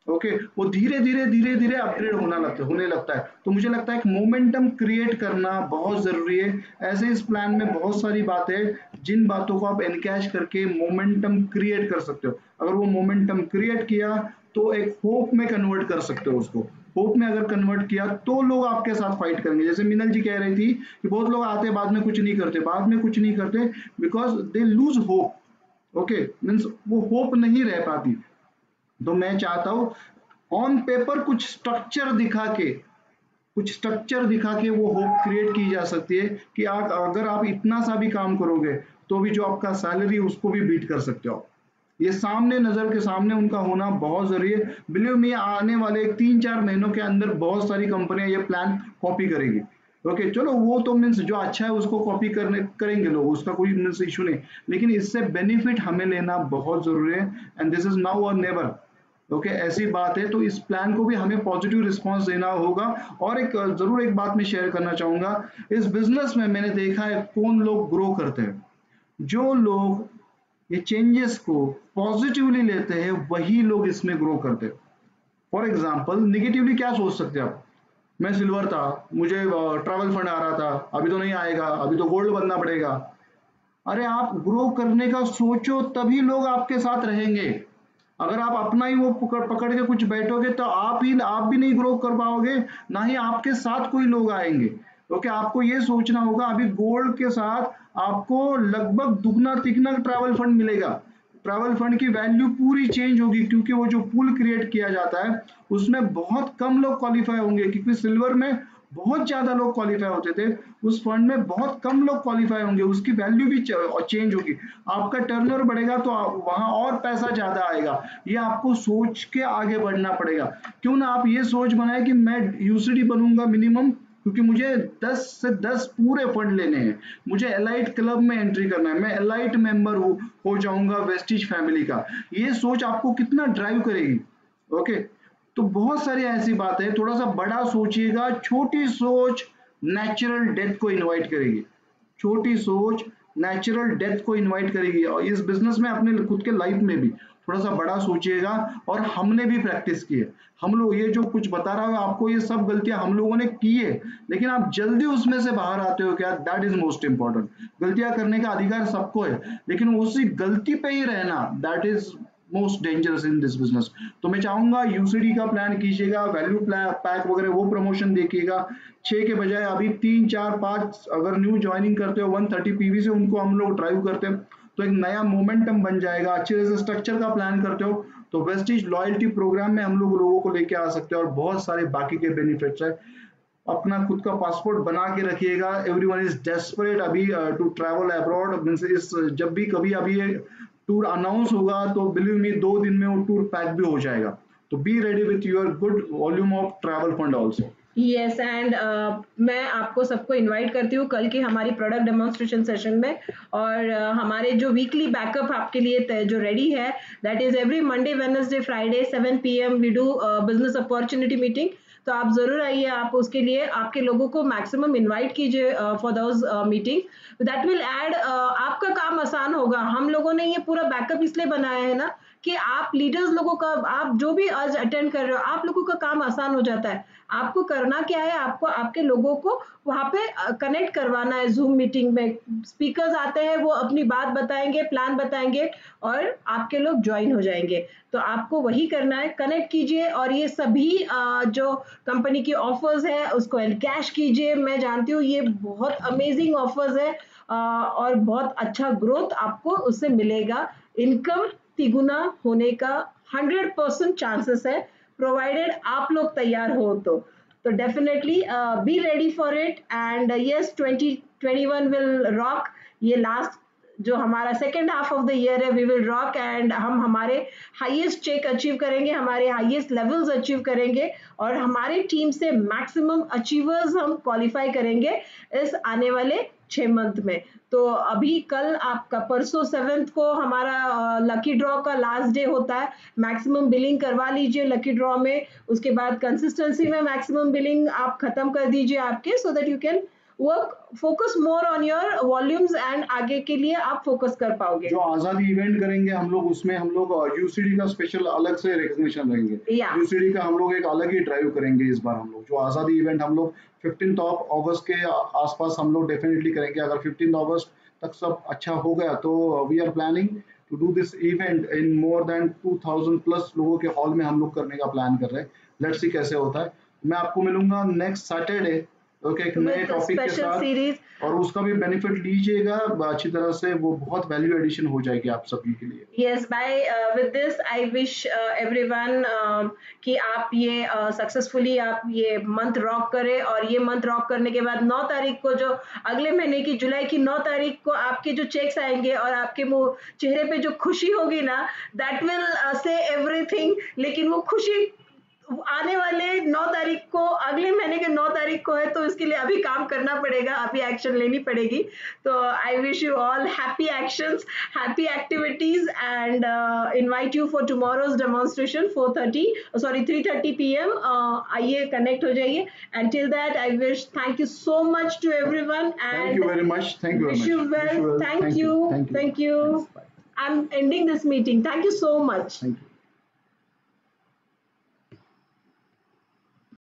ओके वो धीरे धीरे अपग्रेड होने लगता है। तो मुझे लगता है कि मोमेंटम क्रिएट करना बहुत जरूरी है। ऐसे इस प्लान में बहुत सारी बातें जिन बातों को आप एनकैश करके मोमेंटम क्रिएट कर सकते हो। अगर वो मोमेंटम क्रिएट किया तो एक होप में कन्वर्ट कर सकते हो उसको। होप में अगर कन्वर्ट किया तो लोग आपके साथ फाइट करेंगे। जैसे मिनल जी कह रही थी कि बहुत लोग आते बाद में कुछ नहीं करते, because they lose hope, okay means वो होप नहीं रह पाती। तो मैं चाहता हूं ऑन पेपर कुछ स्ट्रक्चर दिखा के वो होप क्रिएट की जा सकती है कि अगर आप इतना सा भी काम करोगे तो भी जो आपका सैलरी उसको भी बीट कर सकते हो। ये सामने नजर के सामने उनका होना बहुत जरूरी है। बिलीव मी आने वाले 3-4 महीनों के अंदर बहुत सारी कंपनियां ये प्लान कॉपी करेगी। ओके चलो वो तो मीन्स जो अच्छा है उसको कॉपी करेंगे लोग, उसका कोई मीन्स इशू नहीं, लेकिन इससे बेनिफिट हमें लेना बहुत जरूरी है एंड दिस इज नाउ और नेवर। ओके ऐसी बात है, तो इस प्लान को भी हमें पॉजिटिव रिस्पांस देना होगा। और जरूर एक बात मैं शेयर करना चाहूंगा, इस बिजनेस में मैंने देखा है कौन लोग ग्रो करते हैं, जो लोग ये चेंजेस को पॉजिटिवली लेते हैं वही लोग इसमें ग्रो करते हैं। फॉर एग्जाम्पल निगेटिवली क्या सोच सकते हैं आप, मैं सिल्वर था, मुझे ट्रैवल फंड आ रहा था, अभी तो नहीं आएगा, अभी तो गोल्ड बनना पड़ेगा। अरे आप ग्रो करने का सोचो तभी लोग आपके साथ रहेंगे। अगर आप अपना ही वो पकड़ के कुछ बैठोगे तो आप भी नहीं ग्रो कर पाओगे, ना ही आपके साथ कोई लोग आएंगे। ओके आपको ये सोचना होगा अभी गोल्ड के साथ आपको लगभग दुगना तिगना ट्रैवल फंड मिलेगा। ट्रैवल फंड की वैल्यू पूरी चेंज होगी क्योंकि वो जो पूल क्रिएट किया जाता है उसमें बहुत कम लोग क्वालिफाई होंगे, क्योंकि सिल्वर में बहुत ज्यादा लोग क्वालिफाई होते थे, उस फंड में बहुत कम लोग क्वालिफाई होंगे, उसकी वैल्यू भी चेंज होगी। आपका टर्नओवर बढ़ेगा तो वहां और पैसा ज्यादा आएगा। ये आपको सोच के आगे बढ़ना पड़ेगा। क्यों ना आप ये सोच बनाए कि मैं यूसीडी बनूंगा मिनिमम, क्योंकि मुझे 10 से 10 पूरे फंड लेने हैं, मुझे एलाइट क्लब में एंट्री करना है, मैं एलाइट मेंबर हो जाऊंगा वेस्टिज फैमिली का। ये सोच आपको कितना ड्राइव करेगी। ओके तो बहुत सारी ऐसी बात है, थोड़ा सा बड़ा सोचिएगा। छोटी सोच नेचुरल डेथ को इनवाइट करेगी, छोटी सोच नेचुरल डेथ को इनवाइट करेगी। और इस बिजनेस में अपने खुद के लाइफ में भी थोड़ा सा बड़ा सोचिएगा। और हमने भी प्रैक्टिस की है, हम लोग ये जो कुछ बता रहा हूँ आपको, ये सब गलतियां हम लोगों ने की है, लेकिन आप जल्दी उसमें से बाहर आते हो क्या, दैट इज मोस्ट इंपॉर्टेंट। गलतियां करने का अधिकार सबको है, लेकिन उसी गलती पे ही रहना that is most dangerous in this business. तो मैं चाहूंगा यूसीडी का प्लान कीजिएगा, वैल्यू पैक वगैरह वो प्रमोशन देखिएगा। 6 के बजाय अभी 3, 4, 5 अगर न्यू ज्वाइनिंग करते हो 130 पीवी से उनको हम लोग ड्राइव करते हैं तो एक नया मोमेंटम बन जाएगा। अच्छे से स्ट्रक्चर का प्लान करते हो तो वेस्टिज लॉयल्टी प्रोग्राम में हम लोगों को लेके आ सकते हैं और बहुत सारे बाकी के बेनिफिट्स है। अपना खुद का पासपोर्ट बना के रखिएगा। एवरीवन इज डेस्परेट अभी टू ट्रैवल अब्रॉड। मींस इस जब भी कभी अभी ये टूर अनाउंस होगा तो बिलीव मी 2 दिन में वो टूर पैक भी हो जाएगा। तो B ready with your good volume of travel fund also. Yes and मैं आपको सबको इनवाइट करती हूँ कल की हमारी प्रोडक्ट डेमोन्स्ट्रेशन सेशन में। और हमारे जो वीकली बैकअप आपके लिए जो रेडी है, that is every Monday, Wednesday, Friday 7 PM we do business opportunity meeting. तो आप जरूर आइए, आप उसके लिए आपके लोगों को मैक्सिमम इनवाइट कीजिए for those meeting. That will add, आपका काम आसान होगा। हम लोगों ने ये पूरा बैकअप इसलिए बनाया है ना कि आप लीडर्स लोगों का, आप जो भी आज अटेंड कर रहे हो, आप लोगों का काम आसान हो जाता है। आपको करना क्या है, आपको आपके लोगों को वहाँ पे कनेक्ट करवाना है। जूम मीटिंग में स्पीकर्स आते हैं, वो अपनी बात बताएंगे, प्लान बताएंगे और आपके लोग ज्वाइन हो जाएंगे। तो आपको वही करना है, कनेक्ट कीजिए और ये सभी जो कंपनी की ऑफर्स है उसको कैश कीजिए। मैं जानती हूँ ये बहुत अमेजिंग ऑफर्स है और बहुत अच्छा ग्रोथ आपको उससे मिलेगा। इनकम तिगुना होने का 100% चांसेस है, प्रोवाइडेड आप लोग तैयार हो तो definitely be ready for it. And yes, 2021 will rock. ये लास्ट जो हमारा second half of the year है, वी विल रॉक एंड हम हमारे हाईएस्ट चेक अचीव करेंगे, हमारे हाईएस्ट लेवल्स अचीव करेंगे और हमारे टीम से मैक्सिमम अचीवर्स हम क्वालिफाई करेंगे इस आने वाले 6 मंथ में। तो अभी कल आपका परसों 7th को हमारा लकी ड्रॉ का लास्ट डे होता है। मैक्सिमम बिलिंग करवा लीजिए लकी ड्रॉ में, उसके बाद कंसिस्टेंसी में मैक्सिमम बिलिंग आप खत्म कर दीजिए आपके, so that you can work focus more on your volumes and आगे के लिए आप फोकस कर पाओगे। जो आजादी इवेंट करेंगे हम लोग, उसमें हम लोग यूसीडी का स्पेशल अलग से रिकग्निशन रहेंगे। यूसीडी का हम लोग एक अलग ही ड्राइव करेंगे इस बार। हम लोग जो आजादी इवेंट हम लोग 15 अगस्त के आसपास हम लोग डेफिनेटली करेंगे। अगर 15 अगस्त तक सब अच्छा हो गया तो we are planning to do this event in more than 2000 plus लोगों के हॉल में हम लोग करने का प्लान कर रहे हैं। लेट्स सी कैसे होता है। मैं आपको मिलूंगा नेक्स्ट सैटरडे, ओके, एक नए टॉपिक के साथ सीरीज, और उसका भी बेनिफिट लीजिएगा अच्छी तरह से। वो बहुत वैल्यू एडिशन हो जाएगी आप सभी के लिए। Yes, by with this I wish everyone कि आप ये सक्सेसफुली आप ये मंथ रॉक करें और ये मंथ रॉक करने के बाद 9 तारीख को, जो अगले महीने की जुलाई की 9 तारीख को आपके जो चेक्स आएंगे और आपके मुंह चेहरे पे जो खुशी होगी ना, दैट विल से एवरीथिंग। लेकिन वो खुशी आने वाले 9 तारीख को, अगले महीने के 9 तारीख को है, तो इसके लिए अभी काम करना पड़ेगा, अभी एक्शन लेनी पड़ेगी। तो I wish you all happy actions, happy activities and invite you for tomorrow's demonstration 3:30 PM। आइए, कनेक्ट हो जाइए। And till that I wish thank you so much to everyone Thank you and very much. Thank you very wish much. you Wish you well. well. Thank Thank you. you. Thank you. Thank you. Thanks. Bye. I'm ending this meeting. Thank you so much. Thank you.